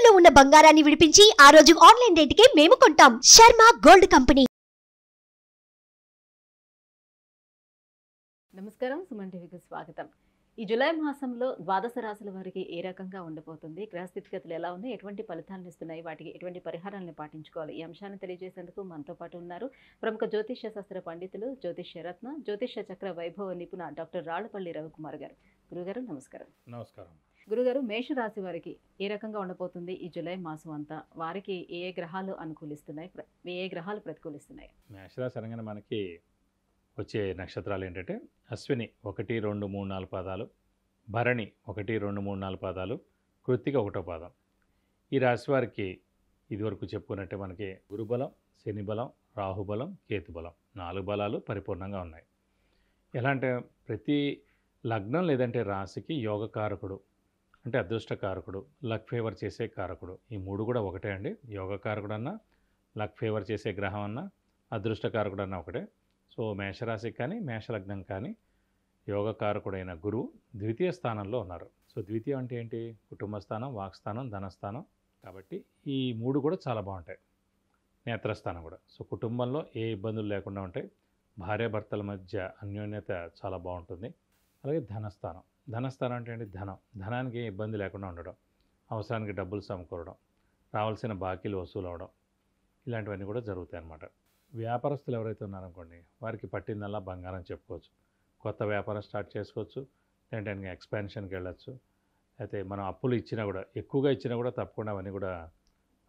తాకట్టులో ఉన్న బంగారాన్ని విడిపించి ఆ రోజు ఆన్లైన్ రేటుకే మేము కొంటాం. Sharma gold company. నమస్కారం, సుమన్ టీవీకి స్వాగతం. ఈ జూలై మాసంలో ద్వాదశ రాశుల వారికి ఏ రకంగా ఉండబోతుంది, గ్రహస్థితిగతులు ఎలా ఉన్నాయి, ఎటువంటి ఫలితాలను ఇస్తున్నాయి, వాటికి ఎటువంటి పరిహారాలను పాటించుకోవాలి, ఈ అంశాన్ని తెలియజేసేందుకు మనతో పాటు ఉన్నారు ప్రముఖ జ్యోతిష్య శాస్త్ర పండితులు, జ్యోతిష్య రత్న, జ్యోతిష్య చక్ర వైభవ నిపుణ డాక్టర్ రాళ్లపల్లి రవికుమార్ గారు. గురుగారు నమస్కారం. నమస్కారం. గురుగారు, మేషరాశి వారికి ఏ రకంగా ఉండబోతుంది ఈ జూలై మాసం అంతా? వారికి ఏ గ్రహాలు అనుకూలిస్తున్నాయి, ఏ గ్రహాలు ప్రతికూలిస్తున్నాయి? మేషరాశి అనగానే మనకి వచ్చే నక్షత్రాలు ఏంటంటే అశ్విని 1, 2, 3, 4 పాదాలు, భరణి 1, 2, 3, 4 పాదాలు, కృత్తిక 1వ పాదం. ఈ రాశి వారికి ఇదివరకు చెప్పుకున్నట్టే మనకి గురుబలం, శని బలం, రాహుబలం, కేతుబలం 4 బలాలు పరిపూర్ణంగా ఉన్నాయి. ఎలా అంటే ప్రతి లగ్నం లేదంటే రాశికి యోగకారకుడు అంటే అదృష్టకారకుడు, లక్ ఫేవర్ చేసే కారకుడు, ఈ 3 కూడా ఒకటే అండి. యోగకారకుడు అన్నా, లక్ ఫేవర్ చేసే గ్రహం అన్నా, అదృష్టకారకుడు అన్నా ఒకటే. సో మేషరాశికి కానీ మేషలగ్నం కానీ యోగకారకుడైన గురువు ద్వితీయ స్థానంలో ఉన్నారు. సో ద్వితీయం అంటే ఏంటి? కుటుంబ స్థానం, వాక్స్థానం, ధనస్థానం. కాబట్టి ఈ 3 కూడా చాలా బాగుంటాయి. నేత్రస్థానం కూడా. సో కుటుంబంలో ఏ ఇబ్బందులు లేకుండా ఉంటాయి. భార్యాభర్తల మధ్య అన్యోన్యత చాలా బాగుంటుంది. అలాగే ధనస్థానం. ధనస్థానం అంటే ఏంటి? ధనం. ధనానికి ఏ ఇబ్బంది లేకుండా ఉండడం, అవసరానికి డబ్బులు సమకూరడం, రావాల్సిన బాకీలు వసూలు అవడం, ఇలాంటివన్నీ కూడా జరుగుతాయి అన్నమాట. వ్యాపారస్తులు ఎవరైతే ఉన్నారనుకోండి, వారికి పట్టిందల్లా బంగారం చెప్పుకోవచ్చు. కొత్త వ్యాపారం స్టార్ట్ చేసుకోవచ్చు, లేదంటే ఎక్స్పాన్షన్కి వెళ్ళచ్చు. అయితే మనం అప్పులు ఇచ్చినా కూడా, ఎక్కువగా ఇచ్చినా కూడా తప్పకుండా అవన్నీ కూడా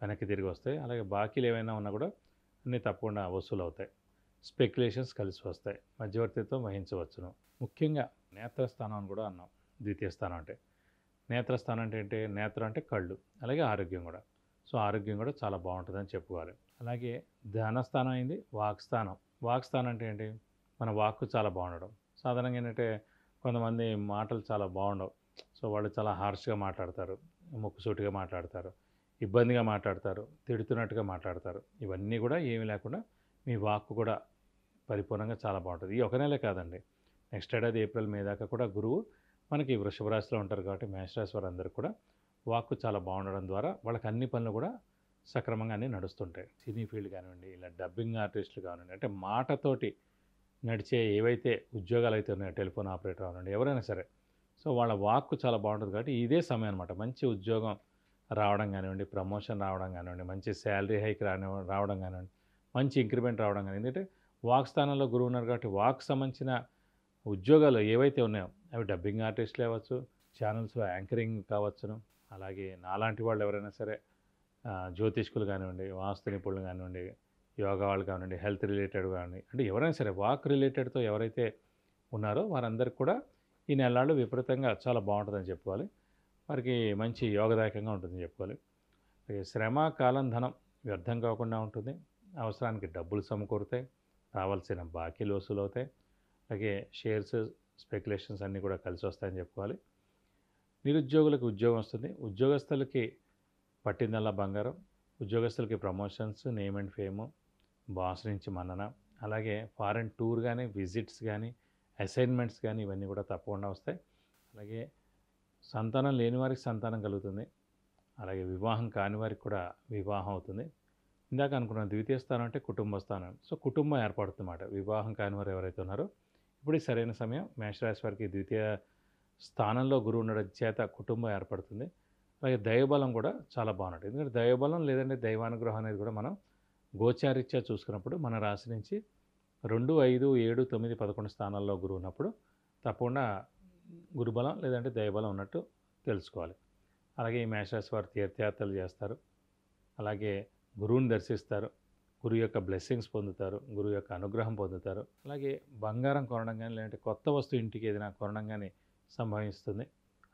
వెనక్కి తిరిగి వస్తాయి. అలాగే బాకీలు ఏమైనా ఉన్నా కూడా అన్నీ తప్పకుండా వసూలు అవుతాయి. స్పెక్యులేషన్స్ కలిసి వస్తాయి. మధ్యవర్తిత్వం వహించవచ్చును. ముఖ్యంగా నేత్రస్థానం అని కూడా అన్నాం. ద్వితీయ స్థానం అంటే నేత్రస్థానం అంటే ఏంటి? నేత్రం అంటే కళ్ళు, అలాగే ఆరోగ్యం కూడా. సో ఆరోగ్యం కూడా చాలా బాగుంటుందని చెప్పుకోవాలి. అలాగే ధనస్థానం అయింది. వాక్స్థానం. వాక్స్థానం అంటే ఏంటి? మన వాక్కు చాలా బాగుండడం. సాధారణంగా ఏంటంటే కొంతమంది మాటలు చాలా బాగుండవు. సో వాళ్ళు చాలా హార్ష్గా మాట్లాడతారు, ముక్కుసూటిగా మాట్లాడతారు, ఇబ్బందిగా మాట్లాడతారు, తిడుతున్నట్టుగా మాట్లాడతారు. ఇవన్నీ కూడా ఏమీ లేకుండా మీ వాక్కు కూడా పరిపూర్ణంగా చాలా బాగుంటుంది. ఈ ఒక నెలే కాదండి, నెక్స్ట్ ఏడాది ఏప్రిల్, మే దాకా కూడా గురువు మనకి వృషభ రాశిలో ఉంటారు. కాబట్టి మేషరాశి వారందరూ కూడా వాక్కు చాలా బాగుండడం ద్వారా వాళ్ళకి అన్ని పనులు కూడా సక్రమంగా అన్నీ నడుస్తుంటాయి. సినీ ఫీల్డ్ కానివ్వండి, ఇలా డబ్బింగ్ ఆర్టిస్టులు కానివ్వండి, అంటే మాటతోటి నడిచే ఏవైతే ఉద్యోగాలు అయితే ఉన్నాయో, టెలిఫోన్ ఆపరేటర్ కానివ్వండి, ఎవరైనా సరే, సో వాళ్ళ వాక్కు చాలా బాగుంటుంది. కాబట్టి ఇదే సమయం అనమాట. మంచి ఉద్యోగం రావడం కానివ్వండి, ప్రమోషన్ రావడం కానివ్వండి, మంచి శాలరీ హైక్ రావడం కానివ్వండి, మంచి ఇంక్రిమెంట్ రావడం కానీ. ఎందుకంటే వాక్ స్థానంలో గురువు ఉన్నారు కాబట్టి వాక్ సంబంధించిన ఉద్యోగాలు ఏవైతే ఉన్నాయో అవి డబ్బింగ్ ఆర్టిస్టులు అవ్వచ్చు, ఛానల్స్లో యాంకరింగ్ కావచ్చును, అలాగే నాలాంటి వాళ్ళు ఎవరైనా సరే జ్యోతిష్కులు కానివ్వండి, వాస్తు నిపుణులు కానివ్వండి, యోగా వాళ్ళు కానివ్వండి, హెల్త్ రిలేటెడ్ కానివ్వండి, అంటే ఎవరైనా సరే వాక్ రిలేటెడ్తో ఎవరైతే ఉన్నారో వారందరికీ కూడా ఈ నెలలు విపరీతంగా చాలా బాగుంటుందని చెప్పుకోవాలి. వారికి మంచి యోగదాయకంగా ఉంటుందని చెప్పుకోవాలి. శ్రమ, కాలం, ధనం వ్యర్థం కాకుండా ఉంటుంది. అవసరానికి డబ్బులు సమకూరుతాయి, రావాల్సిన బాకీలు వసూలు అవుతాయి. అలాగే షేర్స్, స్పెక్యులేషన్స్ అన్నీ కూడా కలిసి వస్తాయని చెప్పుకోవాలి. నిరుద్యోగులకు ఉద్యోగం వస్తుంది. ఉద్యోగస్తులకి పట్టిందల్లా బంగారం. ఉద్యోగస్తులకి promotions, name and fame, boss నుంచి మన్నన, అలాగే ఫారెన్ టూర్ కానీ, విజిట్స్ కానీ, అసైన్మెంట్స్ కానీ ఇవన్నీ కూడా తప్పకుండా వస్తాయి. అలాగే సంతానం లేని వారికి సంతానం కలుగుతుంది. అలాగే వివాహం కాని వారికి కూడా వివాహం అవుతుంది. ఇందాక అనుకున్న ద్వితీయ స్థానం అంటే కుటుంబ స్థానం. సో కుటుంబం ఏర్పడుతుందన్నమాట. వివాహం కాని వారు ఎవరైతే ఉన్నారో ఇప్పుడు సరైన సమయం. మేషరాశి వారికి ద్వితీయ స్థానంలో గురువు ఉండడం చేత కుటుంబం ఏర్పడుతుంది. అలాగే దైవబలం కూడా చాలా బాగుంటుంది. ఎందుకంటే దైవబలం లేదంటే దైవానుగ్రహం అనేది కూడా మనం గోచారీత్యా చూసుకున్నప్పుడు మన రాశి నుంచి 2, 5, 7, 9, 11 స్థానాల్లో గురువు ఉన్నప్పుడు తప్పకుండా గురుబలం లేదంటే దైవబలం ఉన్నట్టు తెలుసుకోవాలి. అలాగే ఈ మేషరాశి వారు తీర్థయాత్రలు చేస్తారు. అలాగే గురువుని దర్శిస్తారు, గురువు యొక్క బ్లెస్సింగ్స్ పొందుతారు, గురువు యొక్క అనుగ్రహం పొందుతారు. అలాగే బంగారం కొనడం కానీ, లేదంటే కొత్త వస్తువు ఇంటికి ఏదైనా కొనడం కానీ సంభవిస్తుంది.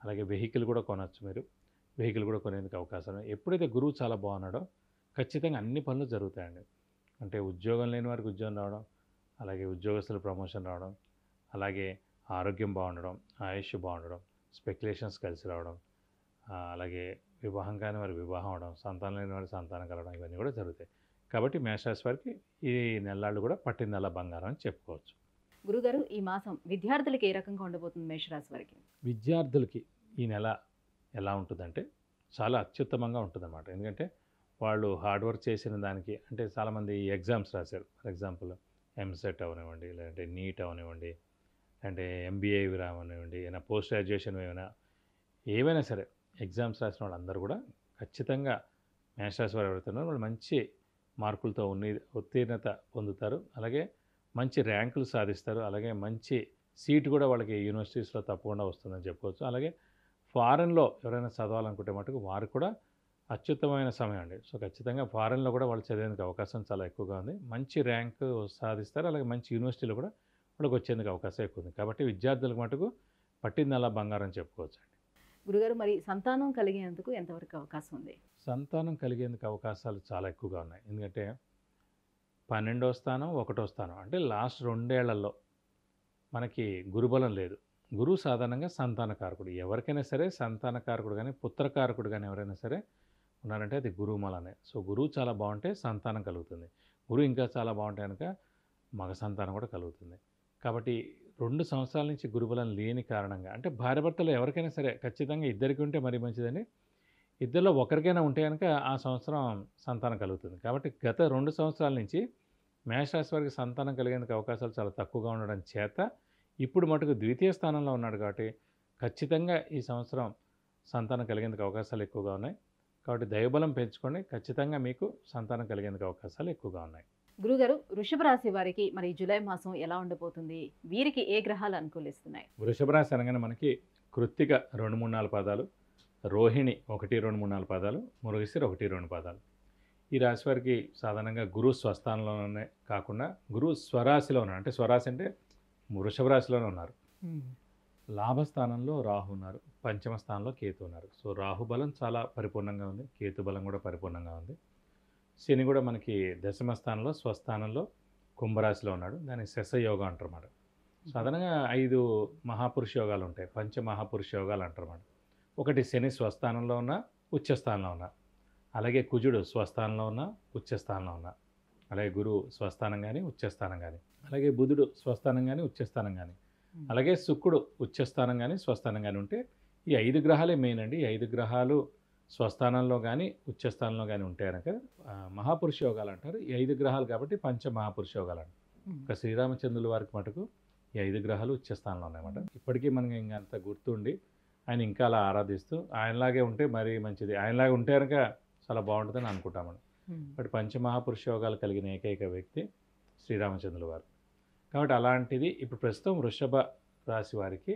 అలాగే వెహికల్ కూడా కొనవచ్చు. మీరు వెహికల్ కూడా కొనేందుకు అవకాశం. ఎప్పుడైతే గురువు చాలా బాగున్నాడో ఖచ్చితంగా అన్ని పనులు జరుగుతాయండి. అంటే ఉద్యోగం లేని వారికి ఉద్యోగం రావడం, అలాగే ఉద్యోగస్తులు ప్రమోషన్ రావడం, అలాగే ఆరోగ్యం బాగుండడం, ఆయుష్ బాగుండడం, స్పెక్యులేషన్స్ కలిసి రావడం, అలాగే వివాహం కాని వారికి వివాహం అవడం, సంతానం లేని వారికి సంతానం కలగడం, ఇవన్నీ కూడా జరుగుతాయి. కాబట్టి మేషరాశి వారికి ఈ నెలలు కూడా పట్టిందల్లా బంగారం అని చెప్పుకోవచ్చు. గురుగారు, ఈ మాసం విద్యార్థులకి ఏ రకంగా ఉండబోతుంది మేషరాశి వారికి? విద్యార్థులకి ఈ నెల ఎలా ఉంటుందంటే చాలా అత్యుత్తమంగా ఉంటుందన్నమాట. ఎందుకంటే వాళ్ళు హార్డ్ వర్క్ చేసిన దానికి అంటే చాలామంది ఎగ్జామ్స్ రాశారు. ఫర్ ఎగ్జాంపుల్ ఎంసెట్ అవనివ్వండి, లేదంటే నీట్ అవనివ్వండి, అంటే ఎంబీఏ రావనివ్వండి, ఏమైనా పోస్ట్ గ్రాడ్యుయేషన్ ఏవైనా సరే ఎగ్జామ్స్ రాసిన వాళ్ళందరూ కూడా ఖచ్చితంగా మేషరాశి వారు ఎవరైతే ఉన్నారో వాళ్ళు మంచి మార్కులతో ఉత్తీర్ణత పొందుతారు. అలాగే మంచి ర్యాంకులు సాధిస్తారు. అలాగే మంచి సీట్ కూడా వాళ్ళకి యూనివర్సిటీస్లో తప్పకుండా వస్తుందని చెప్పుకోవచ్చు. అలాగే ఫారెన్లో ఎవరైనా చదవాలనుకుంటే మటుకు వారు కూడా అత్యుత్తమమైన సమయం అండి. సో ఖచ్చితంగా ఫారెన్లో కూడా వాళ్ళు చదివేందుకు అవకాశం చాలా ఎక్కువగా ఉంది. మంచి ర్యాంకు సాధిస్తారు. అలాగే మంచి యూనివర్సిటీలో కూడా వాళ్ళకి వచ్చేందుకు అవకాశం ఎక్కువ ఉంది. కాబట్టి విద్యార్థులకు మటుకు పట్టిందల్లా బంగారం చెప్పుకోవచ్చు అండి. గురుగారు, మరి సంతానం కలిగేందుకు ఎంతవరకు అవకాశం ఉంది? సంతానం కలిగేందుకు అవకాశాలు చాలా ఎక్కువగా ఉన్నాయి. ఎందుకంటే 12వ స్థానం, 1వ స్థానం అంటే లాస్ట్ 2 ఏళ్లలో మనకి గురుబలం లేదు. గురువు సాధారణంగా సంతానకారకుడు. ఎవరికైనా సరే సంతానకారకుడు కానీ పుత్రకారకుడు కానీ ఎవరైనా సరే ఉన్నారంటే అది గురువు మూలనే. సో గురువు చాలా బాగుంటే సంతానం కలుగుతుంది. గురువు ఇంకా చాలా బాగుంటే కనుక మగ సంతానం కూడా కలుగుతుంది. కాబట్టి 2 సంవత్సరాల నుంచి గురుబలం లేని కారణంగా అంటే భార్యాభర్తలు ఎవరికైనా సరే ఖచ్చితంగా ఇద్దరికి ఉంటే మరీ మంచిదండి. ఇద్దరిలో ఒకరికైనా ఉంటే కనుక ఆ సంవత్సరం సంతానం కలుగుతుంది. కాబట్టి గత 2 సంవత్సరాల నుంచి మేషరాశి వారికి సంతానం కలిగేందుకు అవకాశాలు చాలా తక్కువగా ఉండడం చేత ఇప్పుడు మటుకు ద్వితీయ స్థానంలో ఉన్నాడు కాబట్టి ఖచ్చితంగా ఈ సంవత్సరం సంతానం కలిగేందుకు అవకాశాలు ఎక్కువగా ఉన్నాయి. కాబట్టి దైవబలం పెంచుకొని ఖచ్చితంగా మీకు సంతానం కలిగేందుకు అవకాశాలు ఎక్కువగా ఉన్నాయి. గురుగారు, వృషభ రాశి వారికి మరి జూలై మాసం ఎలా ఉండబోతుంది? వీరికి ఏ గ్రహాలు అనుకూలిస్తున్నాయి? వృషభ రాశి అనగానే మనకి కృత్తిక 2, 3, 4 పాదాలు, రోహిణి 1, 2, 3, 4 పాదాలు, మృగశిర 1, 2 పాదాలు. ఈ రాశి వారికి సాధారణంగా గురువు స్వస్థానంలోనే కాకుండా గురువు స్వరాశిలో ఉన్నారు. అంటే స్వరాశి అంటే వృషభ రాశిలోనే ఉన్నారు. లాభస్థానంలో రాహు ఉన్నారు, పంచమ స్థానంలో కేతు ఉన్నారు. సో రాహు బలం చాలా పరిపూర్ణంగా ఉంది, కేతు బలం కూడా పరిపూర్ణంగా ఉంది. శని కూడా మనకి దశమ స్థానంలో స్వస్థానంలో కుంభరాశిలో ఉన్నాడు. దాన్ని శశ యోగం అంటారన్నమాట. సాధారణంగా 5 మహాపురుష యోగాలు ఉంటాయి, పంచ మహాపురుష యోగాలు అంటారన్నమాట. ఒకటి శని స్వస్థానంలో ఉన్న ఉచ్చస్థానంలో ఉన్న, అలాగే కుజుడు స్వస్థానంలో ఉన్న ఉచ్చస్థానంలో ఉన్న, అలాగే గురువు స్వస్థానం కానీ ఉచ్చస్థానం కానీ, అలాగే బుధుడు స్వస్థానం కానీ ఉచ్చస్థానం కానీ, అలాగే శుక్రుడు ఉచ్చస్థానం కానీ స్వస్థానం కానీ ఉంటే ఈ 5 గ్రహాలే మెయిన్ అండి. ఈ 5 గ్రహాలు స్వస్థానంలో కానీ ఉచ్చస్థానంలో కానీ ఉంటే కనుక మహాపురుష యోగాలు అంటారు. ఈ 5 గ్రహాలు కాబట్టి పంచ మహాపురుష యోగాలు అంటారు. ఒక శ్రీరామచంద్రుల వారికి మటుకు ఈ 5 గ్రహాలు ఉచ్చస్థానంలో ఉన్నాయన్నమాట. ఇప్పటికీ మనకి ఇంకా అంత గుర్తుండి ఆయన ఇంకా అలా ఆరాధిస్తూ ఆయనలాగే ఉంటే మరీ మంచిది. ఆయనలాగే ఉంటే కనుక చాలా బాగుంటుందని అనుకుంటామని. బట్ పంచమహాపురుష యోగాలు కలిగిన ఏకైక వ్యక్తి శ్రీరామచంద్రుల వారు. కాబట్టి అలాంటిది ఇప్పుడు ప్రస్తుతం వృషభ రాశి వారికి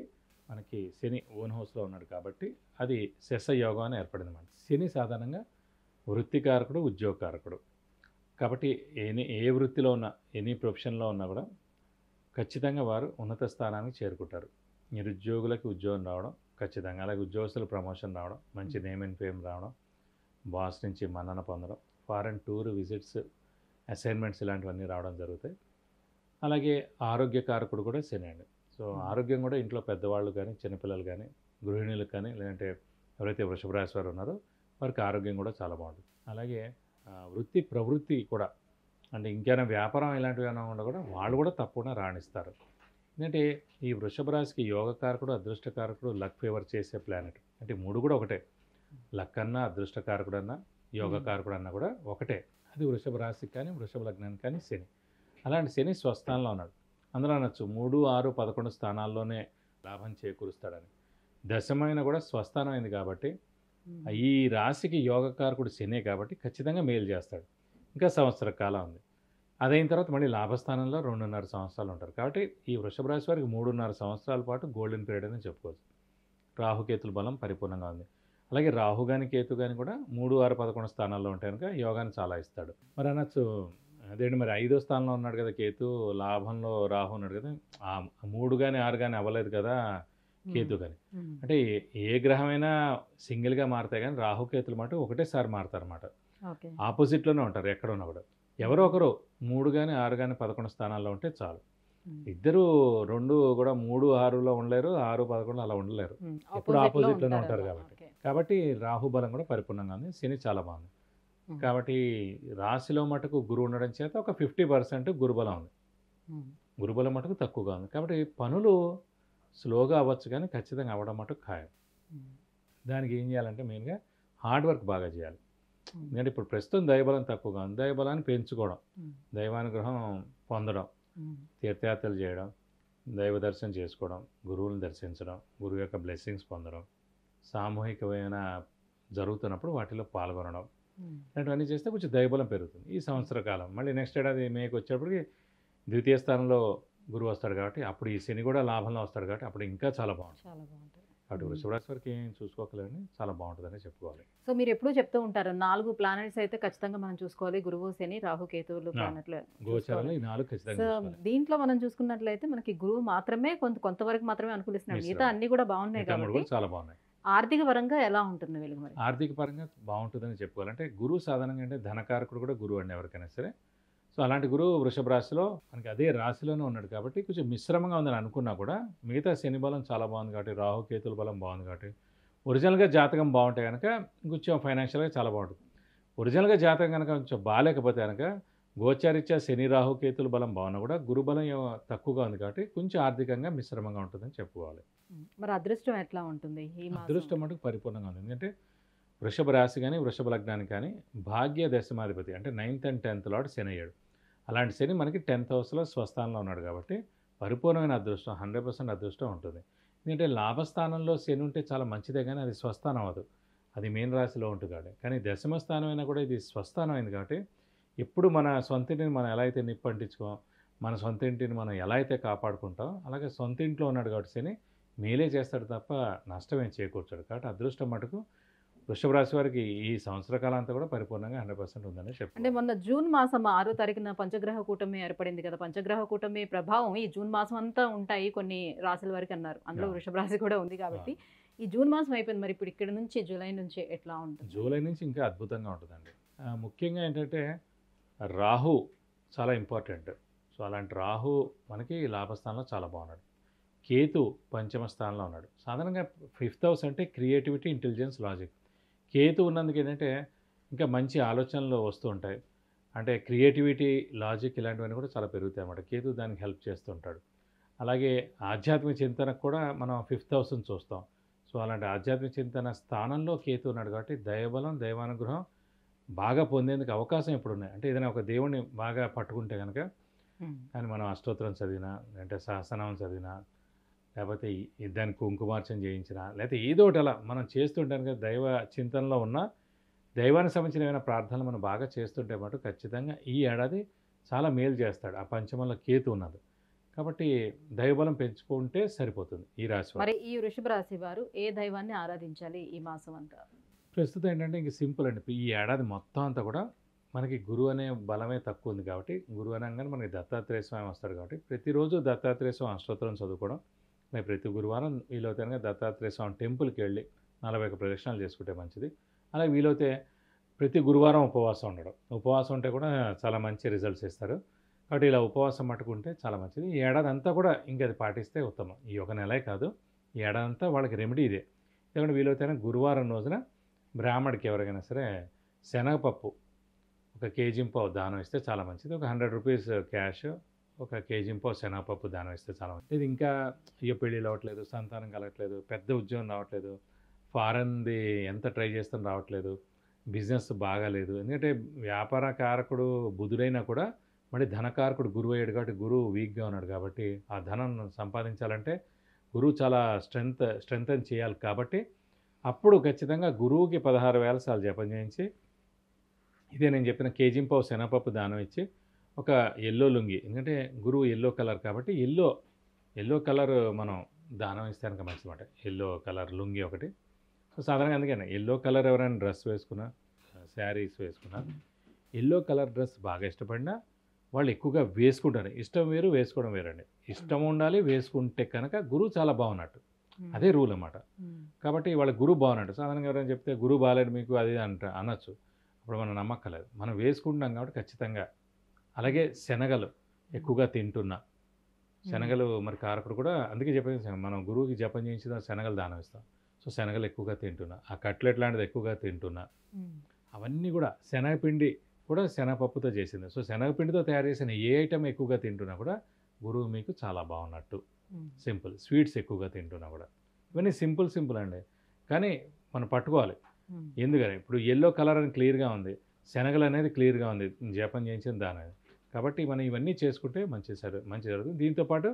మనకి శని ఓన్ హౌస్లో ఉన్నాడు కాబట్టి అది శశ యోగం అని ఏర్పడింది అన్నమాట. శని సాధారణంగా వృత్తికారకుడు, ఉద్యోగకారకుడు. కాబట్టి ఏ వృత్తిలో ఉన్నా, ఎనీ ప్రొఫెషన్లో ఉన్నా కూడా ఖచ్చితంగా వారు ఉన్నత స్థానానికి చేరుకుంటారు. నిరుద్యోగులకి ఉద్యోగం రావడం ఖచ్చితంగా, అలాగే ఉద్యోగస్తులు ప్రమోషన్ రావడం, మంచి నేమ్ అండ్ ఫేమ్ రావడం, బాస్ నుంచి మన్నన పొందడం, ఫారెన్ టూర్ విజిట్స్, అసైన్మెంట్స్ ఇలాంటివన్నీ రావడం జరుగుతాయి. అలాగే ఆరోగ్యకారకుడు కూడా శని అండి. సో ఆరోగ్యం కూడా ఇంట్లో పెద్దవాళ్ళు కానీ, చిన్నపిల్లలు కానీ, గృహిణులకు కానీ, లేదంటే ఎవరైతే వృషభ రాశి వారు ఉన్నారో వారికి ఆరోగ్యం కూడా చాలా బాగుంటుంది. అలాగే వృత్తి ప్రవృత్తి కూడా అంటే ఇంకేమైనా వ్యాపారం ఇలాంటివి ఏమైనా ఉన్నా కూడా వాళ్ళు కూడా తప్పకుండా రాణిస్తారు. ఎందుకంటే ఈ వృషభ రాశికి యోగకారకుడు, అదృష్టకారకుడు, లక్ ఫేవర్ చేసే ప్లానెట్. అంటే 3 కూడా ఒకటే. లక్ అన్నా, అదృష్టకారకుడు అన్నా, యోగకారకుడు అన్నా కూడా ఒకటే. అది వృషభ రాశికి కానీ వృషభ లగ్నానికి కానీ శని. అలాంటి శని స్వస్థానంలో ఉన్నాడు. అందులో అనొచ్చు 3, 6, 11 స్థానాల్లోనే లాభం చేకూరుస్తాడని. దశమైన కూడా స్వస్థానం అయింది కాబట్టి ఈ రాశికి యోగకారకుడు శనే కాబట్టి ఖచ్చితంగా మేలు చేస్తాడు. ఇంకా సంవత్సర కాలం ఉంది. అదైన తర్వాత మళ్ళీ లాభస్థానంలో 2.5 సంవత్సరాలు ఉంటారు. కాబట్టి ఈ వృషభ రాశి వారికి 3.5 సంవత్సరాల పాటు గోల్డెన్ పీరియడ్ అని చెప్పుకోవచ్చు. రాహుకేతుల బలం పరిపూర్ణంగా ఉంది. అలాగే రాహు కానీ కేతు కానీ కూడా 3, 6, 11 స్థానాల్లో ఉంటే కనుక యోగాన్ని చాలా ఇస్తాడు. మరి అనొచ్చు అదేంటి మరి 5వ స్థానంలో ఉన్నాడు కదా కేతు, లాభంలో రాహు ఉన్నాడు కదా, 3 కానీ 6 కానీ అవ్వలేదు కదా కేతు కానీ. అంటే ఏ గ్రహమైనా సింగిల్గా మారుతాయి కానీ రాహుకేతులు మాట ఒకటేసారి మారుతారన్నమాట. ఆపోజిట్లోనే ఉంటారు ఎక్కడ ఉన్నా కూడా. ఎవరో ఒకరు 3 కానీ 6 కానీ 11 స్థానాల్లో ఉంటే చాలు. ఇద్దరు 2 కూడా 3, 6లో ఉండలేరు, 6, 11 అలా ఉండలేరు. ఎప్పుడు ఆపోజిట్లోనే ఉంటారు కాబట్టి రాహు బలం కూడా పరిపూర్ణంగా ఉంది. శని చాలా బాగుంది. కాబట్టి రాశిలో మటుకు గురువు ఉండడం చేత ఒక 50% గురుబలం ఉంది. గురుబలం మటుకు తక్కువగా ఉంది. కాబట్టి పనులు స్లోగా అవ్వచ్చు కానీ ఖచ్చితంగా అవ్వడం మటుకు ఖాయం. దానికి ఏం చేయాలంటే మెయిన్గా హార్డ్ వర్క్ బాగా చేయాలి. ఎందుకంటే ఇప్పుడు ప్రస్తుతం దైవబలం తక్కువగా ఉంది. దైవబలాన్ని పెంచుకోవడం, దైవానుగ్రహం పొందడం, తీర్థయాత్రలు చేయడం, దైవ దర్శనం చేసుకోవడం, గురువులను దర్శించడం, గురువు యొక్క బ్లెస్సింగ్స్ పొందడం, సామూహికమైన జరుగుతున్నప్పుడు వాటిలో పాల్గొనడం, ఇలాంటివన్నీ చేస్తే కొంచెం దైవబలం పెరుగుతుంది ఈ సంవత్సర కాలం. మళ్ళీ నెక్స్ట్ ఏడాది మేకి వచ్చేప్పటికి ద్వితీయ స్థానంలో గురువు వస్తాడు కాబట్టి అప్పుడు ఈ శని కూడా లాభంలో వస్తాడు కాబట్టి అప్పుడు ఇంకా చాలా బాగుంటుంది. చాలా బాగుంటుంది. అటు వృషభ రాశి వారికి ఏం చూసుకోకలేని చాలా బాగుంటుందని చెప్పుకోవాలి. సో మీరు ఎప్పుడూ చెప్తూ ఉంటారు 4 ప్లానెట్స్ అయితే ఖచ్చితంగా మనం చూసుకోవాలి, గురువు, శని, రాహు, కేతువులు ప్లానెట్లు గోచరాలు ఈ 4 సో ఖచ్చితంగా చూసుకోవాలి. దీంట్లో మనం చూసుకున్నట్లయితే మనకి గురువు మాత్రమే కొంతవరకు మాత్రమే అనుకూలిస్తున్నాడు, మిగతా అన్ని కూడా బాగున్నాయి మిగతా మూడు కాబట్టి కూడా చాలా బాగున్నాయి. ఆర్థిక పరంగా ఎలా ఉంటుంది వీళ్ళకి మరి? ఆర్థిక పరంగా బాగుంటుందని చెప్పుకోవాలి. అంటే గురువు సాధారణంగా అంటే ధనకారకుడు కూడా గురువు అండి ఎవరికైనా సరే. సో అలాంటి గురువు వృషభ రాశిలో మనకి అదే రాశిలోనే ఉన్నాడు కాబట్టి కొంచెం మిశ్రమంగా ఉందని అనుకున్నా కూడా మిగతా శని బలం చాలా బాగుంది కాబట్టి, రాహు కేతుల బలం బాగుంది కాబట్టి, ఒరిజినల్గా జాతకం బాగుంటే కనుక కొంచెం ఫైనాన్షియల్గా చాలా బాగుంటుంది. ఒరిజినల్గా జాతకం కనుక కొంచెం బాగాలేకపోతే కనుక గోచారిత్యా శని రాహు కేతుల బలం బాగున్నా కూడా గురు బలం తక్కువగా ఉంది కాబట్టి కొంచెం ఆర్థికంగా మిశ్రమంగా ఉంటుందని చెప్పుకోవాలి. మరి అదృష్టం ఎట్లా ఉంటుంది ఈ మాసం? అదృష్టం మటుకు పరిపూర్ణంగా ఉంది. ఎందుకంటే వృషభ రాశి కానీ వృషభ లగ్నానికి కానీ భాగ్య దశమాధిపతి అంటే 9th and 10th లార్డ్ శని అయ్యాడు. అలాంటి శని మనకి 10th హౌస్లో స్వస్థానంలో ఉన్నాడు కాబట్టి పరిపూర్ణమైన అదృష్టం 100% అదృష్టం ఉంటుంది. ఎందుకంటే లాభస్థానంలో శని ఉంటే చాలా మంచిదే కానీ అది స్వస్థానం అవ్వదు, అది మీన రాశిలో ఉంటుంది కాబట్టి. కానీ దశమ స్థానం అయినా కూడా ఇది స్వస్థానం అయింది కాబట్టి ఎప్పుడు మన సొంత ఇంటిని మనం ఎలా అయితే నిప్పంటించుకోం, మన సొంత ఇంటిని మనం ఎలా అయితే కాపాడుకుంటాం అలాగే సొంత ఇంట్లో ఉన్నాడు కాబట్టి శని మేలే చేస్తాడు తప్ప నష్టమేం చేకూర్చాడు. కాబట్టి అదృష్టం మటుకు వృషభ రాశి వారికి ఈ సంవత్సర కాలం అంతా కూడా పరిపూర్ణంగా 100% ఉందని చెప్పారు. అంటే మొన్న జూన్ మాసం 6వ తారీఖున పంచగ్రహ కూటమి ఏర్పడింది కదా, పంచగ్రహ కూటమి ప్రభావం ఈ జూన్ మాసం అంతా ఉంటాయి కొన్ని రాశుల వరకు అన్నారు, అందులో వృషభ రాశి కూడా ఉంది కాబట్టి ఈ జూన్ మాసం అయిపోయింది. మరి ఇప్పుడు ఇక్కడ నుంచి జూలై నుంచి ఎట్లా ఉంటుంది? జూలై నుంచి ఇంకా అద్భుతంగా ఉంటుందండి. ముఖ్యంగా ఏంటంటే రాహు చాలా ఇంపార్టెంట్. సో అలాంటి రాహు మనకి లాభస్థానంలో చాలా బాగున్నాడు. కేతు పంచమ స్థానంలో ఉన్నాడు. సాధారణంగా 5th హౌస్ అంటే క్రియేటివిటీ, ఇంటెలిజెన్స్, లాజిక్. కేతు ఉన్నందుకు ఏంటంటే ఇంకా మంచి ఆలోచనలు వస్తూ ఉంటాయి. అంటే క్రియేటివిటీ, లాజిక్ ఇలాంటివన్నీ కూడా చాలా పెరుగుతాయి అన్నమాట. కేతు దానికి హెల్ప్ చేస్తుంటాడు. అలాగే ఆధ్యాత్మిక చింతనకు కూడా మనం 5th హౌస్ని చూస్తాం. సో అలాంటి ఆధ్యాత్మిక చింతన స్థానంలో కేతు ఉన్నాడు కాబట్టి దైవబలం, దైవానుగ్రహం బాగా పొందేందుకు అవకాశం ఇప్పుడు ఉన్నాయి. అంటే ఏదైనా ఒక దేవుడిని బాగా పట్టుకుంటే కనుక కానీ మనం అష్టోత్తరం చదివినా అంటే సహస్రనామం చదివినా లేకపోతే దానికి కుంకుమార్చన చేయించినా లేకపోతే ఏదో ఒకటి అలా మనం చేస్తుంటే కనుక దైవ చింతనలో ఉన్న దైవానికి సంబంధించిన ఏమైనా ప్రార్థనలు మనం బాగా చేస్తుంటే మటు ఖచ్చితంగా ఈ ఏడాది చాలా మేలు చేస్తాడు. ఆ పంచమంలో కేతు ఉన్నది కాబట్టి దైవబలం పెంచుకుంటే సరిపోతుంది ఈ రాశి వారు. మరి ఈ వృషభ రాశి వారు ఏ దైవాన్ని ఆరాధించాలి ఈ మాసం అంతా? ప్రస్తుతం ఏంటంటే ఇంక సింపుల్ అండి. ఈ ఏడాది మొత్తం అంతా కూడా మనకి గురువు అనే బలమే తక్కువ ఉంది కాబట్టి గురువు అనగానే మనకి దత్తాత్రేయ స్వామి వస్తాడు కాబట్టి ప్రతిరోజు దత్తాత్రేయ స్వామి అష్టోత్తరం చదువుకోవడం, మేము ప్రతి గురువారం వీలైతే దత్తాత్రేయ స్వామి టెంపుల్కి వెళ్ళి 41 ప్రదక్షిణాలు చేసుకుంటే మంచిది. అలాగే వీలైతే ప్రతి గురువారం ఉపవాసం ఉండడం, ఉపవాసం ఉంటే కూడా చాలా మంచి రిజల్ట్స్ ఇస్తారు కాబట్టి ఇలా ఉపవాసం పట్టుకుంటే చాలా మంచిది. ఈ ఏడాది అంతా కూడా ఇంకా అది పాటిస్తే ఉత్తమం. ఈ ఒక నెలే కాదు, ఈ ఏడాది అంతా వాళ్ళకి రెమెడీ ఇదే. ఎందుకంటే వీలైతే గురువారం రోజున బ్రాహ్మడికి ఎవరికైనా సరే శనగపప్పు 1 kg దానం ఇస్తే చాలా మంచిది. ఒక 100 రూపీస్ క్యాష్, 1 kg శనగపప్పు దానం ఇస్తే చాలా మంచిది. ఇది ఇంకా అయ్యో పెళ్ళిళ్ళు అవ్వట్లేదు, సంతానం కలగట్లేదు, పెద్ద ఉద్యోగం రావట్లేదు, ఫారెన్ది ఎంత ట్రై చేస్తాం రావట్లేదు, బిజినెస్ బాగాలేదు. ఎందుకంటే వ్యాపార కారకుడు బుధుడైనా కూడా మళ్ళీ ధనకారకుడు గురువు అయ్యాడు కాబట్టి గురువు వీక్గా ఉన్నాడు కాబట్టి ఆ ధనం సంపాదించాలంటే గురువు చాలా స్ట్రెంగ్తన్ చేయాలి కాబట్టి అప్పుడు ఖచ్చితంగా గురువుకి 16,000 సార్లు జపం చేయించి ఇదే నేను చెప్పిన kg శనగపప్పు దానం ఇచ్చి ఒక ఎల్లో లుంగి, ఎందుకంటే గురువు ఎల్లో కలర్ కాబట్టి ఎల్లో కలర్ మనం దానం ఇస్తే కనుక మంచిదన్నమాట. ఎల్లో కలర్ లుంగి ఒకటి. సో సాధారణంగా అందుకని ఎల్లో కలర్ ఎవరైనా డ్రెస్ వేసుకున్నా, శారీస్ వేసుకున్నా, ఎల్లో కలర్ డ్రెస్ బాగా ఇష్టపడినా వాళ్ళు ఎక్కువగా వేసుకుంటారు. ఇష్టం వేరు, వేసుకోవడం వేరండి. ఇష్టం ఉండాలి, వేసుకుంటే కనుక గురువు చాలా బాగున్నట్టు, అదే రూల్ అన్నమాట. కాబట్టి వాళ్ళ గురువు బాగున్నట్టు. సాధారణంగా ఎవరైనా చెప్తే గురువు బాగాలేడు మీకు అది అనొచ్చు, అప్పుడు మనం నమ్మక్కలేదు. మనం వేసుకుంటున్నాం కాబట్టి ఖచ్చితంగా. అలాగే శనగలు ఎక్కువగా తింటున్నా, శనగలు మరి కారకుడు కూడా అందుకే చెప్పేసి మనం గురువుకి జపం చేయించిన శనగలు దానం ఇస్తాం. సో శనగలు ఎక్కువగా తింటున్నా, ఆ కట్లెట్ లాంటిది ఎక్కువగా తింటున్నా, అవన్నీ కూడా శనగపిండి కూడా శనగపప్పుతో చేసింది. సో శనగపిండితో తయారు చేసిన ఏ ఐటమ్ ఎక్కువగా తింటున్నా కూడా గురువు మీకు చాలా బాగున్నట్టు. సింపుల్ స్వీట్స్ ఎక్కువగా తింటున్నా కూడా ఇవన్నీ సింపుల్ అండి. కానీ మనం పట్టుకోవాలి. ఎందుకని ఇప్పుడు ఎల్లో కలర్ అని క్లియర్గా ఉంది, శనగలు అనేది క్లియర్గా ఉంది, జపం చేయించిన దాని కాబట్టి మనం ఇవన్నీ చేసుకుంటే మంచి జరుగుతుంది. దీంతోపాటు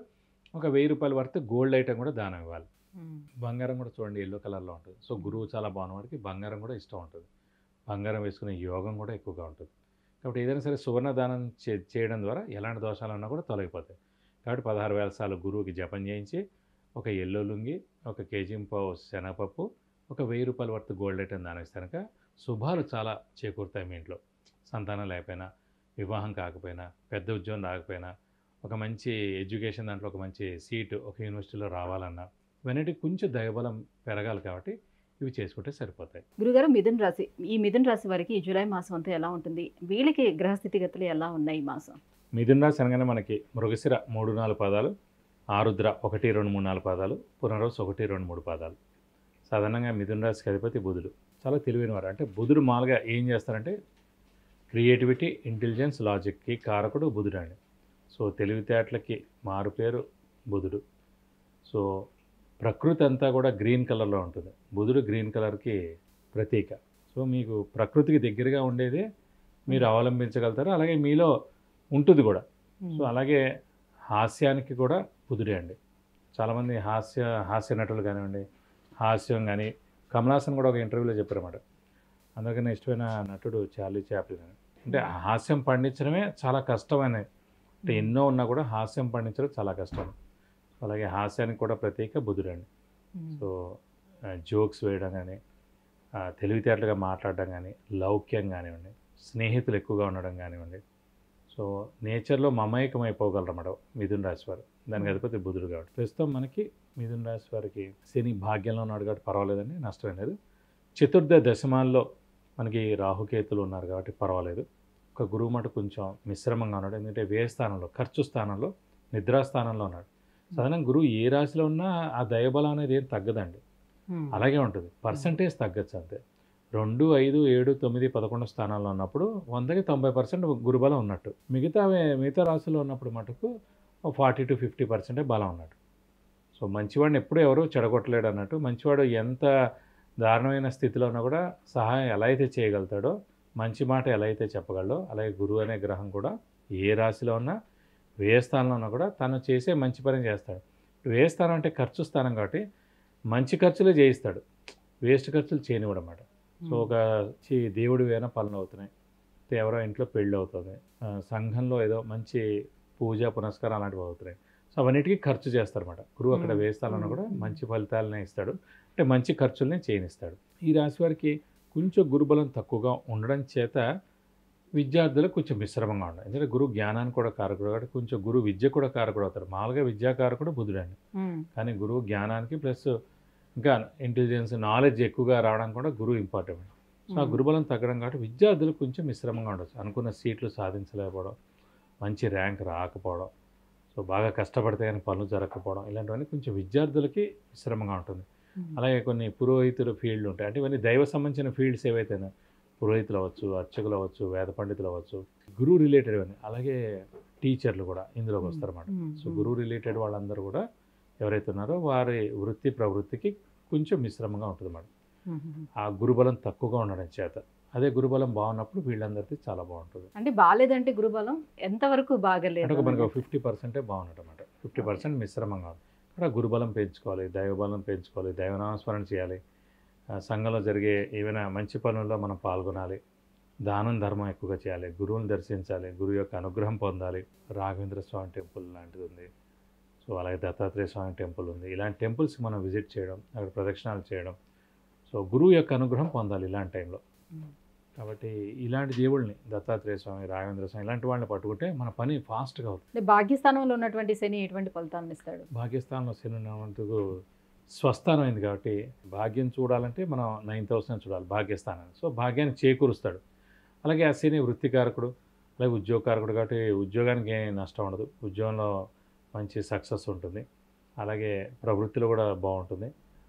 ఒక 1000 రూపాయల వరకు గోల్డ్ ఐటమ్ కూడా దానం ఇవ్వాలి. బంగారం కూడా చూడండి ఎల్లో కలర్లో ఉంటుంది. సో గురువు చాలా బాగున్న వాడికి బంగారం కూడా ఇష్టం ఉంటుంది, బంగారం వేసుకునే యోగం కూడా ఎక్కువగా ఉంటుంది. కాబట్టి ఏదైనా సరే సువర్ణ దానం చేయడం ద్వారా ఎలాంటి దోషాలన్నా కూడా తొలగిపోతాయి. కాబట్టి 16,000 సార్లు గురువుకి జపం చేయించి ఒక ఎల్లో లుంగి, ఒక కేజీ-పావు శనగపప్పు, ఒక 1000 రూపాయల వరకు గోల్డ్ ఐటమ్ దానం ఇస్తే కనుక శుభాలు చాలా చేకూరుతాయి. మీ ఇంట్లో సంతానం లేకపోయినా, వివాహం కాకపోయినా, పెద్ద ఉద్యోగం రాకపోయినా, ఒక మంచి ఎడ్యుకేషన్ దాంట్లో ఒక మంచి సీటు ఒక యూనివర్సిటీలో రావాలన్నా ఇవన్నిటికి కొంచెం దైవబలం పెరగాలి. కాబట్టి ఇవి చేసుకుంటే సరిపోతాయి. గురుగారు, మిథున రాశి, ఈ మిథున రాశి వారికి ఈ జూలై మాసం అంతా ఎలా ఉంటుంది? వీళ్ళకి గ్రహస్థితిగతులు ఎలా ఉన్నాయి ఈ మాసం? మిథున రాశి అనగానే మనకి మృగశిర 3-4 పాదాలు, ఆరుద్ర 1, 2, 3, 4 పాదాలు, పునర్వసు 1, 2, 3 పాదాలు. సాధారణంగా మిథున రాశికి అధిపతి బుధుడు. చాలా తెలివైన వారు. అంటే బుధుడు మామూలుగా ఏం చేస్తారంటే క్రియేటివిటీ, ఇంటెలిజెన్స్, లాజిక్కి కారకుడు బుధుడు అండి. సో తెలివితేటలకి మారు పేరు బుధుడు. సో ప్రకృతి అంతా కూడా గ్రీన్ కలర్లో ఉంటుంది. బుధుడు గ్రీన్ కలర్కి ప్రతీక. సో మీకు ప్రకృతికి దగ్గరగా ఉండేదే మీరు అవలంబించగలుగుతారు, అలాగే మీలో ఉంటుంది కూడా. సో అలాగే హాస్యానికి కూడా బుధుడే అండి. చాలామంది హాస్య నటులు కానివ్వండి, హాస్యం కానీ, కమలాసన్ కూడా ఒక ఇంటర్వ్యూలో చెప్పారన్నమాట. అందుకని ఇష్టమైన నటుడు చార్లీ చాప్లిన్ అని. అంటే హాస్యం పండించడమే చాలా కష్టమైన, అంటే ఎన్నో ఉన్నా కూడా హాస్యం పండించడం చాలా కష్టం. అలాగే హాస్యానికి కూడా ప్రత్యేక బుధుడు అండి. సో జోక్స్ వేయడం కానీ, తెలివితేటలుగా మాట్లాడడం కానీ, లౌక్యం కానివ్వండి, స్నేహితులు ఎక్కువగా ఉండడం కానివ్వండి. సో నేచర్లో మమైకం అయిపోగలరన్నమాట మిథున రాశి వారు. దానికి అధిపతి బుధుడు కాబట్టి. ప్రస్తుతం మనకి మిథున రాశి వారికి శని భాగ్యంలో ఉన్నాడు కాబట్టి పర్వాలేదండి, నష్టం లేదు. చతుర్థ దశమాల్లో మనకి రాహుకేతులు ఉన్నారు కాబట్టి పర్వాలేదు. ఒక గురువు మాట కొంచెం మిశ్రమంగా ఉన్నాడు, ఎందుకంటే వ్యయ స్థానంలో, ఖర్చు స్థానంలో, నిద్రాస్థానంలో ఉన్నాడు. సాధారణంగా గురువు ఏ రాశిలో ఉన్నా ఆ దైవబలం అనేది ఏం తగ్గదండి, అలాగే ఉంటుంది. పర్సంటేజ్ తగ్గచ్చు అంతే. 2, 5, 7, 9, 11 స్థానాల్లో ఉన్నప్పుడు 100కి 90% గురుబలం ఉన్నట్టు. మిగతా రాశుల్లో ఉన్నప్పుడు మటుకు 40 to 50% బలం ఉన్నట్టు. సో మంచివాడిని ఎప్పుడూ ఎవరు చెడగొట్టలేడు అన్నట్టు. మంచివాడు ఎంత దారుణమైన స్థితిలో ఉన్నా కూడా సహాయం ఎలా అయితే చేయగలుగుతాడో, మంచి మాట ఎలా అయితే చెప్పగలడో, అలాగే గురువు అనే గ్రహం కూడా ఏ రాశిలో ఉన్నా, వ్యయ స్థానంలో ఉన్నా కూడా తను చేసే మంచి పని చేస్తాడు. వ్యయ స్థానం అంటే ఖర్చు స్థానం కాబట్టి మంచి ఖర్చులే చేయిస్తాడు, వేస్ట్ ఖర్చులు చేయనివ్వడం అన్నమాట. సో ఒక దేవుడి వేన పనులు అవుతున్నాయి, ఎవరో ఇంట్లో పెళ్ళి అవుతుంది, సంఘంలో ఏదో మంచి పూజ పునస్కారం అలాంటివి అవుతున్నాయి. సో అవన్నిటికీ ఖర్చు చేస్తారన్నమాట. గురువు అక్కడ వేస్తాలన్నా కూడా మంచి ఫలితాలనే ఇస్తాడు, అంటే మంచి ఖర్చులనే చేయనిస్తాడు. ఈ రాశి వారికి కొంచెం గురుబలం తక్కువగా ఉండడం చేత విద్యార్థులకు కొంచెం మిశ్రమంగా ఉండాలి. ఎందుకంటే గురువు జ్ఞానాన్ని కూడా కారకుడు కాబట్టి కొంచెం గురువు విద్య కూడా కారకుడు అవుతాడు. మామూలుగా విద్యాకారకుడు బుధుడండి, కానీ గురువు జ్ఞానానికి ప్లస్ ఇంకా ఇంటెలిజెన్స్, నాలెడ్జ్ ఎక్కువగా రావడం కూడా గురువు ఇంపార్టెంట్. సో ఆ గురుబలం తగ్గడం కాబట్టి విద్యార్థులకు కొంచెం మిశ్రమంగా ఉండొచ్చు. అనుకున్న సీట్లు సాధించలేకపోవడం, మంచి ర్యాంక్ రాకపోవడం, సో బాగా కష్టపడితే కానీ పనులు జరగకపోవడం, ఇలాంటివన్నీ కొంచెం విద్యార్థులకి మిశ్రమంగా ఉంటుంది. అలాగే కొన్ని పురోహితుల ఫీల్డ్లు ఉంటాయి, అంటే ఇవన్నీ దైవ సంబంధించిన ఫీల్డ్స్ ఏవైతేనే, పురోహితులు అవ్వచ్చు, అర్చకులు అవ్వచ్చు, వేద పండితులు అవ్వచ్చు, గురువు రిలేటెడ్ ఇవన్నీ. అలాగే టీచర్లు కూడా ఇందులోకి వస్తారన్నమాట. సో గురువు రిలేటెడ్ వాళ్ళందరూ కూడా ఎవరైతే ఉన్నారో వారి వృత్తి ప్రవృత్తికి కొంచెం మిశ్రమంగా ఉంటుంది అన్నమాట. ఆ గురుబలం తక్కువగా ఉండడం చేత. అదే గురుబలం బాగున్నప్పుడు వీళ్ళందరికీ చాలా బాగుంటుంది. అంటే బాగాలేదంటే గురుబలం ఎంతవరకు బాగలేదు అంటే మనకు 50% బాగున్నట్టు అన్నమాట, 50% మిశ్రమంగా ఉంది. అక్కడ గురుబలం పెంచుకోవాలి, దైవబలం పెంచుకోవాలి, దైవనామస్మరణ చేయాలి, సంఘంలో జరిగే ఏవైనా మంచి పనుల్లో మనం పాల్గొనాలి, దానం ధర్మం ఎక్కువగా చేయాలి, గురువుని దర్శించాలి, గురువు యొక్క అనుగ్రహం పొందాలి. రాఘవేంద్ర స్వామి టెంపుల్ లాంటిది ఉంది, సో అలాగే దత్తాత్రేయ స్వామి టెంపుల్ ఉంది. ఇలాంటి టెంపుల్స్కి మనం విజిట్ చేయడం, అక్కడ ప్రదక్షిణాలు చేయడం, సో గురువు యొక్క అనుగ్రహం పొందాలి ఇలాంటి టైంలో. కాబట్టి ఇలాంటి దేవుళ్ళని, దత్తాత్రేయ స్వామి, రాఘవేంద్ర స్వామి, ఇలాంటి వాళ్ళని పట్టుకుంటే మన పని ఫాస్ట్గా అవుతుంది. భాగ్యస్థానంలో ఉన్నటువంటి శని ఎటువంటి ఫలితాలను ఇస్తాడు? భాగ్యస్థానంలో శని ఉన్నందుకు స్వస్థానం అయింది కాబట్టి భాగ్యం చూడాలంటే మనం 9th హౌస్ని చూడాలి, భాగ్యస్థానాన్ని. సో భాగ్యాన్ని చేకూరుస్తాడు. అలాగే ఆ శని వృత్తికారకుడు, అలాగే ఉద్యోగకారకుడు కాబట్టి ఉద్యోగానికి ఏం నష్టం ఉండదు, ఉద్యోగంలో మంచి సక్సెస్ ఉంటుంది. అలాగే ప్రవృత్తిలో కూడా బాగుంటుంది.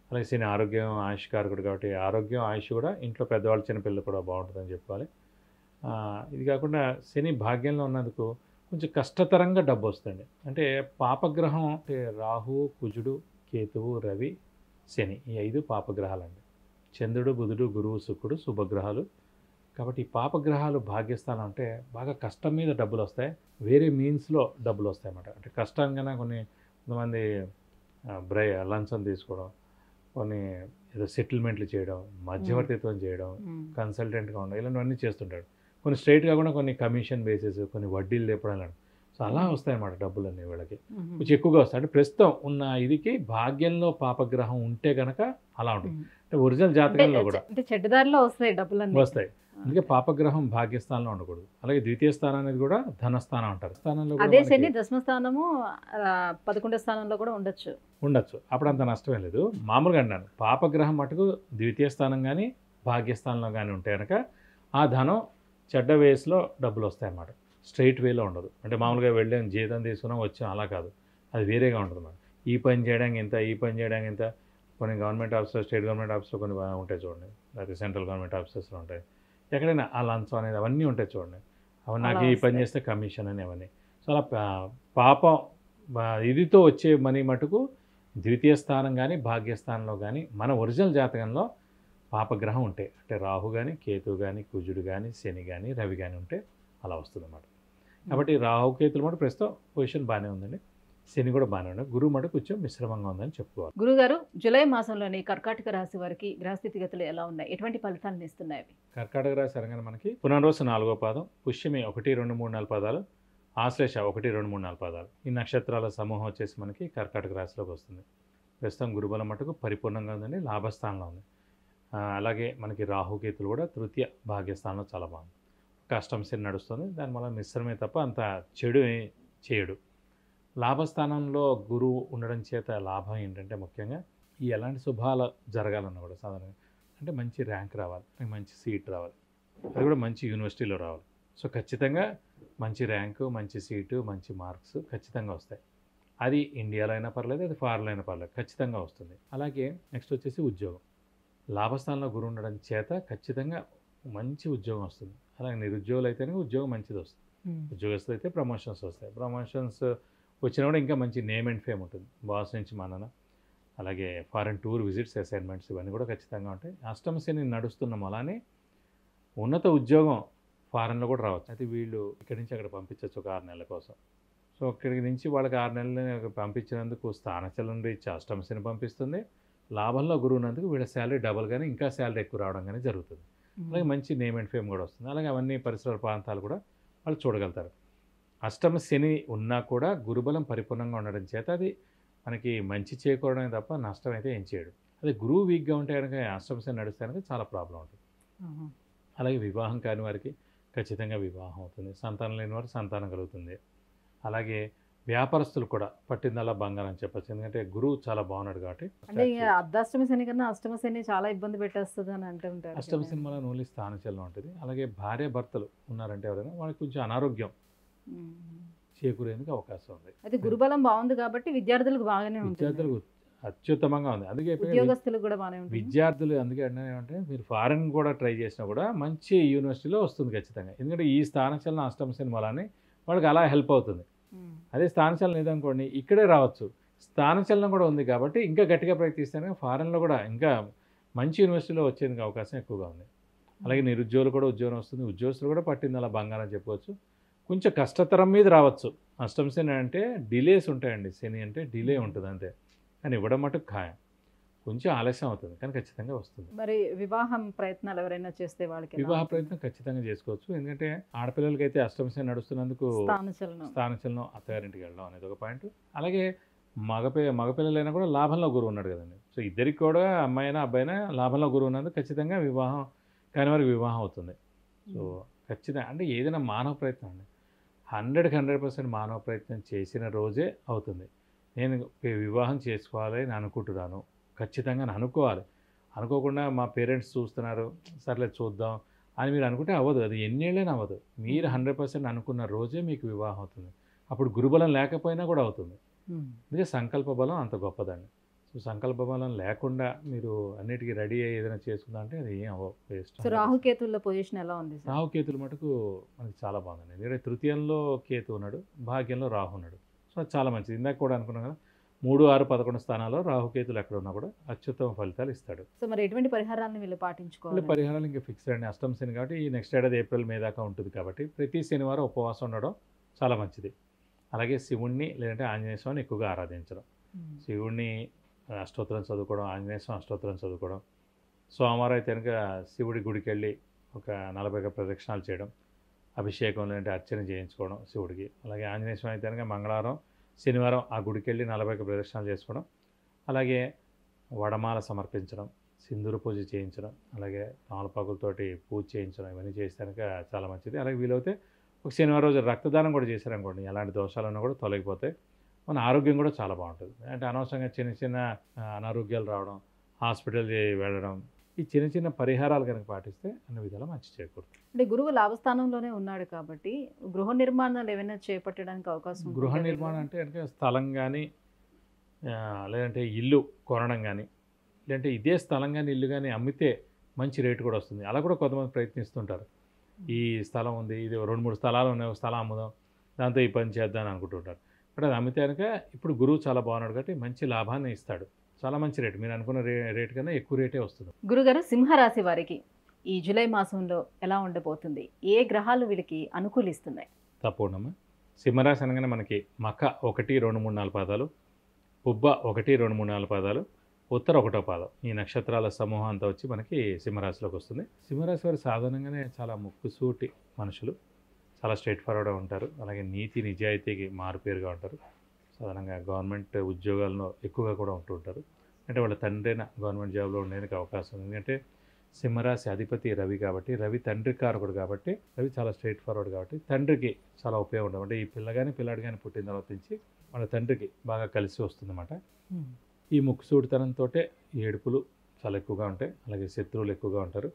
అలాగే శని ఆరోగ్యం, ఆయుష్కారకుడు కాబట్టి ఆరోగ్యం, ఆయుష్ కూడా ఇంట్లో పెద్దవాళ్ళు, చిన్నపిల్లలు కూడా బాగుంటుందని చెప్పుకోవాలి. ఇది కాకుండా శని భాగ్యంలో ఉన్నందుకు కొంచెం కష్టతరంగా డబ్బు వస్తుంది. అంటే పాపగ్రహం అంటే రాహు, కుజుడు, కేతువు, రవి, శని, ఈ 5 పాపగ్రహాలండి. చంద్రుడు, బుధుడు, గురువు, శుక్రుడు శుభగ్రహాలు. కాబట్టి ఈ పాపగ్రహాలు భాగ్యస్థానం అంటే బాగా కష్టం మీద డబ్బులు వస్తాయి, వేరే మీన్స్లో డబ్బులు వస్తాయి అన్నమాట. అంటే కష్టంగానే కొంతమంది లంచం తీసుకోవడం, కొన్ని ఏదో సెటిల్మెంట్లు చేయడం, మధ్యవర్తిత్వం చేయడం, కన్సల్టెంట్గా ఉండడం, ఇలాంటివన్నీ చేస్తుంటాడు. కొన్ని స్ట్రైట్గా కూడా కొన్ని కమిషన్ బేసిస్, కొన్ని వడ్డీలు లేపడం. సో అలా వస్తాయన్నమాట డబ్బులన్నీ వీళ్ళకి కొంచెం ఎక్కువగా వస్తాయి. అంటే ప్రస్తుతం ఉన్న ఇదికి భాగ్యంలో పాపగ్రహం ఉంటే కనుక అలా ఉంటుంది. అంటే ఒరిజినల్ జాతకంలో కూడా అంటే చెడ్డదారిలో వస్తాయి డబ్బులు వస్తాయి. అందుకే పాపగ్రహం భాగ్యస్థానంలో ఉండకూడదు. అలాగే ద్వితీయ స్థానం అనేది కూడా ధనస్థానం అంటారు. స్థానంలో అదే శని దశమ స్థానము 11వ స్థానంలో కూడా ఉండొచ్చు. అప్పుడు అంత నష్టమే లేదు. మామూలుగా అన్నాను, పాపగ్రహం మటుకు ద్వితీయ స్థానం కానీ భాగ్యస్థానంలో కానీ ఉంటే కనుక ఆ ధనం చెడ్డ వేస్లో డబ్బులు వస్తాయి అన్నమాట. స్ట్రైట్ వేలో ఉండదు. అంటే మామూలుగా వెళ్ళాం, జీతం తీసుకున్నాం, వచ్చాం, అలా కాదు. అది వేరేగా ఉంటుంది అన్నమాట. ఈ పని చేయడానికి ఇంత, ఈ పని చేయడానికి ఇంత. కొన్ని government officer, state government officer కొన్ని ఉంటాయి చూడండి, లేకపోతే సెంట్రల్ గవర్నమెంట్ ఆఫీసెస్లో ఉంటాయి. ఎక్కడైనా ఆ లంచం అనేది అవన్నీ ఉంటాయి చూడండి. అవి నాకు ఈ పని చేస్తే కమిషన్ అని అవన్నీ. సో అలా పాపం ఇదితో వచ్చే మనీ మటుకు ద్వితీయ స్థానం కానీ భాగ్యస్థానంలో కానీ మన ఒరిజినల్ జాతకంలో పాపగ్రహం ఉంటాయి. అంటే రాహు కానీ, కేతు కానీ, కుజుడు కానీ, శని కానీ, రవి కానీ ఉంటే అలా వస్తుంది అన్నమాట. కాబట్టి రాహు కేతులు మటు ప్రస్తుతం పొజిషన్ బాగానే ఉందండి. శని కూడా బాగానే ఉంది. గురువు మటు కొంచెం మిశ్రమంగా ఉందని చెప్పుకోవాలి. గురుగారు, జూలై మాసంలోని కర్కాటక రాశి వారికి గ్రహస్థితిగతులు ఎలా ఉన్నాయి, ఎటువంటి ఫలితాలను ఇస్తున్నాయి? కర్కాటక రాశి అనగానే మనకి పునర్వసు 4వ పాదం, పుష్యమి 1, 2, 3, 4 పాదాలు, ఆశ్లేష 1, 2, 3, 4 పాదాలు. ఈ నక్షత్రాల సమూహం వచ్చేసి మనకి కర్కాటక రాశిలోకి వస్తుంది. ప్రస్తుతం గురుబలం మటుకు పరిపూర్ణంగా ఉందండి, లాభస్థానంలో ఉంది. అలాగే మనకి రాహుకేతులు కూడా తృతీయ భాగ్యస్థానంలో చాలా బాగుంది. కష్టం శని నడుస్తుంది, దానివల్ల మిశ్రమే తప్ప అంత చెడు చేయడు. లాభస్థానంలో గురువు ఉండడం చేత లాభం ఏంటంటే ముఖ్యంగా ఈ ఎలాంటి శుభాలు జరగాలన్నా కూడా సాధారణంగా అంటే మంచి ర్యాంక్ రావాలి, మంచి సీట్ రావాలి, అది కూడా మంచి యూనివర్సిటీలో రావాలి. సో ఖచ్చితంగా మంచి ర్యాంకు, మంచి సీటు, మంచి మార్క్స్ ఖచ్చితంగా వస్తాయి. అది ఇండియాలో అయినా పర్లేదు, అది ఫారెన్లో అయినా పర్లేదు, ఖచ్చితంగా వస్తుంది. అలాగే నెక్స్ట్ వచ్చేసి ఉద్యోగం. లాభస్థానంలో గురువు ఉండడం చేత ఖచ్చితంగా మంచి ఉద్యోగం వస్తుంది. అలాగే నిరుద్యోగులు అయితేనే ఉద్యోగం మంచిది వస్తుంది. ఉద్యోగస్తులు అయితే ప్రమోషన్స్ వస్తాయి. ప్రమోషన్స్ వచ్చినా కూడా ఇంకా మంచి నేమ్ అండ్ ఫేమ్ ఉంటుంది, బాస్ నుంచి మనన. అలాగే ఫారెన్ టూర్ విజిట్స్, అసైన్మెంట్స్ ఇవన్నీ కూడా ఖచ్చితంగా ఉంటాయి. అష్టమ శని నడుస్తున్నాం, అలానే ఉన్నత ఉద్యోగం ఫారెన్లో కూడా రావచ్చు. అయితే వీళ్ళు ఇక్కడి నుంచి అక్కడ పంపించవచ్చు ఒక 6 నెలల కోసం. సో ఇక్కడికి నుంచి వాళ్ళకి 6 నెలలు పంపించినందుకు స్థానచలనం రీత్యా అష్టమ శని పంపిస్తుంది. లాభంలో గురువు ఉన్నందుకు వీళ్ళ శాలరీ డబల్ కానీ ఇంకా శాలరీ ఎక్కువ రావడం కానీ జరుగుతుంది. అలాగే మంచి నేమ్ అండ్ ఫేమ్ కూడా వస్తుంది. అలాగే అవన్నీ పరిసర ప్రాంతాలు కూడా వాళ్ళు చూడగలుగుతారు. అష్టమ శని ఉన్నా కూడా గురుబలం పరిపూర్ణంగా ఉండడం చేత అది మనకి మంచి చేకూరడమే తప్ప నష్టం అయితే ఏం చేయడు. అదే గురువు వీక్గా ఉంటే కనుక అష్టమ శని నడిస్తే కనుక చాలా ప్రాబ్లం ఉంటుంది. అలాగే వివాహం కాని వారికి ఖచ్చితంగా వివాహం అవుతుంది. సంతానం లేని వారికి సంతానం కలుగుతుంది. అలాగే వ్యాపారస్తులు కూడా పట్టిందల్లా బంగారం అని చెప్పచ్చు. ఎందుకంటే గురువు చాలా బాగున్నాడు కాబట్టి. అంటే అర్ధాష్టమ శని కన్నా అష్టమ శని చాలా ఇబ్బంది పెట్టేస్తుంది అని అంటుంటారు. అష్టమ శని వల్ల ఓన్లీ స్థానచలనం ఉంటుంది. అలాగే భార్య భర్తలు ఉన్నారంటే ఎవరైనా వాళ్ళకి కొంచెం అనారోగ్యం చేకూరేందుకు అవకాశం ఉంది. అయితే గురుబలం బాగుంది కాబట్టి విద్యార్థులకు బాగానే ఉంటుంది. విద్యార్థులకు అత్యుత్తమంగా ఉంది. అందుకే ఉద్యోగస్తులకు కూడా బాగానే ఉంటుంది. విద్యార్థులు అందుకే అంటే మీరు ఫారెన్ కూడా ట్రై చేసినా కూడా మంచి యూనివర్సిటీలో వస్తుంది ఖచ్చితంగా. ఎందుకంటే ఈ స్థానచలనం అష్టమ శని వల్లనే వాళ్ళకి అలా హెల్ప్ అవుతుంది. అదే స్థానచలనం లేదనుకోండి ఇక్కడే రావచ్చు. స్థానచలనం కూడా ఉంది కాబట్టి ఇంకా గట్టిగా ప్రయత్నిస్తే ఫారెన్లో కూడా ఇంకా మంచి యూనివర్సిటీలో వచ్చేందుకు అవకాశం ఎక్కువగా ఉంది. అలాగే నిరుద్యోగులు కూడా ఉద్యోగం వస్తుంది. ఉద్యోగస్తులు కూడా పట్టింది అలా బంగారం చెప్పుకోవచ్చు. కొంచెం కష్టతరం మీద రావచ్చు. అష్టమ శని అంటే డిలేస్ ఉంటాయండి. శని అంటే డిలే ఉంటుంది అంతే, కానీ ఇవ్వడం మటుకు ఖాయం. కొంచెం ఆలస్యం అవుతుంది కానీ ఖచ్చితంగా వస్తుంది. మరి వివాహం ప్రయత్నాలు ఎవరైనా చేస్తే వాళ్ళకి వివాహ ప్రయత్నం ఖచ్చితంగా చేసుకోవచ్చు. ఎందుకంటే ఆడపిల్లలకి అయితే అష్టమ శని నడుస్తున్నందుకు స్థానచలనం అత్తగారింటికి వెళ్ళడం అనేది ఒక పాయింట్. అలాగే మగపిల్లలైనా కూడా లాభంలో గురువు ఉన్నాడు కదండి. సో ఇద్దరికి కూడా అమ్మాయినా అబ్బాయినా లాభంలో గురువు ఉన్నందుకు ఖచ్చితంగా వివాహం కాని వారికి వివాహం అవుతుంది. సో ఖచ్చితంగా అంటే ఏదైనా మానవ ప్రయత్నం అండి 100% మానవ ప్రయత్నం చేసిన రోజే అవుతుంది. నేను వివాహం చేసుకోవాలి అని అనుకుంటున్నాను, ఖచ్చితంగా అనుకోవాలి. అనుకోకుండా మా పేరెంట్స్ చూస్తున్నారు, సర్లే చూద్దాం అని మీరు అనుకుంటే అవ్వదు. అది ఎన్నేళ్ళైనా అవ్వదు. మీరు 100% అనుకున్న రోజే మీకు వివాహం అవుతుంది. అప్పుడు గురుబలం లేకపోయినా కూడా అవుతుంది. అందుకే సంకల్ప బలం అంత గొప్పదండి. సో సంకల్ప బలం లేకుండా మీరు అన్నిటికీ రెడీ అయ్యి ఏదైనా చేసుకుందా అంటే అది ఏం అవ్వదు, వేస్ట్. సో రాహుకేతుల పొజిషన్ ఎలా ఉంది? రాహుకేతులు మటుకు మనకి చాలా బాగుందండి. ఎందుకంటే తృతీయంలో కేతు ఉన్నాడు, భాగ్యంలో రాహు ఉన్నాడు. సో చాలా మంచిది. ఇందాక కూడా అనుకున్నాం కదా, 3, 6, 11 స్థానాల్లో రాహుకేతులు ఎక్కడ ఉన్నా కూడా అత్యుత్తమ ఫలితాలు ఇస్తాడు. సో మరి ఎటువంటి పరిహారాలను వీళ్ళు వీళ్ళ పాటించుకోవాలి? పరిహారాలు ఇంకా ఫిక్స్డ్ అండి. అష్టమ శని కాబట్టి ఈ నెక్స్ట్ ఏడాది ఏప్రిల్ మే దాకా ఉంటుంది కాబట్టి ప్రతి శనివారం ఉపవాసం ఉండడం చాలా మంచిది. అలాగే శివుణ్ణి లేదంటే ఆంజనేయ స్వామిని ఎక్కువగా ఆరాధించడం. శివుణ్ణి అష్టోత్తరం చదువుకోవడం, ఆంజనేయ స్వామి అష్టోత్తరం చదువుకోవడం. సోమవారం అయితే కనుక శివుడి గుడికి వెళ్ళి ఒక 40 ప్రదక్షిణాలు చేయడం, అభిషేకం లేదంటే అర్చన చేయించుకోవడం శివుడికి. అలాగే ఆంజనేయ స్వామి అయితే కనుక మంగళవారం, శనివారం ఆ గుడికి వెళ్ళి 40 ప్రదక్షిణాలు చేసుకోవడం. అలాగే వడమాల సమర్పించడం, సింధూర పూజ చేయించడం, అలాగే తమలపాకులతోటి పూజ చేయించడం, ఇవన్నీ చేస్తే కనుక చాలా మంచిది. అలాగే వీలైతే ఒక శనివారం రోజు రక్తదానం కూడా చేశారనుకోండి, ఎలాంటి దోషాలున్నా కూడా తొలగిపోతాయి. మన ఆరోగ్యం కూడా చాలా బాగుంటుంది. అంటే అనవసరంగా చిన్న చిన్న అనారోగ్యాలు రావడం, హాస్పిటల్ వెళ్ళడం, ఈ చిన్న చిన్న పరిహారాలు కనుక పాటిస్తే అన్ని విధాలా మంచి చేకూరుతుంది. అంటే గురువు లాభస్థానంలోనే ఉన్నాడు కాబట్టి గృహ నిర్మాణాలు ఏమైనా చేపట్టడానికి అవకాశం ఉంటుందా? గృహ నిర్మాణం అంటే కనుక స్థలం కానీ లేదంటే ఇల్లు కొనడం కానీ, లేదంటే ఇదే స్థలం కానీ ఇల్లు కానీ అమ్మితే మంచి రేటు కూడా వస్తుంది. అలా కూడా కొంతమంది ప్రయత్నిస్తుంటారు. ఈ స్థలం ఉంది, ఇది 2-3 స్థలాలు ఉన్నాయి, ఒక స్థలం అమ్ముదాం, దాంతో ఈ పని చేద్దాం అని అనుకుంటుంటారు. బట్ అది అమ్మితే కనుక ఇప్పుడు గురువు చాలా బాగున్నాడు కాబట్టి మంచి లాభాన్ని ఇస్తాడు. చాలా మంచి రేటు, మీరు అనుకున్న రేటు కన్నా ఎక్కువ రేటే వస్తుంది. గురుగారు, సింహరాశి వారికి ఈ జూలై మాసంలో ఎలా ఉండబోతుంది? ఏ గ్రహాలు వీళ్ళకి అనుకూలిస్తున్నాయి? తప్పకుండా సింహరాశి అనగానే మనకి మఖ 1, 2, 3, 4 పాదాలు, పుబ్బ 1, 2, 3, 4 పాదాలు, ఉత్తర 1వ పాదం, ఈ నక్షత్రాల సమూహం అంతా వచ్చి మనకి సింహరాశిలోకి వస్తుంది. సింహరాశి వారు సాధారణంగానే చాలా ముక్కుసూటి మనుషులు, చాలా స్ట్రైట్ ఫార్వర్డ్గా ఉంటారు. అలాగే నీతి నిజాయితీకి మారుపేరుగా ఉంటారు. సాధారణంగా గవర్నమెంట్ ఉద్యోగాల్లో ఎక్కువగా కూడా ఉంటూ ఉంటారు. అంటే వాళ్ళ తండ్రైన గవర్నమెంట్ జాబ్లో ఉండడానికి అవకాశం ఉంది. ఎందుకంటే సింహరాశి అధిపతి రవి కాబట్టి, రవి తండ్రి కారకుడు కాబట్టి, రవి చాలా స్ట్రైట్ ఫార్వర్డ్ కాబట్టి తండ్రికి చాలా ఉపయోగం ఉంటుంది. అంటే ఈ పిల్లాడు కానీ పుట్టిన తర్వాత నుంచి వాళ్ళ తండ్రికి బాగా కలిసి వస్తుందన్నమాట. ఈ ముక్కుసూటితనంతో ఏడుపులు చాలా ఎక్కువగా ఉంటాయి. అలాగే శత్రువులు ఎక్కువగా ఉంటారు.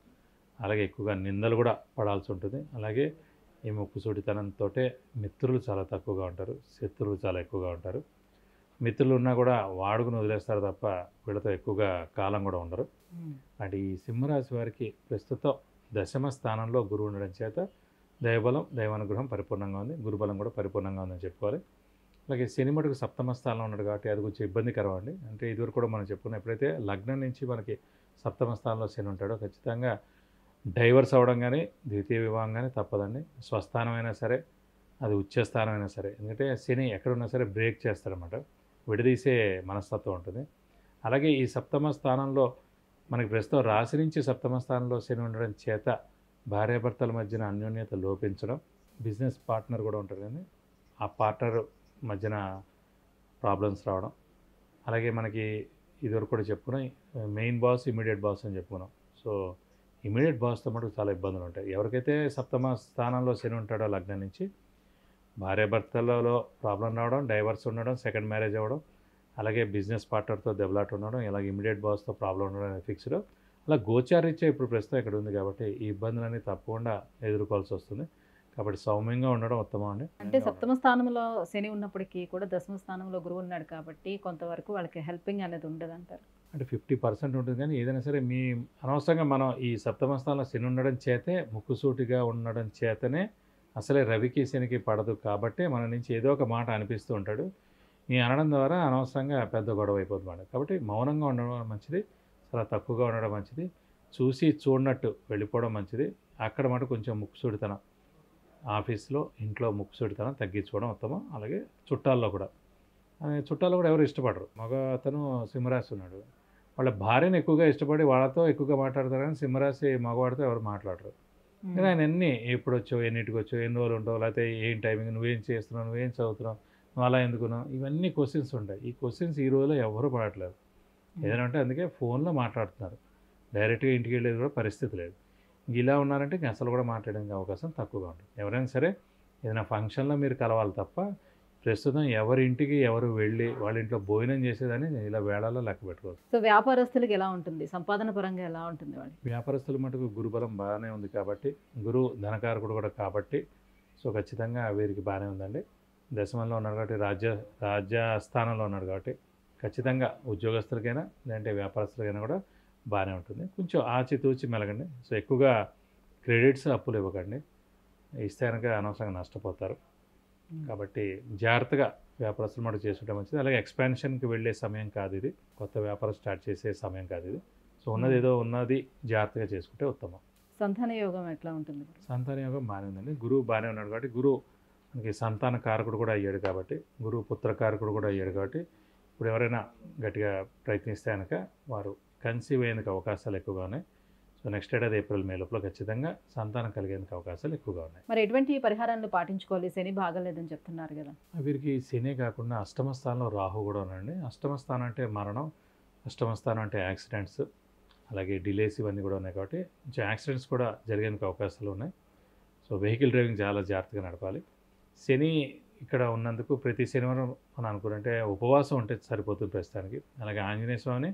అలాగే ఎక్కువగా నిందలు కూడా పడాల్సి ఉంటుంది. అలాగే ఈ ముక్కుసూటితనంతో మిత్రులు చాలా తక్కువగా ఉంటారు, శత్రువులు చాలా ఎక్కువగా ఉంటారు. మిత్రులు ఉన్నా కూడా వాడుకుని వదిలేస్తారు తప్ప వీళ్ళతో ఎక్కువగా కాలం కూడా ఉండరు. అంటే ఈ సింహరాశి వారికి ప్రస్తుతం 10వ స్థానంలో గురువు ఉండడం చేత దైవబలం, దైవానుగ్రహం పరిపూర్ణంగా ఉంది, గురుబలం కూడా పరిపూర్ణంగా ఉందని చెప్పుకోవాలి. అలాగే శని మటుకు 7వ స్థానంలో ఉన్నాడు కాబట్టి అది కొంచెం ఇబ్బందికరం అండి. అంటే ఇదివరకు కూడా మనం చెప్పుకున్నాం, ఎప్పుడైతే లగ్నం నుంచి మనకి 7వ స్థానంలో శని ఉంటాడో ఖచ్చితంగా డైవర్స్ అవ్వడం కానీ, ద్వితీయ వివాహం కానీ తప్పదండి. స్వస్థానం అయినా సరే, అది ఉచ్చస్థానం అయినా సరే, ఎందుకంటే శని ఎక్కడున్నా సరే బ్రేక్ చేస్తాడనమాట, విడదీసే మనస్తత్వం ఉంటుంది. అలాగే ఈ 7వ స్థానంలో మనకి ప్రస్తుతం రాశి నుంచి 7వ స్థానంలో శని ఉండడం చేత భార్యాభర్తల మధ్యన అన్యోన్యత లోపించడం, బిజినెస్ పార్ట్నర్ కూడా ఉంటారు కానీ ఆ పార్ట్నర్ మధ్యన ప్రాబ్లమ్స్ రావడం. అలాగే మనకి ఇదివరకు కూడా చెప్పుకున్నాం, మెయిన్ బాస్, ఇమీడియట్ బాస్ అని చెప్పుకున్నాం. సో ఇమీడియట్ బాస్తో మటుకు చాలా ఇబ్బందులు ఉంటాయి. ఎవరికైతే 7వ స్థానంలో శని ఉంటాడో లగ్నం నుంచి భార్యాభర్తలలో ప్రాబ్లం రావడం, డైవర్స్ ఉండడం, సెకండ్ మ్యారేజ్ అవ్వడం, అలాగే బిజినెస్ పార్ట్నర్తో దెబ్బలాట ఉండడం, ఇలాగ ఇమీడియట్ బాస్తో ప్రాబ్లం ఉండడం అనేది ఫిక్స్డ్. అలా గోచారీత్యా ఇప్పుడు ప్రస్తుతం ఇక్కడ ఉంది కాబట్టి ఈ ఇబ్బందులన్నీ తప్పకుండా ఎదుర్కోవాల్సి వస్తుంది. కాబట్టి సౌమ్యంగా ఉండడం ఉత్తమం అండి. అంటే 7వ స్థానంలో శని ఉన్నప్పటికీ కూడా 10వ స్థానంలో గురువు ఉన్నాడు కాబట్టి కొంతవరకు వాళ్ళకి హెల్పింగ్ అనేది ఉండదు అంటారు. అంటే 50% ఉంటుంది కానీ ఏదైనా సరే మీ అనవసరంగా మనం ఈ 7వ స్థానంలో శని ఉండడం చేతే, ముక్కుసూటిగా ఉండడం చేతనే అసలే రవికి శనికి పడదు కాబట్టి మన నుంచి ఏదో ఒక మాట అనిపిస్తూ ఉంటాడు. ఈ అనడం ద్వారా అనవసరంగా పెద్ద గొడవ అయిపోతుంది. కాబట్టి మౌనంగా ఉండడం మంచిది, చాలా తక్కువగా ఉండడం మంచిది, చూసి చూడనట్టు వెళ్ళిపోవడం మంచిది. అక్కడ మాట కొంచెం ముక్కుసూడితనం, ఆఫీస్లో ఇంట్లో ముక్కుసూడితనం తగ్గించుకోవడం ఉత్తమం. అలాగే చుట్టాల్లో కూడా ఎవరు ఇష్టపడరు. మగ అతను సింహరాశి ఉన్నాడు, వాళ్ళ భార్యను ఎక్కువగా ఇష్టపడి వాళ్ళతో ఎక్కువగా మాట్లాడతారు కానీ సింహరాశి మగవాడితో ఎవరు మాట్లాడరు. కానీ ఆయన ఎప్పుడు వచ్చావు, ఎన్నింటికి వచ్చావు, ఎన్ని రోజులు ఉంటావు, లేకపోతే ఏం టైమింగ్, నువ్వేం చేస్తున్నావు, నువ్వేం చదువుతున్నావు, నువ్వు అలా ఎందుకున్నావు, ఇవన్నీ క్వశ్చన్స్ ఉంటాయి. ఈ క్వశ్చన్స్ ఈ రోజులో ఎవరు పడట్లేదు. ఏదైనా అంటే అందుకే ఫోన్లో మాట్లాడుతున్నారు, డైరెక్ట్గా ఇంటికి వెళ్ళేది కూడా పరిస్థితి లేదు. ఇలా ఉన్నారంటే ఇంక అసలు కూడా మాట్లాడడానికి అవకాశం తక్కువగా ఉంటుంది. ఎవరైనా సరే ఏదైనా ఫంక్షన్లో మీరు కలవాలి తప్ప ప్రస్తుతం ఎవరి ఇంటికి ఎవరు వెళ్ళి వాళ్ళ ఇంట్లో భోజనం చేసేదని ఇలా వేళల్లో లెక్క పెట్టుకోవచ్చు. సో వ్యాపారస్తులకు ఎలా ఉంటుంది, సంపాదన పరంగా ఎలా ఉంటుంది? వాళ్ళు వ్యాపారస్తుల మటుకు గురుబలం బాగానే ఉంది కాబట్టి, గురువు ధనకారకుడు కూడా కాబట్టి, సో ఖచ్చితంగా వీరికి బాగానే ఉందండి. దశమంలో ఉన్నాడు కాబట్టి, రాజ్యస్థానంలో ఉన్నాడు కాబట్టి ఖచ్చితంగా ఉద్యోగస్తులకైనా లేదంటే వ్యాపారస్తులకైనా కూడా బాగానే ఉంటుంది. కొంచెం ఆచితూచి మెలగండి. సో ఎక్కువగా క్రెడిట్స్, అప్పులు ఇవ్వకండి, ఇస్తే కనుక అనవసరంగా నష్టపోతారు. కాబట్టి జాగ్రత్తగా వ్యాపారస్తులు మటుకు చేసుకుంటే మంచిది. అలాగే ఎక్స్పాన్షన్కి వెళ్ళే సమయం కాదు ఇది, కొత్త వ్యాపారం స్టార్ట్ చేసే సమయం కాదు ఇది. సో ఉన్నది ఏదో ఉన్నది జాగ్రత్తగా చేసుకుంటే ఉత్తమం. సంతాన యోగం ఎట్లా ఉంటుంది? సంతాన యోగం బాగానే ఉందండి. గురువు బాగానే ఉన్నాడు కాబట్టి, గురువు మనకి సంతాన కారకుడు కూడా అయ్యాడు కాబట్టి, గురువు పుత్రకారకుడు కూడా అయ్యాడు కాబట్టి, ఇప్పుడు ఎవరైనా గట్టిగా ప్రయత్నిస్తే కనుక వారు కన్సీవ్ అయ్యేందుకు అవకాశాలు ఎక్కువగా ఉన్నాయి. సో నెక్స్ట్ ఏడాది ఏప్రిల్ మే లోపల ఖచ్చితంగా సంతానం కలిగేందుకు అవకాశాలు ఎక్కువగా ఉన్నాయి. మరి ఎటువంటి పరిహారాలను పాటించుకోవాలి? శని బాగలేదని చెప్తున్నారు కదా. వీరికి శనే కాకుండా అష్టమ స్థానంలో రాహు కూడా ఉన్నాయండి. అష్టమ స్థానం అంటే మరణం, అష్టమ స్థానం అంటే యాక్సిడెంట్స్, అలాగే డిలేస్ ఇవన్నీ కూడా ఉన్నాయి కాబట్టి కొంచెం యాక్సిడెంట్స్ కూడా జరిగేందుకు అవకాశాలు ఉన్నాయి. సో వెహికల్ డ్రైవింగ్ చాలా జాగ్రత్తగా నడపాలి. శని ఇక్కడ ఉన్నందుకు ప్రతి శనివారం మనం అనుకుంటే ఉపవాసం ఉంటే సరిపోతుంది ప్రస్తుతానికి. అలాగే ఆంజనేయ స్వామిని,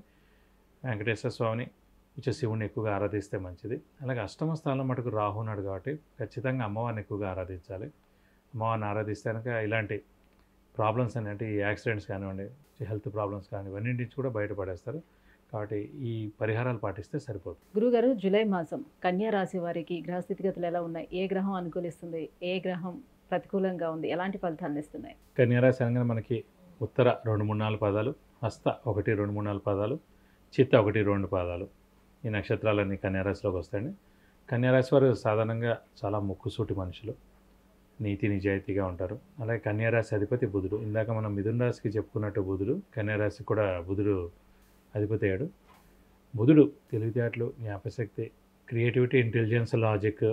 వెంకటేశ్వర స్వామిని, శివుని ఎక్కువగా ఆరాధిస్తే మంచిది. అలాగే అష్టమ స్థానంలో మటుకు రాహు ఉన్నాడు కాబట్టి ఖచ్చితంగా అమ్మవారిని ఎక్కువగా ఆరాధించాలి. అమ్మవారిని ఆరాధిస్తే కనుక ఇలాంటి ప్రాబ్లమ్స్ అంటే ఈ యాక్సిడెంట్స్ కానివ్వండి, హెల్త్ ప్రాబ్లమ్స్ కానీ ఇవన్నీ నుంచి కూడా బయటపడేస్తారు. కాబట్టి ఈ పరిహారాలు పాటిస్తే సరిపోతుంది. గురుగారు, జూలై మాసం కన్యా రాశి వారికి గ్రహ స్థితిగతులు ఎలా ఉన్నాయి? ఏ గ్రహం అనుకూలిస్తుంది, ఏ గ్రహం ప్రతికూలంగా ఉంది, ఎలాంటి ఫలితాలను ఇస్తున్నాయి? కన్యా రాశి అనగానే మనకి ఉత్తర 2, 3, 4 పాదాలు, హస్త 1, 2, 3, 4 పాదాలు, చిత్త 1, 2 పాదాలు, ఈ నక్షత్రాలన్నీ కన్యారాశిలోకి వస్తాయండి. కన్యారాశి వారు సాధారణంగా చాలా ముక్కుసూటి మనుషులు, నీతి నిజాయితీగా ఉంటారు. అలాగే కన్యారాశి అధిపతి బుధుడు. ఇందాక మనం మిథున రాశికి చెప్పుకున్నట్టు బుధుడు కన్యారాశి కూడా బుధుడు అధిపతి అయ్యాడు. బుధుడు తెలివితేటలు, జ్ఞాపశక్తి, క్రియేటివిటీ, ఇంటెలిజెన్స్, లాజిక్,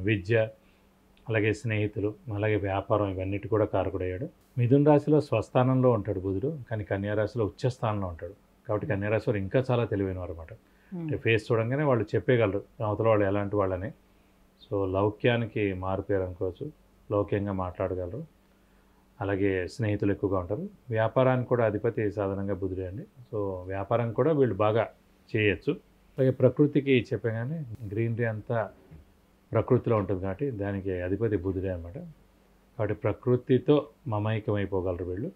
విద్య, అలాగే స్నేహితులు, అలాగే వ్యాపారం ఇవన్నిటి కూడా కారకుడయ్యాడు. మిథున రాశిలో స్వస్థానంలో ఉంటాడు బుధుడు, కానీ కన్యారాశిలో ఉచ్చస్థానంలో ఉంటాడు. కాబట్టి కన్యారాశి వారు ఇంకా చాలా తెలివైనవారు అనమాట. అంటే ఫేస్ చూడంగానే వాళ్ళు చెప్పేయగలరు అవతల వాళ్ళు ఎలాంటి వాళ్ళని. సో లౌక్యానికి మారుపేరు అనుకోవచ్చు, లౌక్యంగా మాట్లాడగలరు. అలాగే స్నేహితులు ఎక్కువగా ఉంటారు. వ్యాపారానికి కూడా అధిపతి సాధారణంగా బుధుడే అండి. సో వ్యాపారం కూడా వీళ్ళు బాగా చేయొచ్చు. అలాగే ప్రకృతికి చెప్పగానే గ్రీనరీ అంతా ప్రకృతిలో ఉంటుంది కాబట్టి దానికి అధిపతి బుధుడే అనమాట. కాబట్టి ప్రకృతితో మమైకమైపోగలరు వీళ్ళు.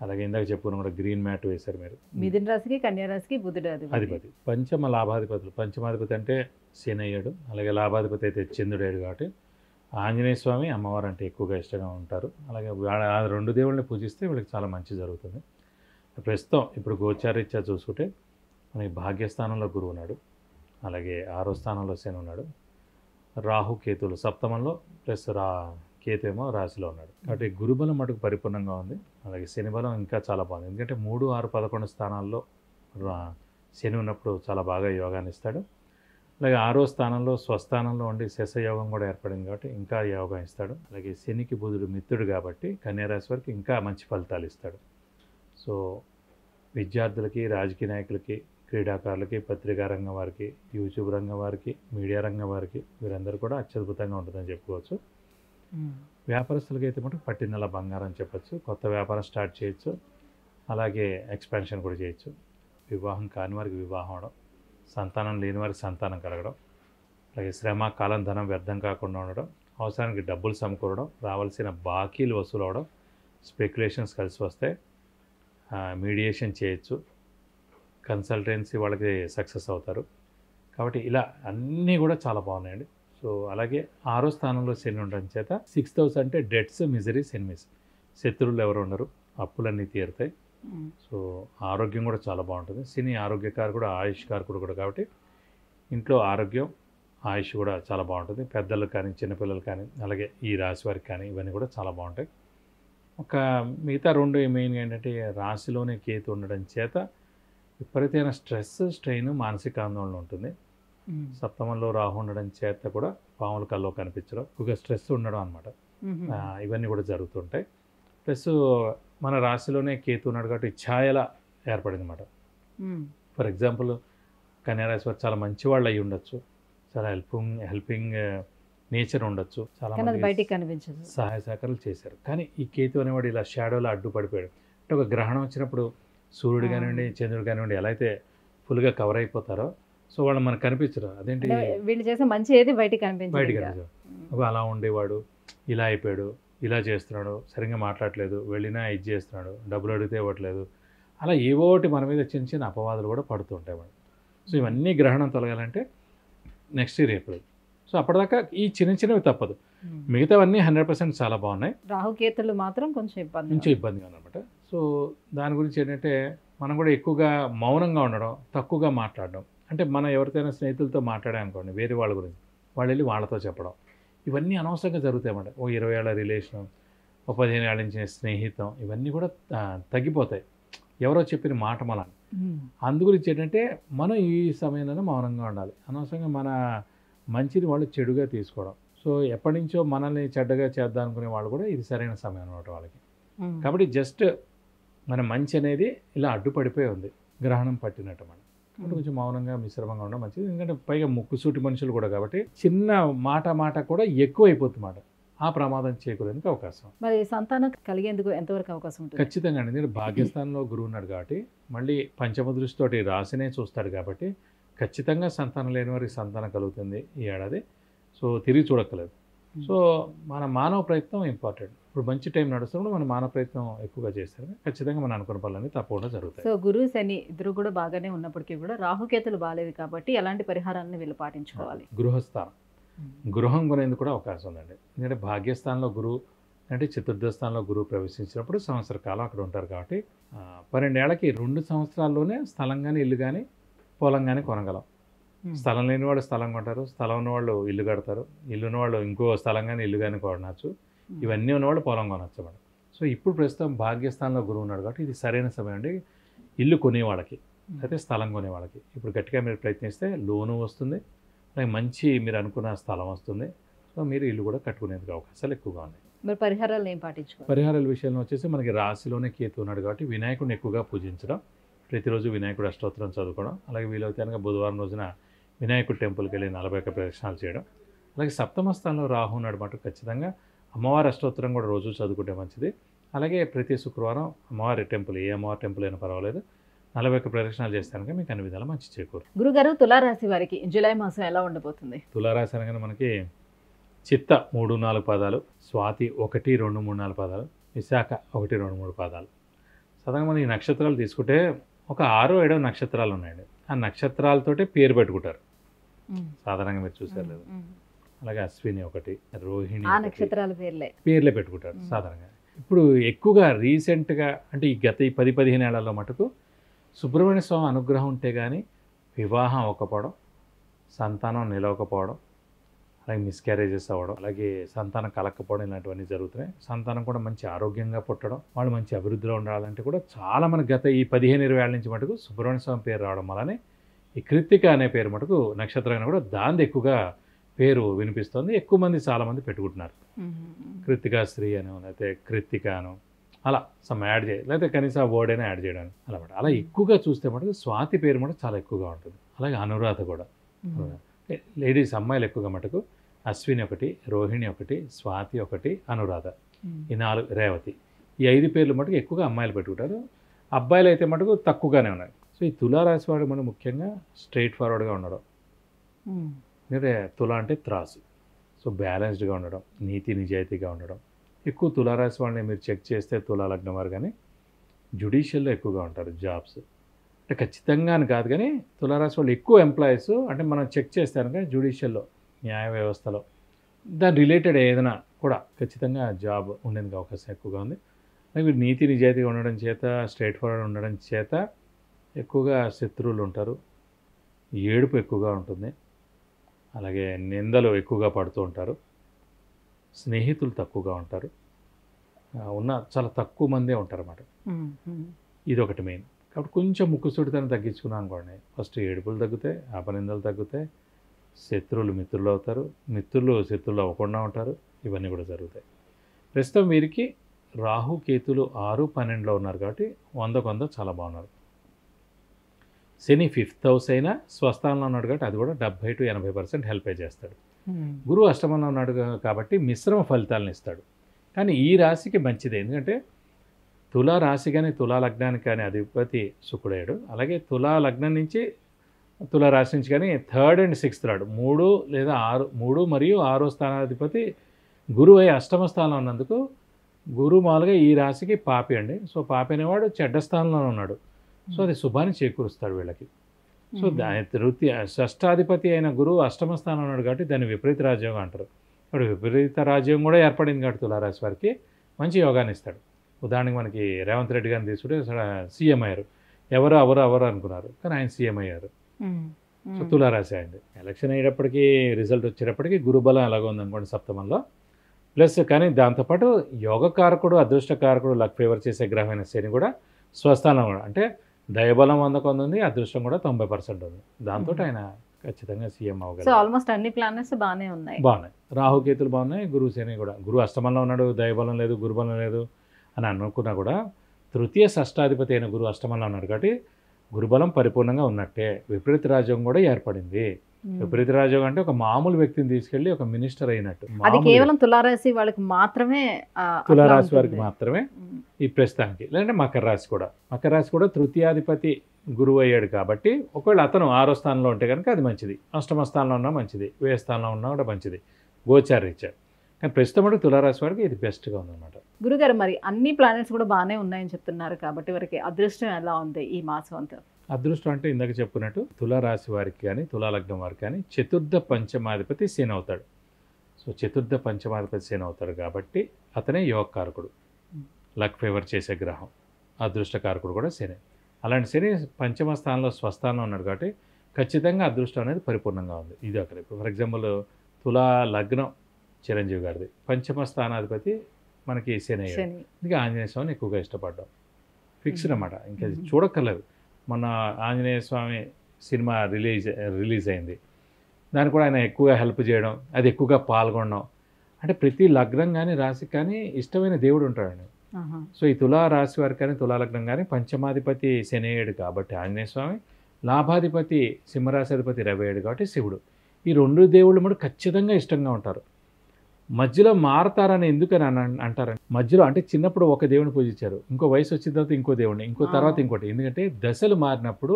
అలాగే ఇందాక చెప్పుకున్న కూడా గ్రీన్ మ్యాట్ వేశారు మీరు. మిథున రాశికి కన్యా రాశికి బుధుడు అధిపతి. పంచమ లాభాధిపతులు, పంచమాధిపతి అంటే శని అయ్యాడు, అలాగే లాభాధిపతి అయితే చంద్రుడయ్యాడు. కాబట్టి ఆంజనేయ స్వామి, అమ్మవారు అంటే ఎక్కువగా ఇష్టంగా ఉంటారు. అలాగే ఆ 2 దేవుళ్ళని పూజిస్తే వీళ్ళకి చాలా మంచి జరుగుతుంది. ప్రస్తుతం ఇప్పుడు గోచారీత్యా చూసుకుంటే మనకి భాగ్యస్థానంలో గురువు ఉన్నాడు, అలాగే 6వ స్థానంలో శని ఉన్నాడు, రాహు కేతువులు సప్తమంలో, ప్లస్ కేతు ఏమో రాశిలో ఉన్నాడు. కాబట్టి గురుబలం మటుకు పరిపూర్ణంగా ఉంది. అలాగే శని బలం ఇంకా చాలా బాగుంది. ఎందుకంటే 3, 6, 11 స్థానాల్లో శని ఉన్నప్పుడు చాలా బాగా యోగాన్ని ఇస్తాడు. అలాగే 6వ స్థానంలో స్వస్థానంలో ఉండి శశయోగం కూడా ఏర్పడింది కాబట్టి ఇంకా యోగం ఇస్తాడు. అలాగే శనికి బుధుడు మిత్రుడు కాబట్టి కన్యారాశి వారికి ఇంకా మంచి ఫలితాలు ఇస్తాడు. సో విద్యార్థులకి, రాజకీయ నాయకులకి, క్రీడాకారులకి, పత్రికా రంగం వారికి, యూట్యూబ్ రంగం వారికి, మీడియా రంగం వారికి వీరందరూ కూడా అత్యద్భుతంగా ఉంటుందని చెప్పుకోవచ్చు. వ్యాపారస్తులకి అయితే మటుకు పట్టిందల బంగారం చెప్పచ్చు. కొత్త వ్యాపారం స్టార్ట్ చేయొచ్చు, అలాగే ఎక్స్పాన్షన్ కూడా చేయొచ్చు. వివాహం కాని వారికి వివాహం అవడం, సంతానం లేని వారికి సంతానం కలగడం, అలాగే శ్రమ, కాలం, ధనం వ్యర్థం కాకుండా ఉండడం, అవసరానికి డబ్బులు సమకూరడం, రావాల్సిన బాకీలు వసూలు అవడం, స్పెక్యులేషన్స్ కలిసి వస్తాయి, మీడియేషన్ చేయొచ్చు, కన్సల్టెన్సీ వాళ్ళకి సక్సెస్ అవుతారు. కాబట్టి ఇలా అన్నీ కూడా చాలా బాగున్నాయండి. సో అలాగే 6వ స్థానంలో శని ఉండడం చేత 6th హౌస్ అంటే డెట్స్, మిజరీస్, ఎనిమీస్, శత్రువులు ఎవరు ఉండరు, అప్పులన్నీ తీరుతాయి. సో ఆరోగ్యం కూడా చాలా బాగుంటుంది. శని ఆరోగ్యకారకుడు, ఆయుష్కారకుడు కూడా కాబట్టి ఇంట్లో ఆరోగ్యం, ఆయుష్ కూడా చాలా బాగుంటుంది. పెద్దలకు కానీ, చిన్నపిల్లలు కానీ, అలాగే ఈ రాశి వారికి కానీ ఇవన్నీ కూడా చాలా బాగుంటాయి. ఒక మిగతా 2 మెయిన్గా ఏంటంటే రాశిలోనే కేతు ఉండడం చేత విపరీతమైన స్ట్రెస్, స్ట్రెయిన్, మానసిక ఆందోళన ఉంటుంది. సప్తమంలో రాహు ఉండడం చేత కూడా పాముల కల్లో కనిపించడం, ఒక స్ట్రెస్ ఉండడం అనమాట. ఇవన్నీ కూడా జరుగుతుంటాయి. ప్లస్ మన రాశిలోనే కేతు ఉన్నాడు కాబట్టి ఛాయల ఏర్పడింది అనమాట. ఫర్ ఎగ్జాంపుల్ కన్యారాశి వారు చాలా మంచి వాళ్ళు అయి ఉండొచ్చు, చాలా హెల్పింగ్ నేచర్ ఉండొచ్చు, చాలా బయటికి కనిపించదు, సహాయ సహకారాలు చేశారు. కానీ ఈ కేతు అనేవాడు ఇలా షాడోలో అడ్డుపడిపోయాడు. అంటే ఒక గ్రహణం వచ్చినప్పుడు సూర్యుడు కానివ్వండి, చంద్రుడు కానివ్వండి ఎలా అయితే ఫుల్గా కవర్ అయిపోతారో, సో వాళ్ళు మనకు కనిపించరు. అదేంటి వీళ్ళు చేసే మంచి ఏది బయటికి కనిపించదు. అలా ఉండేవాడు ఇలా అయిపోయాడు, ఇలా చేస్తున్నాడు, సరిగ్గా మాట్లాడలేదు, వెళ్ళినా ఇది చేస్తున్నాడు, డబ్బులు అడిగితే ఇవ్వట్లేదు, అలా ఏవోటి మన మీద చిన్న చిన్న అపవాదులు కూడా పడుతుంటాయి. సో ఇవన్నీ గ్రహణం తొలగాలంటే నెక్స్ట్ ఇయర్ ఏప్రిల్. సో అప్పటిదాకా ఈ చిన్నవి తప్పదు, మిగతావన్నీ 100% చాలా బాగున్నాయి. రాహుకేతులు మాత్రం కొంచెం ఇబ్బందిగా అనమాట. సో దాని గురించి ఏంటంటే మనం కూడా ఎక్కువగా మౌనంగా ఉండడం, తక్కువగా మాట్లాడడం. అంటే మనం ఎవరితోనైనా స్నేహితులతో మాట్లాడామనుకోండి వేరే వాళ్ళ గురించి, వాళ్ళు వెళ్ళి వాళ్ళతో చెప్పడం, ఇవన్నీ అనవసరంగా జరుగుతాయి అన్నమాట. ఓ 20 ఏళ్ళ రిలేషన్, ఓ 15 ఏళ్ళ నుంచి స్నేహితం, ఇవన్నీ కూడా తగ్గిపోతాయి ఎవరో చెప్పిన మాట మన. అందు గురించి ఏంటంటే మనం ఈ సమయంలోనే మౌనంగా ఉండాలి. అనవసరంగా మన మంచిని వాళ్ళు చెడుగా తీసుకోవడం. సో ఎప్పటి నుంచో మనల్ని చెడ్డగా చేద్దాం అనుకునే వాళ్ళు కూడా ఇది సరైన సమయం అనమాట వాళ్ళకి. కాబట్టి జస్ట్ మన మంచి అనేది ఇలా అడ్డుపడిపోయి ఉంది, గ్రహణం పట్టినట్టు మనం. కాబట్టి కొంచెం మౌనంగా మిశ్రమంగా ఉండడం మంచిది. ఎందుకంటే పైగా ముక్కుసూటి మనుషులు కూడా కాబట్టి చిన్న మాట కూడా ఎక్కువ అయిపోతుందన్నమాట. ఆ ప్రమాదం చేకూరేందుకు అవకాశం. మరి సంతానం కలిగేందుకు ఎంతవరకు అవకాశం ఉంటుంది? ఖచ్చితంగా అండి. ఎందుకంటే భాగ్యస్థానంలో గురువు ఉన్నాడు కాబట్టి, మళ్ళీ పంచమ దృష్టితోటి రాశినే చూస్తాడు కాబట్టి ఖచ్చితంగా సంతానం లేని వారికి సంతానం కలుగుతుంది ఈ ఏడాది. సో తిరిగి చూడక్కలేదు. సో మన మానవ ప్రయత్నం ఇంపార్టెంట్. ఇప్పుడు మంచి టైం నడుస్తున్నప్పుడు మన మానవ ప్రయత్నం ఎక్కువగా చేస్తే ఖచ్చితంగా మన అనుకున్న పనులన్నీ తప్పకుండా జరుగుతాయి. సో గురు శని ఇద్దరు కూడా బాగానే ఉన్నప్పటికీ కూడా రాహుకేతులు బాగాలేవి కాబట్టి ఎలాంటి పరిహారాలను వీళ్ళు పాటించుకోవాలి? గృహస్థానం, గృహం కొనేందుకు కూడా అవకాశం ఉందండి. ఎందుకంటే భాగ్యస్థానంలో గురువు అంటే చతుర్థ స్థానంలో గురువు ప్రవేశించినప్పుడు సంవత్సర కాలం అక్కడ ఉంటారు కాబట్టి 12 ఏళ్ళకి 2 సంవత్సరాల్లోనే స్థలం కానీ ఇల్లు కానీ పొలం కానీ కొనగలం. స్థలం లేని వాళ్ళు స్థలం కొంటారు, స్థలం ఉన్నవాళ్ళు ఇల్లు కడతారు, ఇల్లు ఉన్నవాళ్ళు ఇంకో స్థలం కానీ ఇల్లు కానీ కొనవచ్చు, ఇవన్నీ ఉన్నవాళ్ళు పొలం కొనవచ్చు మేడం. సో ఇప్పుడు ప్రస్తుతం భాగ్యస్థానంలో గురువు ఉన్నాడు కాబట్టి ఇది సరైన సమయం అండి ఇల్లు కొనేవాళ్ళకి, అయితే స్థలం కొనేవాళ్ళకి. ఇప్పుడు గట్టిగా మీరు ప్రయత్నిస్తే లోను వస్తుంది, అలాగే మంచి మీరు అనుకున్న స్థలం వస్తుంది. సో మీరు ఇల్లు కూడా కట్టుకునేందుకు అవకాశాలు ఎక్కువగా ఉన్నాయి. మరి పరిహారాలు ఏం పాటించుకోవాలి? పరిహారాల విషయంలో వచ్చేసి మనకి రాశిలోనే కేతు ఉన్నాడు కాబట్టి వినాయకుడిని ఎక్కువగా పూజించడం, ప్రతిరోజు వినాయకుడు అష్టోత్తరం చదువుకోవడం, అలాగే వీలైతే కనుక బుధవారం రోజున వినాయకుడి టెంపుల్కి వెళ్ళి 41 ప్రదక్షిణాలు చేయడం. అలాగే సప్తమ స్థానంలో రాహు ఉన్నాడు మాట ఖచ్చితంగా అమ్మవారి అష్టోత్తరం కూడా రోజు చదువుకుంటే మంచిది. అలాగే ప్రతి శుక్రవారం అమ్మవారి టెంపుల్, ఏ అమ్మవారి టెంపుల్ అయినా పర్వాలేదు, 41 ప్రదక్షిణాలు చేస్తే కనుక మీకు అన్ని విధాలు మంచి చేకూరు. గురుగారు, తులారాశి వారికి జూలై మాసం ఎలా ఉండబోతుంది? తులారాశి అనగానే మనకి చిత్త 3, 4 పాదాలు, స్వాతి 1, 2, 3, 4 పాదాలు, విశాఖ 1, 2, 3 పాదాలు. సాధారణంగా మనం ఈ నక్షత్రాలు తీసుకుంటే ఒక 6, 7 నక్షత్రాలు ఉన్నాయండి. ఆ నక్షత్రాలతోటే పేరు పెట్టుకుంటారు సాధారణంగా, మీరు చూసారు లేదు. అలాగే అశ్విని 1, రోహిణి నక్షత్రాల పేర్లే పెట్టుకుంటారు సాధారణంగా. ఇప్పుడు ఎక్కువగా రీసెంట్గా అంటే ఈ గత 10-15 ఏళ్లలో మటుకు సుబ్రహ్మణ్య స్వామి అనుగ్రహం ఉంటే కానీ వివాహం అవ్వకపోవడం, సంతానం నిలవకపోవడం, అలాగే మిస్క్యారేజెస్ అవ్వడం, అలాగే సంతానం కలగకపోవడం, ఇలాంటివన్నీ జరుగుతున్నాయి. సంతానం కూడా మంచి ఆరోగ్యంగా పుట్టడం, వాళ్ళు మంచి అభివృద్ధిలో ఉండాలంటే కూడా చాలా మనకి గత ఈ 15-20 ఏళ్ళ నుంచి మటుకు సుబ్రహ్మణ్య స్వామి పేరు రావడం వల్లనే ఈ కృత్తిక అనే పేరు మటుకు నక్షత్రం కూడా దాని ఎక్కువగా పేరు వినిపిస్తుంది. ఎక్కువ మంది చాలామంది పెట్టుకుంటున్నారు. కృత్తికా స్త్రీ అని, అయితే కృత్తిక అను, అలా సమ్ యాడ్ చేయాలి, లేకపోతే కనీసం ఆ వర్డ్ అయినా యాడ్ చేయడానికి అలా అలా ఎక్కువగా చూస్తే మటుకు స్వాతి పేరు మటుకు చాలా ఎక్కువగా ఉంటుంది. అలాగే అనురాధ కూడా, లేడీస్ అమ్మాయిలు ఎక్కువగా మటుకు అశ్విని 1, రోహిణి 1, స్వాతి 1, అనురాధ, ఈ 4, రేవతి, ఈ 5 పేర్లు మటుకు ఎక్కువగా అమ్మాయిలు పెట్టుకుంటారు. అబ్బాయిలు అయితే మటుకు తక్కువగానే ఉన్నాయి. సో ఈ తులారాశి వాడు మనం ముఖ్యంగా స్ట్రైట్ ఫార్వర్డ్గా ఉండడం, అంటే తుల అంటే త్రాసు, సో బ్యాలెన్స్డ్గా ఉండడం, నీతి నిజాయితీగా ఉండడం. ఎక్కువ తులారాశి వాళ్ళని మీరు చెక్ చేస్తే తులా లగ్నం వారు కానీ జ్యుడిషియల్లో ఎక్కువగా ఉంటారు. జాబ్స్ అంటే ఖచ్చితంగా అని కాదు కానీ తులారాశి వాళ్ళు ఎక్కువ ఎంప్లాయీస్ అంటే మనం చెక్ చేస్తే కనుక జ్యుడిషియల్లో, న్యాయ వ్యవస్థలో దాని రిలేటెడ్ ఏదైనా కూడా ఖచ్చితంగా జాబ్ ఉండేందుకు అవకాశం ఎక్కువగా ఉంది. అలాగే మీరు నీతి నిజాయితీగా ఉండడం చేత, స్ట్రైట్ ఫార్వర్డ్ ఉండడం చేత ఎక్కువగా శత్రువులు ఉంటారు, ఏడుపు ఎక్కువగా ఉంటుంది, అలాగే నిందలు ఎక్కువగా పడుతూ ఉంటారు, స్నేహితులు తక్కువగా ఉంటారు, ఉన్న చాలా తక్కువ మందే ఉంటారు అన్నమాట. ఇది ఒకటి మెయిన్. కాబట్టి కొంచెం ముక్కుసూటితనం తగ్గించుకున్నాం అనుకోండి, ఫస్ట్ ఏడుపులు తగ్గుతాయి, అపనిందలు తగ్గుతాయి, శత్రువులు మిత్రులు అవుతారు, మిత్రులు శత్రువులు అవ్వకుండా ఉంటారు, ఇవన్నీ కూడా జరుగుతాయి. ప్రస్తుతం వీరికి రాహు కేతులు 6, 12లో ఉన్నారు కాబట్టి 100 చాలా బాగున్నారు. శని 5th హౌస్ అయినా స్వస్థానంలో ఉన్నాడు కాబట్టి అది కూడా 70 to 80% హెల్ప్ చేస్తాడు. గురువు అష్టమంలో ఉన్నాడు కాబట్టి మిశ్రమ ఫలితాలను ఇస్తాడు. కానీ ఈ రాశికి మంచిదే, ఎందుకంటే తులా రాశి కానీ తులా లగ్నానికి కానీ అధిపతి శుక్రుడయ్యాడు. అలాగే తులా లగ్నం నుంచి తులా రాశి నుంచి కానీ 3rd and 6th రాడు, 3 లేదా 3 మరియు 6వ స్థానాధిపతి గురువు అయి అష్టమ స్థానంలో ఉన్నందుకు గురువు మామూలుగా ఈ రాశికి పాపి అండి. సో పాపి అనేవాడు చెడ్డ స్థానంలో ఉన్నాడు. సో అది శుభాన్ని చేకూరుస్తాడు వీళ్ళకి. సో దాని తృతీయ షష్టాధిపతి అయిన గురువు అష్టమ స్థానం ఉన్నాడు కాబట్టి దాన్ని విపరీత రాజ్యోగం అంటారు. ఇప్పుడు విపరీత రాజ్యం కూడా ఏర్పడింది కాబట్టి తులారాశి వారికి మంచి యోగాన్ని ఇస్తాడు. ఉదాహరణకి మనకి రేవంత్ రెడ్డి గారిని తీసుకుంటే సీఎం అయ్యారు. ఎవరు అనుకున్నారు, కానీ ఆయన సీఎం అయ్యారు. సో తులారాశి అయింది. ఎలక్షన్ అయ్యేటప్పటికి రిజల్ట్ వచ్చేటప్పటికి గురుబలం ఎలాగో ఉందనుకోండి సప్తమంలో. ప్లస్ కానీ దాంతోపాటు యోగకారకుడు, అదృష్టకారకుడు, లక్ ఫేవర్ చేసే గ్రహమైన శని కూడా స్వస్థానం కూడా, అంటే దయబలం 100 ఉంది, అదృష్టం కూడా 90% ఉంది. దాంతో ఆయన ఖచ్చితంగా సీఎం సో అవ్వగలరు. ఆల్మోస్ట్ అన్ని ప్లానెట్స్ బాగానే ఉన్నాయి. బాగున్నాయి. రాహుకేతులు బాగున్నాయి, గురువు శని కూడా. గురువు అష్టమంలో ఉన్నాడు, దయబలం లేదు, గురుబలం లేదు అని అనుకున్నా కూడా తృతీయ షష్టాధిపతి అయిన గురువు అష్టమంలో ఉన్నాడు కాబట్టి గురుబలం పరిపూర్ణంగా ఉన్నట్టే. విపరీత రాజ్యం కూడా ఏర్పడింది. విపరీత రాజ్యం అంటే ఒక మామూలు వ్యక్తిని తీసుకెళ్లి ఒక మినిస్టర్ అయినట్టు. అది కేవలం తులారాశి వాళ్ళకి మాత్రమే, తులారాశి వారికి మాత్రమే ఈ ప్రస్తుతానికి. లేదంటే మకర రాశి కూడా తృతీయాధిపతి గురువు అయ్యాడు కాబట్టి ఒకవేళ అతను 6వ స్థానంలో ఉంటే కనుక అది మంచిది, అష్టమ స్థానంలో ఉన్నా మంచిది, వ్యయ స్థానంలో ఉన్నా కూడా మంచిది, గోచారీత్యా. కానీ ప్రస్తుతం అంటే తులారాశి వారికి ఇది బెస్ట్గా ఉందన్నమాట. గురుగారు, మరి అన్ని ప్లానెట్స్ కూడా బాగానే ఉన్నాయని చెప్తున్నారు కాబట్టి వారికి అదృష్టం ఎలా ఉంది ఈ మాసం అంతా? అదృష్టం అంటే ఇందాక చెప్పుకున్నట్టు తులారాశి వారికి కానీ తులాలగ్నం వారికి కానీ చతుర్థ పంచమాధిపతి శని అవుతాడు. సో చతుర్థ పంచమాధిపతి శని అవుతాడు కాబట్టి అతనే యోగకారకుడు, లక్ ఫేవర్ చేసే గ్రహం. అదృష్టకారకుడు కూడా శని. అలాంటి శని పంచమ స్థానంలో స్వస్థానంలో ఉన్నాడు కాబట్టి ఖచ్చితంగా అదృష్టం అనేది పరిపూర్ణంగా ఉంది. ఇది అక్కడ ఇప్పుడు ఫర్ ఎగ్జాంపుల్ తులా లగ్నం చిరంజీవి గారిది, పంచమ స్థానాధిపతి మనకి శని అయ్యాడు. ఇంకా ఆంజనేయ స్వామిని ఎక్కువగా ఇష్టపడ్డాం, ఫిక్స్డ్ అన్నమాట. ఇంకా చూడక్కర్లేదు. మన ఆంజనేయ స్వామి సినిమా రిలీజ్ అయింది, దాన్ని కూడా ఆయన ఎక్కువగా హెల్ప్ చేయడం, అది ఎక్కువగా పాల్గొనడం. అంటే ప్రతి లగ్నం కానీ రాశికి కానీ ఇష్టమైన దేవుడు ఉంటాడండి. సో ఈ తులా రాశి వారికి కానీ తులాలగ్నం కానీ పంచమాధిపతి శనేయుడు కాబట్టి ఆంజనేయ స్వామి, లాభాధిపతి సింహరాశాధిపతి రవేయుడు కాబట్టి శివుడు. ఈ 2 దేవుళ్ళు కూడా ఖచ్చితంగా ఇష్టంగా ఉంటారు. మధ్యలో మారతారని ఎందుకని అంటారండి? మధ్యలో అంటే చిన్నప్పుడు ఒక దేవుని పూజించారు, ఇంకో వయసు వచ్చిన తర్వాత ఇంకో దేవుడిని, ఇంకో తర్వాత ఇంకోటి. ఎందుకంటే దశలు మారినప్పుడు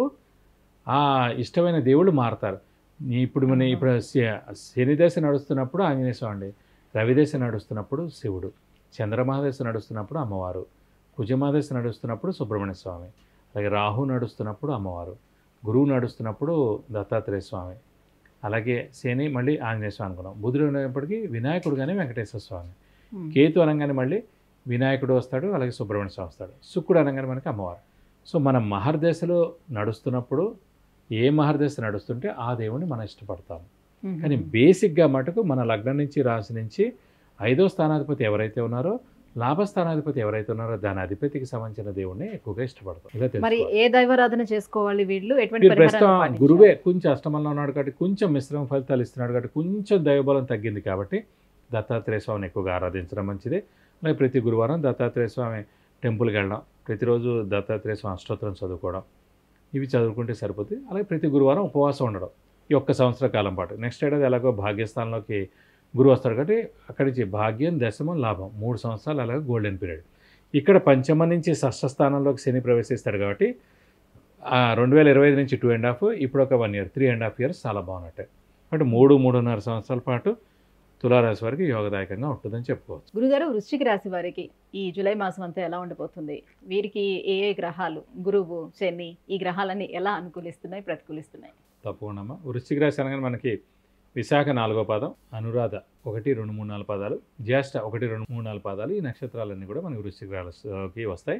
ఆ ఇష్టమైన దేవుళ్ళు మారతారు. ఇప్పుడు శని దశ నడుస్తున్నప్పుడు ఆంజనేయ స్వామి, రవిదశ నడుస్తున్నప్పుడు శివుడు, చంద్రమహాదశ నడుస్తున్నప్పుడు అమ్మవారు, కుజమహాదశ నడుస్తున్నప్పుడు సుబ్రహ్మణ్య స్వామి, అలాగే రాహు నడుస్తున్నప్పుడు అమ్మవారు, గురువు నడుస్తున్నప్పుడు దత్తాత్రేయ స్వామి, అలాగే శని మళ్ళీ ఆంజనేయ స్వామి అనుకున్నాం. బుధుడు ఉన్నప్పటికీ వినాయకుడు కానీ వెంకటేశ్వర స్వామి, కేతు అనగానే మళ్ళీ వినాయకుడు వస్తాడు, అలాగే సుబ్రహ్మణ్య స్వామి వస్తాడు, శుక్రుడు అనగానే మనకి అమ్మవారు. సో మన మహర్దశలో నడుస్తున్నప్పుడు ఏ మహర్దశ నడుస్తుంటే ఆ దేవుణ్ణి మనం ఇష్టపడతాము. కానీ బేసిక్గా మటుకు మన లగ్నం నుంచి రాశి నుంచి 5వ స్థానాధిపతి ఎవరైతే ఉన్నారో, లాభస్థానాధిపతి ఎవరైతే ఉన్నారో దాని అధిపతికి సంబంధించిన దేవుణ్ణి ఎక్కువగా ఇష్టపడతాం. మరి ఏ దైవారాధన చేసుకోవాలి వీళ్ళు? ఎటువంటి ప్రస్తుతం గురువే కొంచెం అష్టమంలో ఉన్నాడు కాబట్టి కొంచెం మిశ్రమ ఫలితాలు ఇస్తున్నాడు కాబట్టి కొంచెం దైవబలం తగ్గింది కాబట్టి దత్తాత్రేయ స్వామిని ఎక్కువగా ఆరాధించడం మంచిది. అలాగే ప్రతి గురువారం దత్తాత్రేయ స్వామి టెంపుల్కి వెళ్ళడం, ప్రతిరోజు దత్తాత్రేయ స్వామి అష్టోత్తరం చదువుకోవడం, ఇవి చదువుకుంటే సరిపోతుంది. అలాగే ప్రతి గురువారం ఉపవాసం ఉండడం ఈ 1 సంవత్సర కాలం పాటు. నెక్స్ట్ ఏడాది ఎలాగో భాగ్యస్థానంలోకి గురువు వస్తాడు కాబట్టి అక్కడి నుంచి భాగ్యం, దశమం, లాభం 3 సంవత్సరాలు అలాగే గోల్డెన్ పీరియడ్. ఇక్కడ పంచమ నుంచి షష్ఠ స్థానంలోకి శని ప్రవేశిస్తాడు కాబట్టి 2025 నుంచి 2.5, ఇప్పుడు ఒక 1 year 3.5 years చాలా బాగున్నట్టే. అంటే 3.5 సంవత్సరాల పాటు తులారాశి వారికి యోగదాయకంగా ఉంటుందని చెప్పుకోవచ్చు. గురుగారు, వృశ్చిక రాశి వారికి ఈ జూలై మాసం అంతా ఎలా ఉండబోతుంది? వీరికి ఏ గ్రహాలు, గురువు, శని, ఈ గ్రహాలన్నీ ఎలా అనుకూలిస్తున్నాయి, ప్రతికూలిస్తున్నాయి? తప్పకుండా. వృశ్చిక రాశి అనగానే మనకి విశాఖ 4వ పాదం, అనురాధ 1, 2, 3, 4 పాదాలు, జ్యేష్ఠ 1, 2, 3, 4 పాదాలు, ఈ నక్షత్రాలన్నీ కూడా మనకి వృశ్చిక రాశికి వస్తాయి.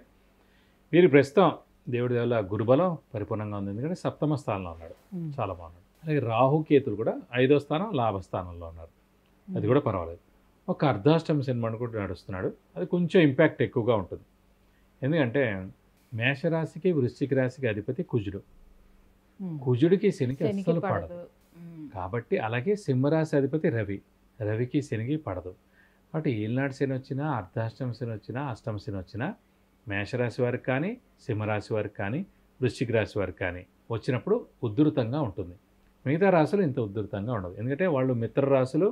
వీరి ప్రస్తుతం దేవుడి వల్ల గురుబలం పరిపూర్ణంగా ఉంది, ఎందుకంటే 7వ స్థానంలో ఉన్నాడు, చాలా బాగున్నాడు. అలాగే రాహుకేతులు కూడా 5వ స్థానం, లాభస్థానంలో ఉన్నారు, అది కూడా పర్వాలేదు. ఒక అర్ధాష్టమ శని కూడా నడుస్తున్నాడు, అది కొంచెం ఇంపాక్ట్ ఎక్కువగా ఉంటుంది. ఎందుకంటే మేషరాశికి వృశ్చిక రాశికి అధిపతి కుజుడు, కుజుడికి శనికి అస్సలు పడదు కాబట్టి. అలాగే సింహరాశి అధిపతి రవికి శనికి పడదు కాబట్టి ఏలినాటి శని వచ్చినా, అర్ధాష్టమ శని వచ్చినా, అష్టమ శని వచ్చినా మేషరాశి వారికి కానీ, సింహరాశి వారికి కానీ, వృశ్చిక రాశి వారికి కానీ వచ్చినప్పుడు ఉధృతంగా ఉంటుంది. మిగతా రాశులు ఇంత ఉధృతంగా ఉండదు, ఎందుకంటే వాళ్ళు మిత్ర రాశులు,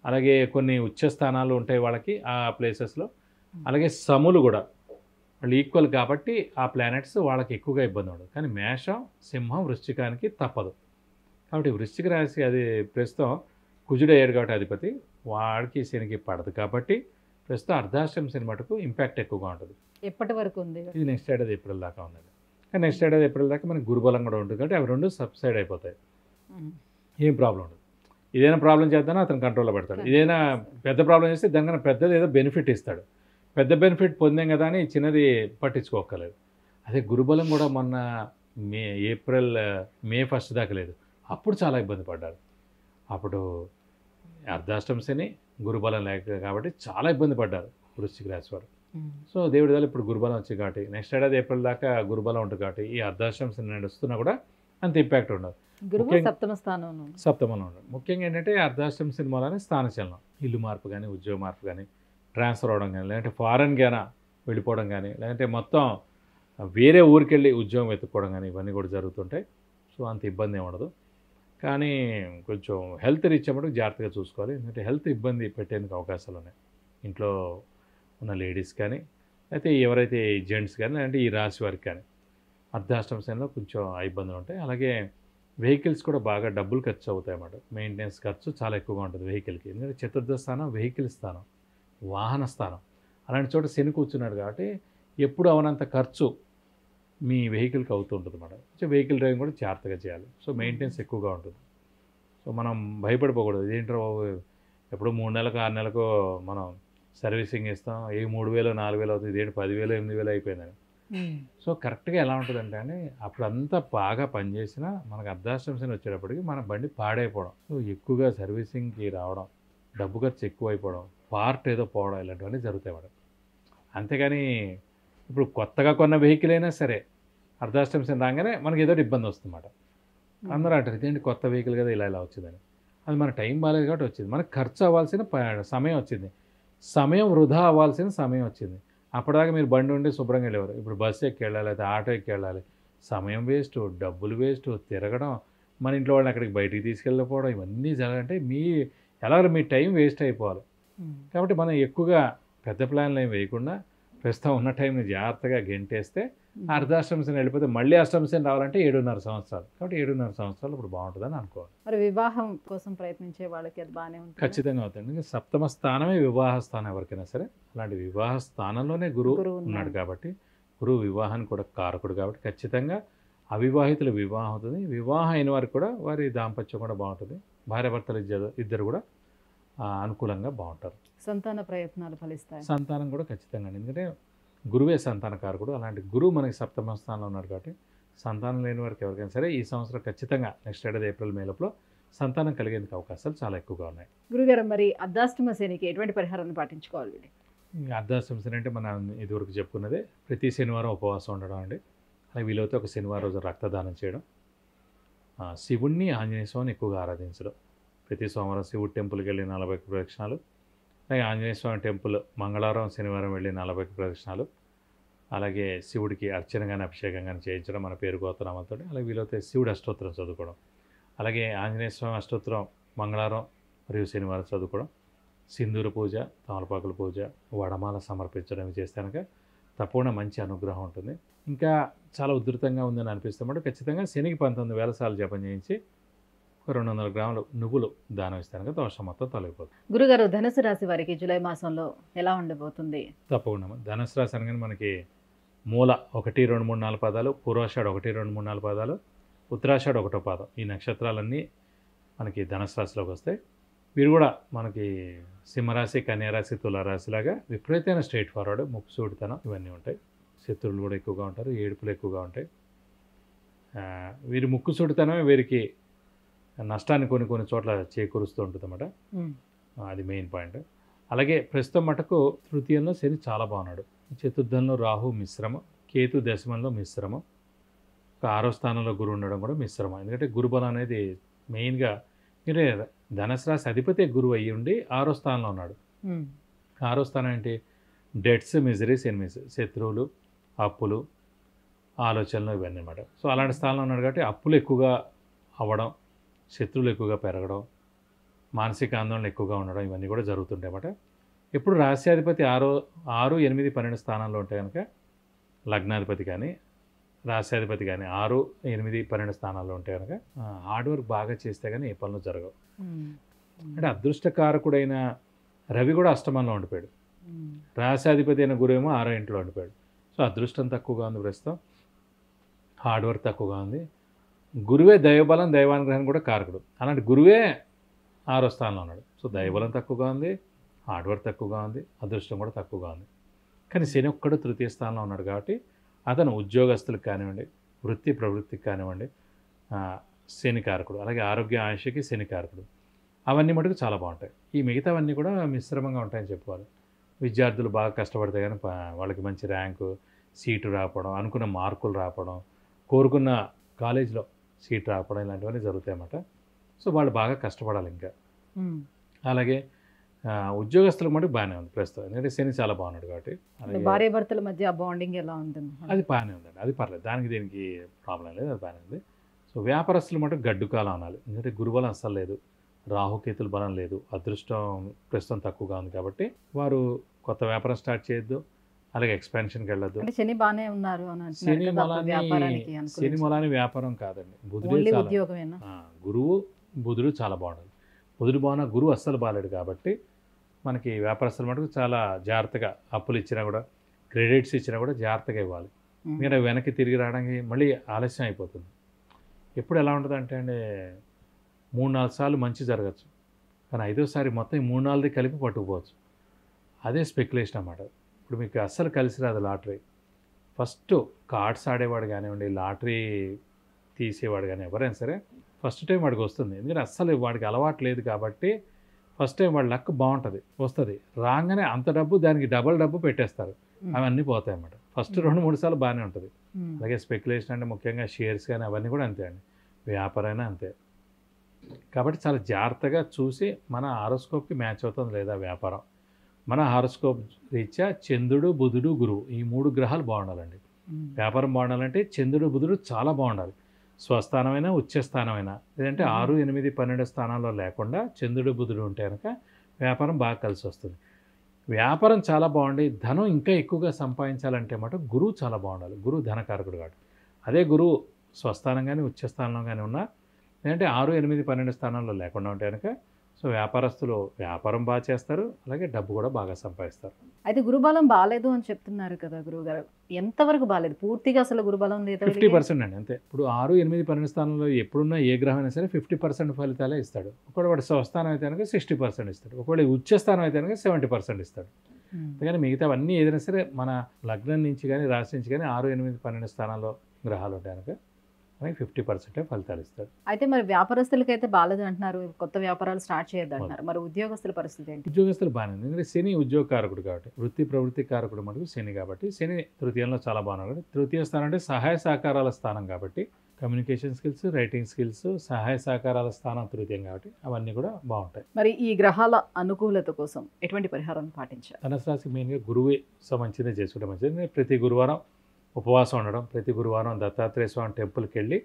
అలాగే కొన్ని ఉచ్చ స్థానాలు ఉంటాయి వాళ్ళకి ఆ ప్లేసెస్లో, అలాగే సములు కూడా వాళ్ళు ఈక్వల్ కాబట్టి ఆ ప్లానెట్స్ వాళ్ళకి ఎక్కువగా ఇబ్బంది ఉండదు. కానీ మేషం, సింహం, వృశ్చికానికి తప్పదు కాబట్టి వృశ్చిక రాశి అది ప్రస్తుతం కుజుడు అయ్యాడు కాబట్టి అధిపతి, వాడికి శనికి పడదు కాబట్టి ప్రస్తుతం అర్ధాష్టమ శని మటుకు ఇంపాక్ట్ ఎక్కువగా ఉంటుంది. ఎప్పటి వరకు ఉంది ఇది? నెక్స్ట్ ఏడాది ఏప్రిల్ దాకా ఉన్నది. కానీ నెక్స్ట్ ఏడాది ఏప్రిల్ దాకా మనకి గురుబలం కూడా ఉంటుంది కాబట్టి అవి రెండు సబ్సైడ్ అయిపోతాయి, ఏం ప్రాబ్లం ఉండదు. ఇదైనా ప్రాబ్లం చేద్దానో అతను కంట్రోల్లో పెడతాడు, ఇదైనా పెద్ద ప్రాబ్లం చేస్తే దానికన్నా పెద్దది ఏదో బెనిఫిట్ ఇస్తాడు. పెద్ద బెనిఫిట్ పొందాం కదా అని చిన్నది పట్టించుకోకలేదు. అదే గురుబలం కూడా మొన్న మే 1 దాకా లేదు, అప్పుడు చాలా ఇబ్బంది పడ్డారు. అప్పుడు అర్ధాష్టమ శని గురుబలం లేక కాబట్టి చాలా ఇబ్బంది పడ్డారు వృశ్చిక రాశి వారు. సో దేవుడి వల్ల ఇప్పుడు గురుబలం వచ్చింది కాబట్టి నెక్స్ట్ ఏడాది ఏప్రిల్ దాకా గురుబలం ఉంటుంది కాబట్టి ఈ అర్ధాష్టమ శని నడుస్తున్నా కూడా అంత ఇంపాక్ట్ ఉండదు. సప్తమంలో ఉండదు. ముఖ్యంగా ఏంటంటే అర్ధాష్టమ శని మూలానే స్థానచలనం, ఇల్లు మార్పు కానీ ఉద్యోగ మార్పు కానీ ట్రాన్స్ఫర్ అవడం కానీ లేదంటే ఫారెన్ గానా వెళ్ళిపోవడం కానీ లేదంటే మొత్తం వేరే ఊరికి వెళ్ళి ఉద్యోగం వెతుక్కోవడం కానీ ఇవన్నీ కూడా జరుగుతుంటాయి. సో అంత ఇబ్బంది ఏమి ఉండదు. కానీ కొంచెం హెల్త్ రీత్యా మటుకు జాగ్రత్తగా చూసుకోవాలి, ఎందుకంటే హెల్త్ ఇబ్బంది పెట్టేందుకు అవకాశాలు ఉన్నాయి ఇంట్లో ఉన్న లేడీస్ కానీ అయితే ఎవరైతే జెంట్స్ కానీ లేదంటే ఈ రాశి వారికి కానీ అర్ధాష్టమ శనిలో కొంచెం ఇబ్బందులు ఉంటాయి. అలాగే వెహికల్స్ కూడా బాగా డబ్బులు ఖర్చు అవుతాయి అన్నమాట. మెయింటెనెన్స్ ఖర్చు చాలా ఎక్కువగా ఉంటుంది వెహికల్కి, ఎందుకంటే చతుర్థ స్థానం వెహికల్ స్థానం, వాహన స్థానం. అలాంటి చోట శని కూర్చున్నాడు కాబట్టి ఎప్పుడు అవనంత ఖర్చు మీ వెహికల్కి అవుతూ ఉంటుంది అన్నమాట. సో వెహికల్ డ్రైవింగ్ కూడా జాగ్రత్తగా చేయాలి. సో మెయింటెనెన్స్ ఎక్కువగా ఉంటుంది. సో మనం భయపడిపోకూడదు, ఇదేంటో ఎప్పుడు 3 నెలలకు 6 నెలలకు మనం సర్వీసింగ్ ఇస్తాం, 3000 4000 అవుతుంది, ఇదేంటి 10,000 8,000 అయిపోయిందని. సో కరెక్ట్గా ఎలా ఉంటుందంటే అండి, అప్పుడు అంతా బాగా పనిచేసినా మనకు అర్ధాష్టమ శని వచ్చేటప్పటికి మన బండి పాడైపోవడం, సో ఎక్కువగా సర్వీసింగ్కి రావడం, డబ్బు ఖర్చు ఎక్కువ అయిపోవడం, పార్ట్ ఏదో పోవడం ఇలాంటివన్నీ జరుగుతాయి మేడం. అంతేగాని ఇప్పుడు కొత్తగా కొన్న వెహికల్ అయినా సరే అర్ధాష్టమ శని రాగానే మనకి ఏదో ఇబ్బంది వస్తుందన్నమాట. అందరూ అంటారు ఇదేంటి కొత్త వెహికల్ కదా ఇలా వచ్చిందని. అది మన టైం బాగాలేదు కాబట్టి వచ్చింది, మనకు ఖర్చు అవ్వాల్సిన సమయం వచ్చింది, సమయం వృధా అవ్వాల్సిన సమయం వచ్చింది. అప్పటిదాకా మీరు బండి ఉండి శుభ్రంగా వెళ్ళేవారు, ఇప్పుడు బస్సు ఎక్కి వెళ్ళాలి లేదా ఆటో ఎక్కి వెళ్ళాలి, సమయం వేస్ట్, డబ్బులు వేస్ట్, తిరగడం, మన ఇంట్లో వాళ్ళని అక్కడికి బయటికి తీసుకెళ్ళకపోవడం, ఇవన్నీ జరగాలంటే ఎలాగో మీ టైం వేస్ట్ అయిపోవాలి. కాబట్టి మనం ఎక్కువగా పెద్ద ప్లాన్లు ఏం వేయకుండా ప్రస్తుతం ఉన్న టైంని జాగ్రత్తగా గెంటేస్తే అర్ధాష్టమ శని వెళ్ళిపోతే మళ్ళీ అష్టమ శని రావాలంటే 7.5 సంవత్సరాలు, కాబట్టి 7.5 సంవత్సరాలు ఇప్పుడు బాగుంటుందని అనుకోవాలి. మరి వివాహం కోసం ప్రయత్నించే వాళ్ళకి అది బాగానే ఉంటుంది, ఖచ్చితంగా అవుతుంది. సప్తమ స్థానమే వివాహ స్థానం ఎవరికైనా సరే, అలాంటి వివాహ స్థానంలోనే గురువు ఉన్నాడు కాబట్టి గురువు వివాహానికి కూడా కారకుడు కాబట్టి ఖచ్చితంగా అవివాహితుల వివాహం అవుతుంది. వివాహం అయిన వారికి కూడా వారి దాంపత్యం కూడా బాగుంటుంది, భార్యాభర్తలు ఇద్దరు కూడా అనుకూలంగా బాగుంటారు. సంతాన ప్రయత్నాలు ఫలిస్తాయి. సంతానం కూడా ఖచ్చితంగా, ఎందుకంటే గురువే సంతాన కారకుడు. అలాంటి గురువు మనకి సప్తమ స్థానంలో ఉన్నాడు కాబట్టి సంతానం లేని వారికి ఎవరికైనా సరే ఈ సంవత్సరం ఖచ్చితంగా నెక్స్ట్ ఏడాది ఏప్రిల్ మే లోపల సంతానం కలిగేందుకు అవకాశాలు చాలా ఎక్కువగా ఉన్నాయి. గురుగారు, మరి అర్ధాష్టమ శనికి ఎటువంటి పరిహారాన్ని పాటించుకోవాలి? అర్ధాష్టమ శని అంటే మనం ఇదివరకు చెప్పుకున్నదే ప్రతి శనివారం ఉపవాసం ఉండడం అండి. అలాగే వీలైతే ఒక శనివారం రోజు రక్తదానం చేయడం, శివుణ్ణి ఆంజనేయ స్వామిని ఎక్కువగా ఆరాధించడం, ప్రతి సోమవారం శివుడి టెంపుల్కి వెళ్ళి 40 ప్రదక్షిణాలు, అలాగే ఆంజనేయ స్వామి టెంపుల్ మంగళవారం శనివారం వెళ్ళి 40 ప్రదక్షిణాలు, అలాగే శివుడికి అర్చన కానీ అభిషేకం కానీ చేయించడం మన పేరు గోత్రనామాలతో, అలాగే వీలైతే శివుడు అష్టోత్తరం చదువుకోవడం, అలాగే ఆంజనేయ స్వామి అష్టోత్తరం మంగళవారం మరియు శనివారం చదువుకోవడం, సింధూర పూజ, తమలపాకుల పూజ, వడమాల సమర్పించడం చేస్తే కనుక తప్పకుండా మంచి అనుగ్రహం ఉంటుంది. ఇంకా చాలా ఉధృతంగా ఉందని అనిపిస్తామంటే ఖచ్చితంగా శనికి 19,000 సార్లు జపం చేయించి ఒక 200 గ్రాములు నువ్వులు దానం ఇస్తాను, దోషం మొత్తం తొలగిపోతుంది. గురుగారు, ధనుసు రాశి వారికి జూలై మాసంలో ఎలా ఉండబోతుంది? తప్పకుండా ధనుసు రాశి అనగానే మనకి మూల 1, 2, 3, 4 పాదాలు, పూర్వాషాఢ 1, 2, 3, 4 పాదాలు, ఉత్తరాషాఢ 1వ పాదం, ఈ నక్షత్రాలన్నీ మనకి ధనుసు రాశిలోకి వస్తాయి. వీరు కూడా మనకి సింహరాశి, కన్యారాశి, తులారాశిలాగా విపరీతమైన స్ట్రైట్ ఫార్వర్డ్, ముక్కుసూడితనం ఇవన్నీ ఉంటాయి. శత్రువులు కూడా ఎక్కువగా ఉంటారు, ఏడుపులు ఎక్కువగా ఉంటాయి. వీరి ముక్కుసూడితనమే వీరికి నష్టాన్ని కొన్ని చోట్ల చేకూరుస్తూ ఉంటుంది అన్నమాట. అది మెయిన్ పాయింట్. అలాగే ప్రస్తుతం మటుకు తృతీయంలో శని చాలా బాగున్నాడు, చతుర్థంలో రాహు మిశ్రమం, కేతు దశమంలో మిశ్రమం, 6వ స్థానంలో గురువు ఉండడం కూడా మిశ్రమం. ఎందుకంటే గురుబలం అనేది మెయిన్గా మీరే ధనుసు రాశి అధిపతి గురువు అయ్యి ఉండి 6వ స్థానంలో ఉన్నాడు. 6వ స్థానం ఏంటి? డెట్స్, మిజరీస్, ఎనిమిస్, శత్రువులు, అప్పులు, ఆలోచనలు ఇవన్నీ అన్నమాట. సో అలాంటి స్థానంలో ఉన్నాడు కాబట్టి అప్పులు ఎక్కువగా అవ్వడం, శత్రువులు ఎక్కువగా పెరగడం, మానసిక ఆందోళన ఎక్కువగా ఉండడం ఇవన్నీ కూడా జరుగుతుంటాయి అన్నమాట. ఎప్పుడు రాశ్యాధిపతి 6, 8, 12 స్థానాల్లో ఉంటే కనుక లగ్నాధిపతి కానీ రాశ్యాధిపతి కానీ 6, 8, 12 స్థానాల్లో ఉంటే కనుక హార్డ్ వర్క్ బాగా చేస్తే కానీ ఏ పనులు జరగవు. అంటే అదృష్టకారకుడైన రవి కూడా అష్టమంలో ఉండిపోయాడు, రాశ్యాధిపతి అయిన గురువు ఏమో 6వ ఇంట్లో ఉండిపోయాడు. సో అదృష్టం తక్కువగా ఉంది ప్రస్తుతం. హార్డ్ వర్క్ తక్కువగా ఉంది. గురువే దైవబలం దైవానుగ్రహం కూడా కారకుడు. అలాంటి గురువే 6వ స్థానంలో ఉన్నాడు. సో దైవబలం తక్కువగా ఉంది, హార్డ్ వర్క్ తక్కువగా ఉంది, అదృష్టం కూడా తక్కువగా ఉంది. కానీ శని ఒక్కడు 3వ స్థానంలో ఉన్నాడు కాబట్టి అతను ఉద్యోగస్తులకు కానివ్వండి, వృత్తి ప్రవృత్తికి కానివ్వండి శని కారకుడు. అలాగే ఆరోగ్య ఆయుష్కి శని కారకుడు. అవన్నీ మటుకు చాలా బాగుంటాయి. ఈ మిగతావన్నీ కూడా మిశ్రమంగా ఉంటాయని చెప్పుకోవాలి. విద్యార్థులు బాగా కష్టపడితే కానీ వాళ్ళకి మంచి ర్యాంకు, సీటు రాకపోవడం, అనుకున్న మార్కులు రాకపోవడం, కోరుకున్న కాలేజీలో సీట్ రాకపోవడం ఇలాంటివన్నీ జరుగుతాయి అన్నమాట. సో వాళ్ళు బాగా కష్టపడాలి ఇంకా. అలాగే ఉద్యోగస్తులకు మటుకు బాగానే ఉంది ప్రస్తుతం, ఎందుకంటే శని చాలా బాగున్నాడు కాబట్టి. భార్య భర్తల మధ్య బాండింగ్ ఎలా ఉంటుంది? అది బాగానే ఉందండి, అది పర్లేదు, దానికి దీనికి ప్రాబ్లం లేదు, అది బాగానే ఉంది. సో వ్యాపారస్తులు మటుకు గడ్డు కాలం అనాలి, ఎందుకంటే గురుబలం అస్సలు లేదు, రాహుకేతుల బలం లేదు, అదృష్టం ప్రస్తుతం తక్కువగా ఉంది కాబట్టి వారు కొత్త వ్యాపారం స్టార్ట్ చేయొద్దు, అలాగే ఎక్స్పాన్షన్కి వెళ్ళొద్దు. శని బాగానే ఉన్నారు శని మూలాన్ని వ్యాపారం కాదండి, గురువు బుధుడు చాలా బాగుండాలి. బుధుడు బాగున్నా గురువు అస్సలు బాగాలేడు కాబట్టి మనకి వ్యాపారస్తుల మటుకు చాలా జాగ్రత్తగా అప్పులు ఇచ్చినా కూడా, క్రెడిట్స్ ఇచ్చినా కూడా జాగ్రత్తగా ఇవ్వాలి. మీరు వెనక్కి తిరిగి రావడానికి మళ్ళీ ఆలస్యం అయిపోతుంది. ఎప్పుడు ఎలా ఉంటుంది అంటే అండి, 3-4 సార్లు మంచి జరగచ్చు, కానీ 5వసారి మొత్తం ఈ 3-4ది కలిపి పట్టుకుపోవచ్చు. అదే స్పెక్యులేషన్ అన్నమాట. ఇప్పుడు మీకు అస్సలు కలిసి రాదు లాటరీ. ఫస్ట్ కార్డ్స్ ఆడేవాడు కానివ్వండి, లాటరీ తీసేవాడు కానీ ఎవరైనా సరే ఫస్ట్ టైం వాడికి వస్తుంది, ఎందుకంటే అస్సలు వాడికి అలవాటు లేదు కాబట్టి ఫస్ట్ టైం వాడి లక్ బాగుంటుంది, వస్తుంది, రాగానే అంత డబ్బు దానికి డబల్ డబ్బు పెట్టేస్తారు, అవన్నీ పోతాయి అన్నమాట. ఫస్ట్ 2-3 సార్లు బాగానే ఉంటుంది. అలాగే స్పెక్యులేషన్ అంటే ముఖ్యంగా షేర్స్ కానీ అవన్నీ కూడా అంతే అండి, వ్యాపారైనా అంతే. కాబట్టి చాలా జాగ్రత్తగా చూసి మన హారోస్కోప్కి మ్యాచ్ అవుతుంది లేదా వ్యాపారం. మన హారోస్కోప్ రీత్యా చంద్రుడు, బుధుడు, గురువు ఈ 3 గ్రహాలు బాగుండాలండి. వ్యాపారం బాగుండాలంటే చంద్రుడు, బుధుడు చాలా బాగుండాలి. స్వస్థానమైనా ఉచ్చస్థానమైనా, లేదంటే 6, 8, 12 స్థానాల్లో లేకుండా చంద్రుడు, బుధుడు ఉంటే కనుక వ్యాపారం బాగా కలిసి వస్తుంది. వ్యాపారం చాలా బాగుండి ధనం ఇంకా ఎక్కువగా సంపాదించాలంటే మాట గురువు చాలా బాగుండాలి. గురువు ధనకారకుడు కాదు. అదే గురువు స్వస్థానం కానీ ఉచ్చస్థానంలో కానీ ఉన్నా, లేదంటే 6, 8, 12 స్థానాల్లో లేకుండా ఉంటే కనుక సో వ్యాపారస్తులు వ్యాపారం బాగా చేస్తారు, అలాగే డబ్బు కూడా బాగా సంపాదిస్తారు. అయితే గురుబలం బాగాలేదు అని చెప్తున్నారు కదా గురువుగారు, ఎంతవరకు బాగాలేదు? పూర్తిగా అసలు గురుబలం లేదు, 50% అండి అంతే. ఇప్పుడు 6, 8, 12 స్థానంలో ఎప్పుడున్నా ఏ గ్రహం అయినా సరే 50% ఫలితాలే ఇస్తాడు. ఒకవేళ వాడు స్వస్థానం అయితే కనుక 60% ఇస్తాడు, ఒకవేళ ఉచ్చస్థానం అయితే కనుక 70% ఇస్తాడు. అందుకని మిగతావన్నీ ఏదైనా సరే మన లగ్నం నుంచి కానీ రాశి నుంచి కానీ 6, 8, 12 స్థానాల్లో గ్రహాలు ఉంటాయి కనుక 50% ఫలితాలు ఇస్తాడు. అయితే మరి వ్యాపారస్తులకైతే బాగాలేదు అంటున్నారు, కొత్త వ్యాపారాలు స్టార్ట్ చేయొద్దు అంటున్నారు, మరి ఉద్యోగస్తుల పరిస్థితి ఏంటి? ఉద్యోగస్తులు బాగానే ఉంది, ఎందుకంటే శని ఉద్యోగ కారకుడు కాబట్టి, వృత్తి ప్రవృత్తి కారకుడు మటుకు శని కాబట్టి శని 3యంలో చాలా బాగున్నాడు. 3య స్థానం అంటే సహాయ సహకారాల స్థానం కాబట్టి కమ్యూనికేషన్ స్కిల్స్, రైటింగ్ స్కిల్స్, సహాయ సహకారాల స్థానం 3యం కాబట్టి అవన్నీ కూడా బాగుంటాయి. మరి ఈ గ్రహాల అనుకూలత కోసం ఎటువంటి పరిహారాన్ని పాటించాలి? ధనుసు రాశికి మెయిన్గా గురువే మంచిదే చేసుకుంటే మంచిది. ప్రతి గురువారం ఉపవాసం ఉండడం, ప్రతి గురువారం దత్తాత్రేయ స్వామి టెంపుల్కి వెళ్ళి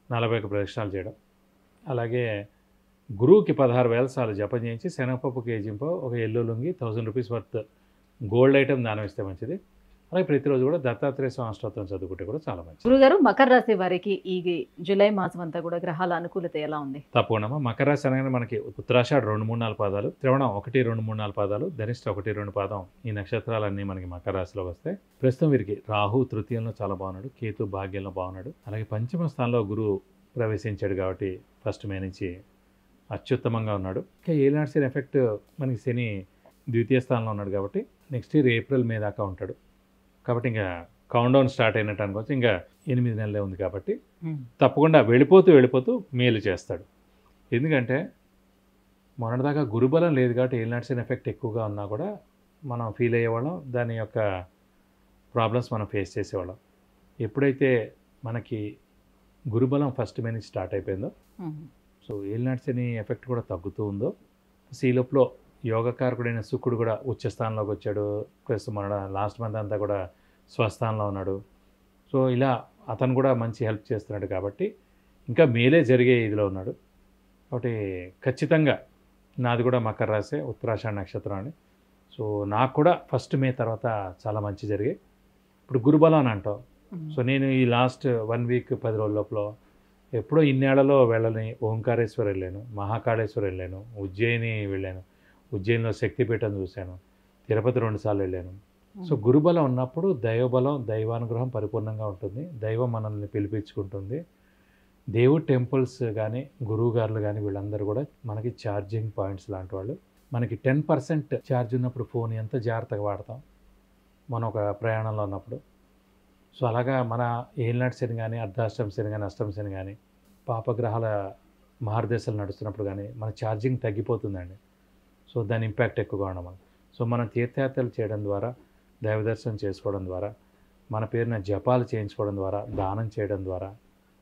41 ప్రదక్షిణాలు చేయడం, అలాగే గురువుకి 16,000 సార్లు జపం చేయించి శనగపప్పు కేజీంపో ఒక yellow lungi 1000 rupees worth gold item దానం ఇస్తే మంచిది. అలాగే ప్రతిరోజు కూడా దత్తాత్రేయ స్వామి స్తోత్రం చదువుకుంటే కూడా చాలా మంచిది. గురుగారు, మకర రాశి వారికి ఈ జూలై మాసం అంతా కూడా గ్రహాల అనుకూలత ఎలా ఉంది? తప్పకుండా. మకర రాశి అనగానే మనకి ఉత్తరాషాఢ 2, 3, 4 పాదాలు, శ్రవణం 1, 2, 3, 4 పాదాలు, ధనిష్ట 1, 2 పాదం, ఈ నక్షత్రాలన్నీ మనకి మకర రాశిలోకి వస్తాయి. ప్రస్తుతం వీరికి రాహు 3యంలో చాలా బాగున్నాడు, కేతు భాగ్యంలో బాగున్నాడు, అలాగే పంచమ స్థానంలో గురువు ప్రవేశించాడు కాబట్టి 1 మే నుంచి అత్యుత్తమంగా ఉన్నాడు. ఇంకా ఏలినాటి శని ఎఫెక్ట్ మనకి శని 2య స్థానంలో ఉన్నాడు కాబట్టి నెక్స్ట్ ఇయర్ ఏప్రిల్, మే దాకా ఉంటాడు. కాబట్టి ఇంకా కౌంట్ స్టార్ట్ అయినట్టు అనుకోవచ్చు. ఇంకా 8 నెలలే ఉంది కాబట్టి తప్పకుండా వెళ్ళిపోతూ మేలు చేస్తాడు. ఎందుకంటే మొన్నటిదాకా గురుబలం లేదు కాబట్టి ఏలినాటి శని ఎఫెక్ట్ ఎక్కువగా ఉన్నా కూడా మనం ఫీల్ అయ్యేవాళ్ళం, దాని యొక్క ప్రాబ్లమ్స్ మనం ఫేస్ చేసేవాళ్ళం. ఎప్పుడైతే మనకి గురుబలం 1 మే నుంచి స్టార్ట్ అయిపోయిందో, సో ఏలినాటి శని ఎఫెక్ట్ కూడా తగ్గుతూ ఉందో, సీలోపులో యోగకారకుడైన శుక్రుడు కూడా ఉచ్చస్థానంలోకి వచ్చాడు. ప్రస్తుతం మన లాస్ట్ మంత్ అంతా కూడా స్వస్థానంలో ఉన్నాడు. సో ఇలా అతను కూడా మంచి హెల్ప్ చేస్తున్నాడు కాబట్టి ఇంకా మేలే జరిగే ఇదిలో ఉన్నాడు. కాబట్టి ఖచ్చితంగా నాది కూడా మకర రాశి, ఉత్తరాషాఢ నక్షత్రం అండి. సో నాకు కూడా 1 మే తర్వాత చాలా మంచి జరిగాయి. ఇప్పుడు గురుబలం అని అంటాం. సో నేను ఈ లాస్ట్ 1 వీక్ 10 రోజుల లోపల ఎప్పుడో ఇన్నేళ్లలో వెళ్ళని ఓంకారేశ్వర్ వెళ్ళాను, మహాకాళేశ్వర్ వెళ్ళాను, ఉజ్జయిని వెళ్ళాను, ఉజ్జయినిలో శక్తిపీఠం చూశాను, తిరుపతి 2 సార్లు వెళ్ళాను, సో గురుబలం ఉన్నప్పుడు దైవబలం, దైవానుగ్రహం పరిపూర్ణంగా ఉంటుంది. దైవం మనల్ని పిలిపించుకుంటుంది. దేవుడి టెంపుల్స్ కానీ, గురువు గారులు కానీ వీళ్ళందరూ కూడా మనకి ఛార్జింగ్ పాయింట్స్ లాంటి వాళ్ళు. మనకి 10% ఛార్జ్ ఉన్నప్పుడు ఫోన్ ఎంత జాగ్రత్తగా వాడతాం మనం ఒక ప్రయాణంలో ఉన్నప్పుడు. సో అలాగా మన ఏలినాటి శని కానీ, అర్ధాష్టమ శని కానీ, అష్టమ శని కానీ, పాపగ్రహాల మహర్దశలు నడుస్తున్నప్పుడు కానీ మన ఛార్జింగ్ తగ్గిపోతుందండి. సో దాని ఇంపాక్ట్ ఎక్కువగా ఉండడం. సో మనం తీర్థయాత్రలు చేయడం ద్వారా, దైవ దర్శనం చేసుకోవడం ద్వారా, మన పేరున జపాలు చేయించుకోవడం ద్వారా, దానం చేయడం ద్వారా,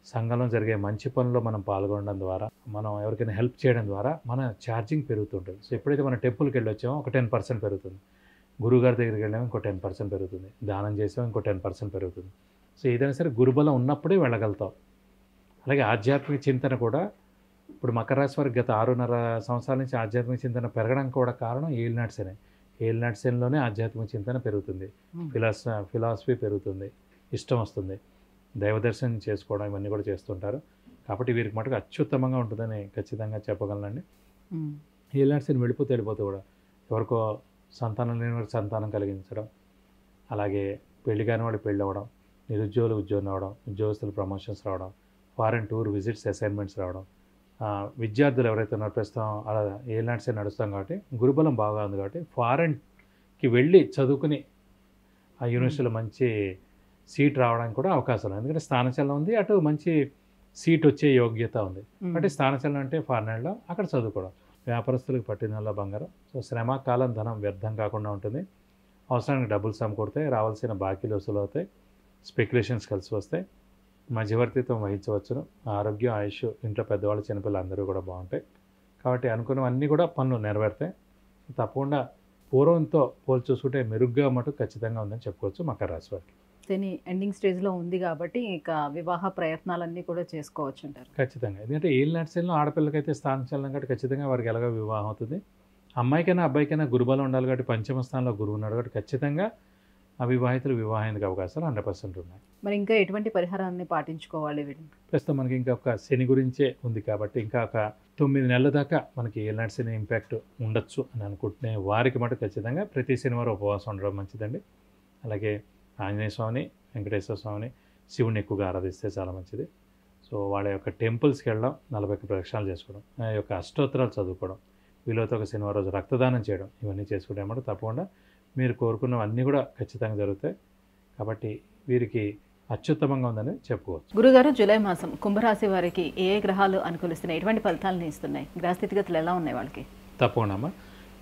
సంఘంలో జరిగే మంచి పనుల్లో మనం పాల్గొనడం ద్వారా, మనం ఎవరికైనా హెల్ప్ చేయడం ద్వారా మన ఛార్జింగ్ పెరుగుతుంటుంది. సో ఎప్పుడైతే మనం టెంపుల్కి వెళ్ళి వచ్చామో ఒక 10% పెరుగుతుంది. గురువుగారి దగ్గరికి వెళ్ళామో ఇంకో 10% పెరుగుతుంది. దానం చేసామో ఇంకో 10% పెరుగుతుంది. సో ఏదైనా సరే గురుబలం ఉన్నప్పుడే వెళ్ళగలుగుతాం. అలాగే ఆధ్యాత్మిక చింతన కూడా ఇప్పుడు మకర రాశి వారికి గత 6.5 సంవత్సరాల నుంచి ఆధ్యాత్మిక చింతన పెరగడానికి కూడా కారణం ఏలినాటి శని. ఏలినాటి శనిలోనే ఆధ్యాత్మిక చింతన పెరుగుతుంది, ఫిలాసఫీ పెరుగుతుంది, ఇష్టం వస్తుంది, దైవ దర్శనం చేసుకోవడం ఇవన్నీ కూడా చేస్తుంటారు. కాబట్టి వీరికి మటుకు అత్యుత్తమంగా ఉంటుందని ఖచ్చితంగా చెప్పగలనండి. ఏలినాటి శని వెళ్ళిపోతే కూడా ఎవరికో సంతానం లేని వారికి సంతానం కలిగించడం, అలాగే పెళ్లి కాని వాళ్ళు పెళ్ళి అవ్వడం, నిరుద్యోగులు ఉద్యోగం రావడం, ఉద్యోగస్తులు ప్రమోషన్స్ రావడం, ఫారెన్ టూర్ విజిట్స్ అసైన్మెంట్స్ రావడం, విద్యార్థులు ఎవరైతే ఉన్నారో ప్రస్తుతం అలా ఏలినాటి శని నడుస్తాం కాబట్టి గురుబలం బాగా ఉంది కాబట్టి ఫారెన్కి వెళ్ళి చదువుకుని ఆ యూనివర్సిటీలో మంచి సీట్ రావడానికి కూడా అవకాశం ఉంది. ఎందుకంటే స్థానచలనం ఉంది, అటు మంచి సీట్ వచ్చే యోగ్యత ఉంది. అంటే స్థానచలనం అంటే ఫారెన్లో అక్కడ చదువుకోవడం. వ్యాపారస్తులకు పట్టినల్లా బంగారం. సో శ్రమ, కాలం, ధనం వ్యర్థం కాకుండా ఉంటుంది. అవసరానికి డబ్బులు సమకూడతాయి, రావాల్సిన బాకీలు వసూలు అవుతాయి, స్పెక్యులేషన్స్ కలిసి వస్తాయి, మధ్యవర్తిత్వం వహించవచ్చును. ఆరోగ్యం, ఆయుష్, ఇంట్లో పెద్దవాళ్ళు, చిన్నపిల్లలు అందరూ కూడా బాగుంటాయి. కాబట్టి అనుకున్నవన్నీ కూడా పనులు నెరవేరుతాయి. తప్పకుండా పూర్వంతో పోల్చి చూసుకుంటే మెరుగ్గా మటుకు ఖచ్చితంగా ఉందని చెప్పుకోవచ్చు మకర రాశి వారికి. శని ఎండింగ్ స్టేజ్లో ఉంది కాబట్టి ఇక వివాహ ప్రయత్నాలన్నీ కూడా చేసుకోవచ్చు అంటారు. ఖచ్చితంగా. ఎందుకంటే ఏలినాటి శనిలో ఆడపిల్లకైతే స్థానచలనం కాబట్టి ఖచ్చితంగా వారికి ఎలాగో వివాహం అవుతుంది. అమ్మాయికైనా అబ్బాయికైనా గురుబలం ఉండాలి కాబట్టి పంచమ స్థానంలో గురువు ఉన్నాడు కాబట్టి ఖచ్చితంగా అవివాహితులు వివాహానికి అవకాశాలు 100% ఉన్నాయి. మరి ఇంకా ఎటువంటి పరిహారాన్ని పాటించుకోవాలి వీళ్ళు? ప్రస్తుతం మనకి ఇంకా ఒక శని గురించే ఉంది కాబట్టి ఇంకా ఒక 9 నెలల దాకా మనకి ఏలినాటి శని ఇంపాక్ట్ ఉండొచ్చు అని అనుకుంటునే వారికి మటు ఖచ్చితంగా ప్రతి శనివారం ఉపవాసం ఉండడం మంచిదండి. అలాగే ఆంజనేయ స్వామిని, వెంకటేశ్వర స్వామిని, శివుని ఎక్కువగా ఆరాధిస్తే చాలా మంచిది. సో వాళ్ళ యొక్క టెంపుల్స్కి వెళ్ళడం, 41 ప్రదక్షిణాలు చేసుకోవడం, ఆ యొక్క అష్టోత్తరాలు చదువుకోవడం, వీళ్ళతో ఒక శనివారం రోజు రక్తదానం చేయడం, ఇవన్నీ చేసుకుంటే అన్నమాట తప్పకుండా మీరు కోరుకున్నవన్నీ కూడా ఖచ్చితంగా జరుగుతాయి. కాబట్టి వీరికి అత్యుత్తమంగా ఉందని చెప్పుకోవచ్చు. గురుగారు, జూలై మాసం కుంభరాశి వారికి ఏ గ్రహాలు అనుకూలిస్తున్నాయి, ఎటువంటి ఫలితాలను ఇస్తున్నాయి, గ్రహస్థితిగతులు ఎలా ఉన్నాయి వాళ్ళకి? తప్పకుండా అమ్మ.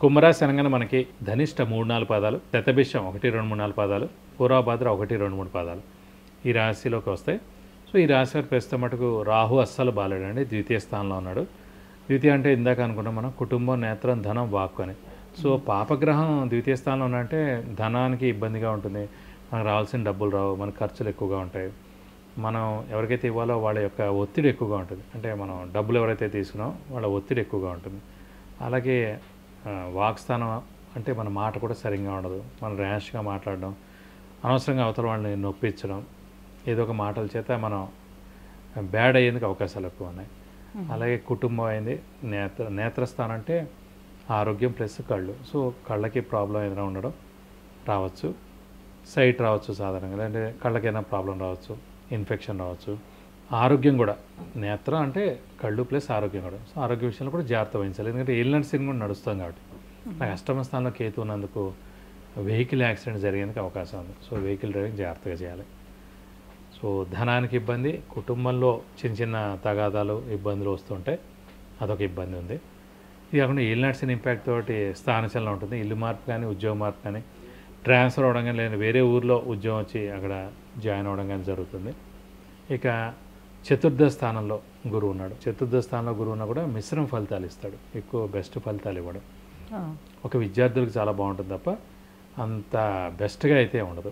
కుంభరాశి అనగానే మనకి ధనిష్ట 3-4 పాదాలు, శతభిషం 1-2-3-4 పాదాలు, పూర్వభాద్ర 1-2-3 పాదాలు ఈ రాశిలోకి వస్తాయి. సో ఈ రాశి వారి ప్రస్తుతం మటుకు రాహు అస్సలు బాలేడండి, ద్వితీయ స్థానంలో ఉన్నాడు. ద్వితీయ అంటే ఇందాక అనుకున్నాం మనం కుటుంబం, నేత్రం, ధనం, వాక్కు అని. సో పాపగ్రహం ద్వితీయ స్థానంలో ఉన్నంటే ధనానికి ఇబ్బందిగా ఉంటుంది, మనకు రావాల్సిన డబ్బులు రావు, మన ఖర్చులు ఎక్కువగా ఉంటాయి, మనం ఎవరికైతే ఇవ్వాలో వాళ్ళ యొక్క ఒత్తిడి ఎక్కువగా ఉంటుంది. అంటే మనం డబ్బులు ఎవరైతే తీసుకున్నామో వాళ్ళ ఒత్తిడి ఎక్కువగా ఉంటుంది. అలాగే వాక్స్థానం అంటే మన మాట కూడా సరిగ్గా ఉండదు, మనం ర్యాష్గా మాట్లాడడం, అనవసరంగా అవతల వాళ్ళని నొప్పించడం, ఏదో ఒక మాటల చేత మనం బ్యాడ్ అయ్యేందుకు అవకాశాలు ఎక్కువ ఉన్నాయి. అలాగే కుటుంబం అయింది. నేత్రస్థానం అంటే ఆరోగ్యం ప్లస్ కళ్ళు. సో కళ్ళకి ప్రాబ్లం ఏదైనా ఉండడం రావచ్చు, సైట్ రావచ్చు సాధారణంగా, అంటే కళ్ళకైనా ప్రాబ్లం రావచ్చు, ఇన్ఫెక్షన్ రావచ్చు. ఆరోగ్యం కూడా నేత్రం అంటే కళ్ళు ప్లస్ ఆరోగ్యం కూడా. సో ఆరోగ్య విషయంలో కూడా జాగ్రత్త వహించాలి. ఎందుకంటే ఏలినాటి శని కూడా నడుస్తాం కాబట్టి నాకు అష్టమ స్థానంలో కేతు ఉన్నందుకు వెహికల్ యాక్సిడెంట్ జరిగేందుకు అవకాశం ఉంది. సో వెహికల్ డ్రైవింగ్ జాగ్రత్తగా చేయాలి. సో ధనానికి ఇబ్బంది, కుటుంబంలో చిన్న చిన్న తగాదాలు, ఇబ్బందులు వస్తుంటే అదొక ఇబ్బంది ఉంది. ఇది కాకుండా ఏలినాటి శని ఇంపాక్ట్ తోటి స్థానచలనం ఉంటుంది. ఇల్లు మార్పు కానీ, ఉద్యోగ మార్పు కానీ, ట్రాన్స్ఫర్ అవ్వడం కానీ, లేదా వేరే ఊర్లో ఉద్యోగం వచ్చి అక్కడ జాయిన్ అవ్వడం కానీ జరుగుతుంది. ఇక చతుర్థ స్థానంలో గురువు ఉన్నాడు. చతుర్థ స్థానంలో గురువు ఉన్నా కూడా మిశ్రమ ఫలితాలు ఇస్తాడు, ఎక్కువ బెస్ట్ ఫలితాలు ఇవ్వడం. ఒక విద్యార్థులకు చాలా బాగుంటుంది తప్ప అంత బెస్ట్గా అయితే ఉండదు.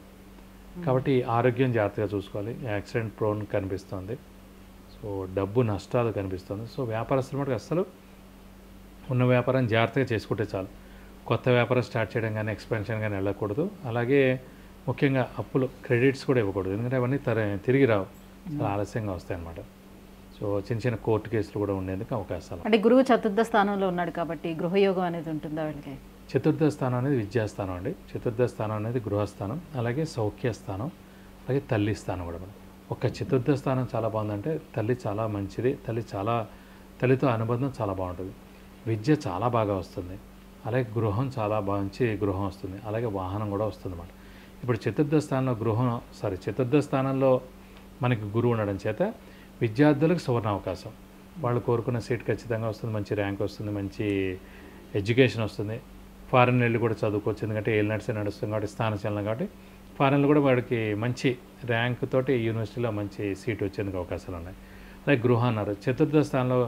కాబట్టి ఆరోగ్యం జాగ్రత్తగా చూసుకోవాలి. యాక్సిడెంట్ ప్రోన్ కనిపిస్తుంది. సో డబ్బు నష్టాలు కనిపిస్తుంది. సో వ్యాపారస్తుల మటుకు అస్సలు ఉన్న వ్యాపారం జాగ్రత్తగా చేసుకుంటే చాలు. కొత్త వ్యాపారం స్టార్ట్ చేయడం కానీ, ఎక్స్పాన్షన్ కానీ వెళ్ళకూడదు. అలాగే ముఖ్యంగా అప్పులు, క్రెడిట్స్ కూడా ఇవ్వకూడదు. ఎందుకంటే అవన్నీ తిరిగి రావు, చాలా ఆలస్యంగా వస్తాయి అన్నమాట. సో చిన్న చిన్న కోర్టు కేసులు కూడా ఉండేందుకు అవకాశాలు. అంటే గురువు చతుర్థ స్థానంలో ఉన్నాడు కాబట్టి గృహయోగం అనేది ఉంటుందా వీళ్ళకి? చతుర్థ స్థానం అనేది విద్యాస్థానం అండి. చతుర్థ స్థానం అనేది గృహస్థానం, అలాగే సౌఖ్యస్థానం, అలాగే తల్లి స్థానం కూడా. ఒక చతుర్థ స్థానం చాలా బాగుందంటే తల్లి చాలా మంచిది, తల్లితో అనుబంధం చాలా బాగుంటుంది, విద్య చాలా బాగా వస్తుంది, అలాగే గృహం చాలా మంచి గృహం వస్తుంది, అలాగే వాహనం కూడా వస్తుంది అన్నమాట. ఇప్పుడు చతుర్థ స్థానంలో మనకి గురువు ఉండడం చేత విద్యార్థులకు సువర్ణ అవకాశం, వాళ్ళు కోరుకున్న సీట్ ఖచ్చితంగా వస్తుంది, మంచి ర్యాంక్ వస్తుంది, మంచి ఎడ్యుకేషన్ వస్తుంది, ఫారెన్ వెళ్ళి కూడా చదువుకోవచ్చు. ఎందుకంటే ఏలినట్సే నడుస్తుంది కాబట్టి, స్థానచలనం కాబట్టి ఫారెన్లో కూడా వాడికి మంచి ర్యాంక్ తోటి యూనివర్సిటీలో మంచి సీట్ వచ్చేందుకు అవకాశాలు ఉన్నాయి. అలాగే గృహం అన్నారు, చతుర్థ స్థానంలో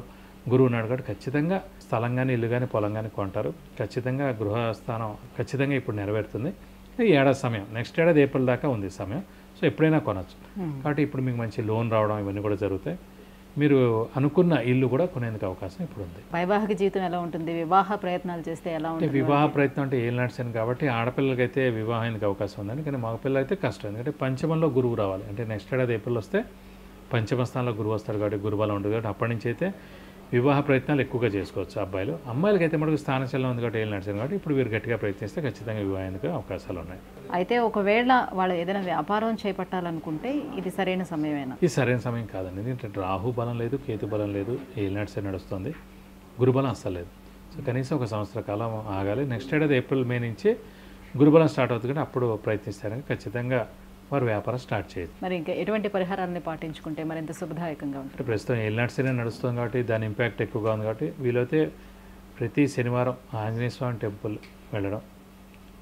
గురువు ఉన్నాడు కాబట్టి ఖచ్చితంగా స్థలం కానీ ఇల్లు కానీ పొలం కానీ కొంటారు. ఖచ్చితంగా గృహస్థానం ఖచ్చితంగా ఇప్పుడు నెరవేరుతుంది. ఏడాది సమయం, నెక్స్ట్ ఏడాది ఏప్రిల్ దాకా ఉంది సమయం. సో ఎప్పుడైనా కొనవచ్చు. కాబట్టి ఇప్పుడు మీకు మంచి లోన్ రావడం ఇవన్నీ కూడా జరుగుతాయి. మీరు అనుకున్న ఇల్లు కూడా కొనేందుకు అవకాశం ఇప్పుడు ఉంది. వైవాహిక జీవితం ఎలా ఉంటుంది? వివాహ ప్రయత్నాలు చేస్తే ఎలా ఉంటుంది? వివాహ ప్రయత్నం అంటే ఏం నడిచాను కాబట్టి ఆడపిల్లలకైతే వివాహానికి అవకాశం ఉందని, కానీ మగపిల్లలు అయితే కష్టం. ఎందుకంటే పంచమంలో గురువు రావాలి అంటే నెక్స్ట్ ఏడాది ఏప్రిల్ వస్తే పంచమ స్థానంలో గురువు వస్తాడు కాబట్టి గురుబలం ఉంటుంది కాబట్టి అప్పటి నుంచి అయితే వివాహ ప్రయత్నాలు ఎక్కువగా చేసుకోవచ్చు అబ్బాయిలు. అమ్మాయిలకి అయితే మనకు స్థానచలనం ఉంది కాబట్టి ఏం నడిచాను కాబట్టి ఇప్పుడు వీరు గట్టిగా ప్రయత్నిస్తే ఖచ్చితంగా వివాహానికి అవకాశాలు ఉన్నాయి. అయితే ఒకవేళ వాళ్ళు ఏదైనా వ్యాపారం చేపట్టాలనుకుంటే ఇది సరైన సమయమేనా? ఇది సరైన సమయం కాదండి. ఎందుకంటే రాహు బలం లేదు, కేతు బలం లేదు, ఏలినాట్సే నడుస్తుంది, గురుబలం అస్సలు లేదు. సో కనీసం ఒక సంవత్సర కాలం ఆగాలి. నెక్స్ట్ ఏడాది ఏప్రిల్ మే నుంచి గురుబలం స్టార్ట్ అవుతుంది కాబట్టి అప్పుడు ప్రయత్నిస్తారని ఖచ్చితంగా వారు వ్యాపారం స్టార్ట్ చేయొచ్చు. మరి ఇంకా ఎటువంటి పరిహారాన్ని పాటించుకుంటే మరింత శుభదాయకంగా ఉంటుంది? అంటే ప్రస్తుతం ఏలినాట్సే నడుస్తుంది కాబట్టి దాని ఇంపాక్ట్ ఎక్కువగా ఉంది కాబట్టి వీలైతే ప్రతి శనివారం ఆంజనేయ స్వామి టెంపుల్ వెళ్ళడం,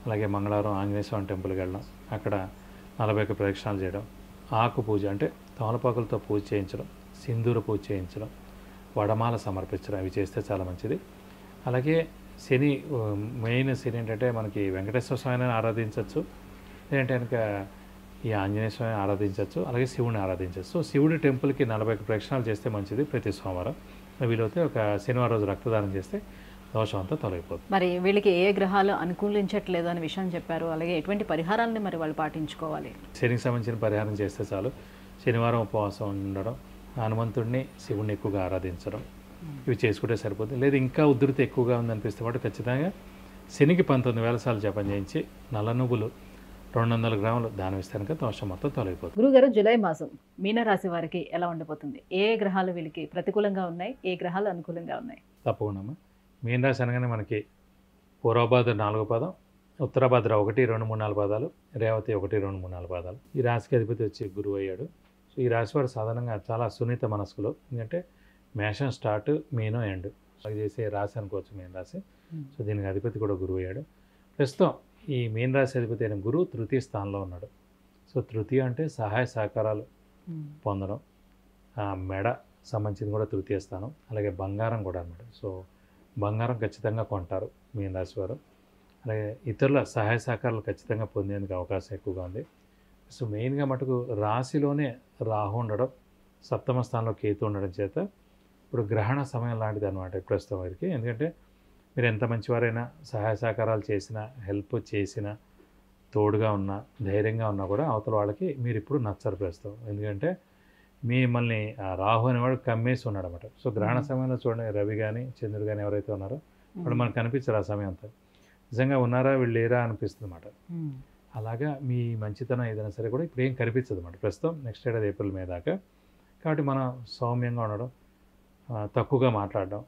అలాగే మంగళవారం ఆంజనేయ స్వామి టెంపుల్కి వెళ్ళడం, అక్కడ 41 ప్రదక్షిణాలు చేయడం, ఆకు పూజ అంటే తమలపాకులతో పూజ చేయించడం, సింధూర పూజ చేయించడం, వడమాల సమర్పించడం, ఇవి చేస్తే చాలా మంచిది. అలాగే మెయిన్ శని ఏంటంటే మనకి వెంకటేశ్వర స్వామిని ఆరాధించవచ్చు, లేదంటే కనుక ఈ ఆంజనేయ స్వామిని ఆరాధించవచ్చు, అలాగే శివుని ఆరాధించవచ్చు. సో శివుడి టెంపుల్కి 41 ప్రదక్షిణాలు చేస్తే మంచిది ప్రతి సోమవారం. వీలైతే ఒక శనివారం రోజు రక్తదానం చేస్తే దోషం అంతా తొలగిపోతుంది. మరి వీళ్ళకి ఏ గ్రహాలు అనుకూలించట్లేదు అనే విషయం చెప్పారు, అలాగే ఎటువంటి పరిహారాలని మరి వాళ్ళు పాటించుకోవాలి? శనికి సంబంధించిన పరిహారం చేస్తే చాలు. శనివారం ఉపవాసం ఉండడం, హనుమంతుడిని శివుడిని ఎక్కువగా ఆరాధించడం, ఇవి చేసుకుంటే సరిపోతుంది. లేదు ఇంకా ఉధృతి ఎక్కువగా ఉందనిపిస్తే వాటి ఖచ్చితంగా శనికి 19,000 సార్లు జపం చేయించి నల్ల నువ్వులు 200 గ్రాములు దానం ఇస్తే కనుక దోషం మొత్తం తొలగిపోతుంది. గురుగారు, జూలై మాసం మీనరాశి వారికి ఎలా ఉండబోతుంది? ఏ గ్రహాలు వీళ్ళకి ప్రతికూలంగా ఉన్నాయి, ఏ గ్రహాలు అనుకూలంగా ఉన్నాయి? తప్పకుండా మీన రాశి అనగానే మనకి పూర్వభాద్ర 4వ పాదం, ఉత్తరభాద్ర 1, 2, 3, 4 పాదాలు, రేవతి 1, 2, 3, 4 పాదాలు. ఈ రాశికి అధిపతి వచ్చి గురువు అయ్యాడు. సో ఈ రాశి వారు సాధారణంగా చాలా సున్నిత మనస్కులు. ఎందుకంటే మేషం స్టార్ట్, మీనం ఎండ్ అది చేసే రాశి అనుకోవచ్చు మీన రాశి. సో దీనికి అధిపతి కూడా గురువు అయ్యాడు. ప్రస్తుతం ఈ మీన రాశి అధిపతి అయిన గురువు తృతీయ స్థానంలో ఉన్నాడు. సో తృతీయ అంటే సహాయ సహకారాలు పొందడం, మెడ సంబంధించింది కూడా తృతీయ స్థానం, అలాగే బంగారం కూడా అన్నమాట. సో బంగారం ఖచ్చితంగా కొంటారు మీన రాశి వారు. అలాగే ఇతరుల సహాయ సహకారాలు ఖచ్చితంగా పొందేందుకు అవకాశం ఎక్కువగా ఉంది. సో మెయిన్గా మటుకు రాశిలోనే రాహు ఉండడం, సప్తమ స్థానంలో కేతు ఉండడం చేత ఇప్పుడు గ్రహణ సమయం లాంటిది అనమాట ప్రస్తుతం వారికి. ఎందుకంటే మీరు ఎంత మంచివారైనా, సహాయ సహకారాలు చేసినా, హెల్ప్ చేసినా, తోడుగా ఉన్నా, ధైర్యంగా ఉన్నా కూడా అవతల వాళ్ళకి మీరు ఇప్పుడు నచ్చరు ప్రస్తుతం. ఎందుకంటే మిమ్మల్ని రాహు అనేవాడు కమ్మేసి ఉన్నాడు అనమాట. సో గ్రహణ సమయంలో చూడండి, రవి కానీ చంద్రుడు కానీ ఎవరైతే ఉన్నారో వాళ్ళు మనకు కనిపించరు ఆ సమయం అంతా. నిజంగా ఉన్నారా వీళ్ళు లేరా అనిపిస్తుంది అన్నమాట. అలాగా మీ మంచితనం ఏదైనా సరే కూడా ఇప్పుడు ఏం కనిపించదు అన్నమాట ప్రస్తుతం నెక్స్ట్ ఏడాది ఏప్రిల్ మే దాకా. కాబట్టి మనం సౌమ్యంగా ఉండడం, తక్కువగా మాట్లాడడం.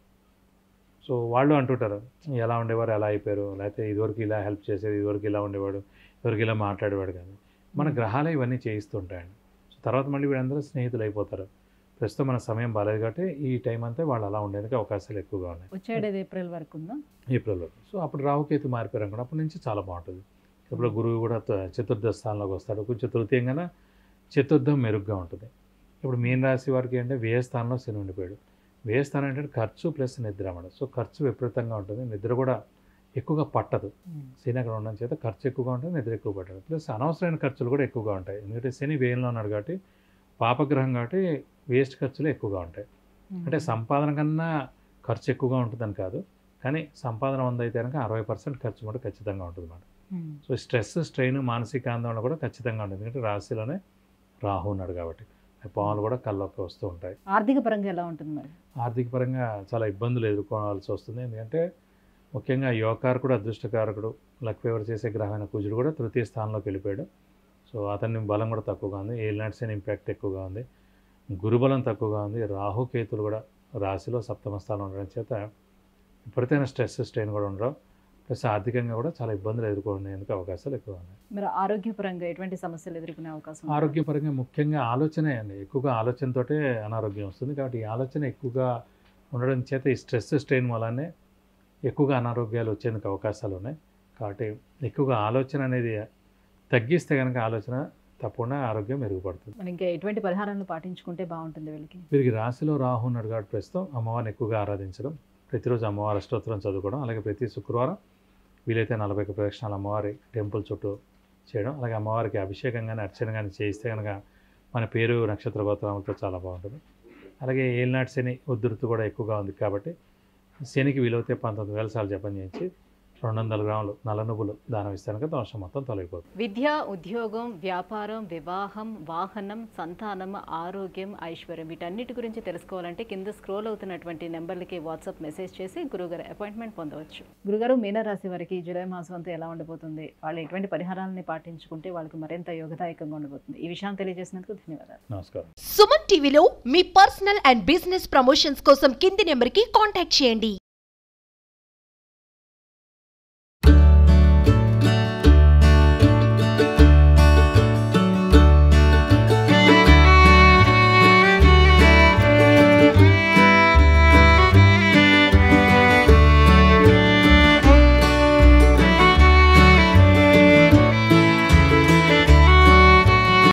సో వాళ్ళు అంటుంటారు ఎలా ఉండేవారు, ఎలా అయిపోయారు, లేకపోతే ఇదివరకు ఇలా హెల్ప్ చేసేది, ఇదివరకు ఇలా ఉండేవాడు, ఇదివరకు ఇలా మాట్లాడేవాడు కాదు. మన గ్రహాలే ఇవన్నీ చేయిస్తుంటాయండి. సో తర్వాత మళ్ళీ వీళ్ళందరూ స్నేహితులు అయిపోతారు. ప్రస్తుతం మన సమయం బాగాలేదు కాబట్టి ఈ టైం అంతా వాళ్ళు అలా ఉండేందుకు అవకాశాలు ఎక్కువగా ఉన్నాయి. వచ్చేది ఏప్రిల్ వరకు ఉందా? ఏప్రిల్ వరకు. సో అప్పుడు రాహుకేతు మారిపోయారు అనుకోండి, అప్పటి నుంచి చాలా బాగుంటుంది. ఇప్పుడు గురువు కూడా చతుర్థ స్థానంలోకి వస్తాడు. కొంచెం తృతీయంగా చతుర్థం మెరుగ్గా ఉంటుంది. ఇప్పుడు మీన రాశి వారికి అంటే వ్యయ స్థానంలో శని ఉండిపోయాడు. వ్యయ స్థానం ఏంటంటే ఖర్చు ప్లస్ నిద్ర అన్నమాట. సో ఖర్చు విపరీతంగా ఉంటుంది, నిద్ర కూడా ఎక్కువగా పట్టదు. శని అక్కడ ఉండడం చేత ఖర్చు ఎక్కువగా ఉంటుంది, నిద్ర ఎక్కువ పట్టదు. ప్లస్ అనవసరమైన ఖర్చులు కూడా ఎక్కువగా ఉంటాయి. ఎందుకంటే శని వ్యయంలో ఉన్నాడు కాబట్టి, పాపగ్రహం కాబట్టి వేస్ట్ ఖర్చులు ఎక్కువగా ఉంటాయి. అంటే సంపాదన కన్నా ఖర్చు ఎక్కువగా ఉంటుందని కాదు, కానీ సంపాదన 100 అయితే కనుక 60% ఖర్చు కూడా ఖచ్చితంగా ఉంటుంది అన్నమాట. సో స్ట్రెస్, స్ట్రెయిన్, మానసిక ఆందోళన కూడా ఖచ్చితంగా ఉంటుంది. ఎందుకంటే రాశిలోనే రాహు ఉన్నాడు కాబట్టి పాములు కూడా కళ్ళలోకి వస్తూ ఉంటాయి. ఆర్థిక పరంగా ఎలా ఉంటుంది మరి? ఆర్థిక పరంగా చాలా ఇబ్బందులు ఎదుర్కోవాల్సి వస్తుంది. ఎందుకంటే ముఖ్యంగా యోగకారకుడు అదృష్టకారకుడు లక్ ఫేవర్ చేసే గ్రహమైన కుజుడు కూడా తృతీయ స్థానంలోకి వెళ్ళిపోయాడు. సో అతని బలం కూడా తక్కువగా ఉంది. ఏలినాటి శని ఇంపాక్ట్ ఎక్కువగా ఉంది. గురుబలం తక్కువగా ఉంది. రాహుకేతులు కూడా రాశిలో సప్తమ స్థానం ఉండడం చేత విపరీతమైన స్ట్రెస్ స్ట్రెయిన్ కూడా ఉండడం, ప్లస్ ఆర్థికంగా కూడా చాలా ఇబ్బందులు ఎదుర్కొనేందుకు అవకాశాలు ఎక్కువ ఉన్నాయి. మరి ఆరోగ్యపరంగా ఎటువంటి సమస్యలు ఎదుర్కొనే అవకాశం ఉంది? ఆరోగ్యపరంగా ముఖ్యంగా ఆలోచనే అండి, ఎక్కువగా ఆలోచనతోటే అనారోగ్యం వస్తుంది. కాబట్టి ఈ ఆలోచన ఎక్కువగా ఉండడం చేత ఈ స్ట్రెస్ స్ట్రెయిన్ వల్లనే ఎక్కువగా అనారోగ్యాలు వచ్చేందుకు అవకాశాలు ఉన్నాయి. కాబట్టి ఎక్కువగా ఆలోచన అనేది తగ్గిస్తే కనుక ఆలోచన తప్పకుండా ఆరోగ్యం మెరుగుపడుతుంది. మరి ఇంకా ఎటువంటి పరిహారాలను పాటించుకుంటే బాగుంటుంది వీళ్ళకి? వీరికి రాశిలో రాహు ఉన్నాడు కాబట్టి ప్రస్తుతం అమ్మవారిని ఎక్కువగా ఆరాధించడం, ప్రతిరోజు అమ్మవారి అష్టోత్తరం చదువుకోవడం, అలాగే ప్రతి శుక్రవారం వీలైతే 40 ప్రదక్షిణాలు అమ్మవారి టెంపుల్ చుట్టూ చేయడం, అలాగే అమ్మవారికి అభిషేకం కానీ అర్చన కానీ చేయిస్తే కనుక మన పేరు నక్షత్ర గోత్రాలతో చాలా బాగుంటుంది. అలాగే ఏలినాటి శని ఉధృతి కూడా ఎక్కువగా ఉంది కాబట్టి శనికి వీలైతే 19,000 సార్లు జపం చేయించి 200 గ్రాములు నల్ల నువ్వులు దానం ఇస్తే కనుక దోషం మొత్తం తొలగిపోతుంది. విద్య, ఉద్యోగం, వ్యాపారం, వివాహం, వాహనం, సంతానం, ఆరోగ్యం, ఐశ్వర్యం వీటన్నిటి గురించి తెలుసుకోవాలంటే కింద స్క్రోల్ అవుతున్నటువంటి నెంబర్లకి వాట్సాప్ మెసేజ్ చేసి గురుగారు అపాయింట్మెంట్ పొందవచ్చు. గురుగారు, మీనరాశి వారికి జూలై మాసం అంతా ఎలా ఉండబోతుంది? వాళ్ళు ఎటువంటి పరిహారాలని పాటించుకుంటే వాళ్ళకి మరింత యోగదాయకంగా ఉండబోతుంది? ఈ విషయాన్ని తెలియజేసినందుకు ధన్యవాదాలు. నమస్కారం. సుమన్ టీవీలో మీ పర్సనల్ అండ్ బిజినెస్ ప్రమోషన్స్ కోసం కింది నెంబర్కి కాంటాక్ట్ చేయండి.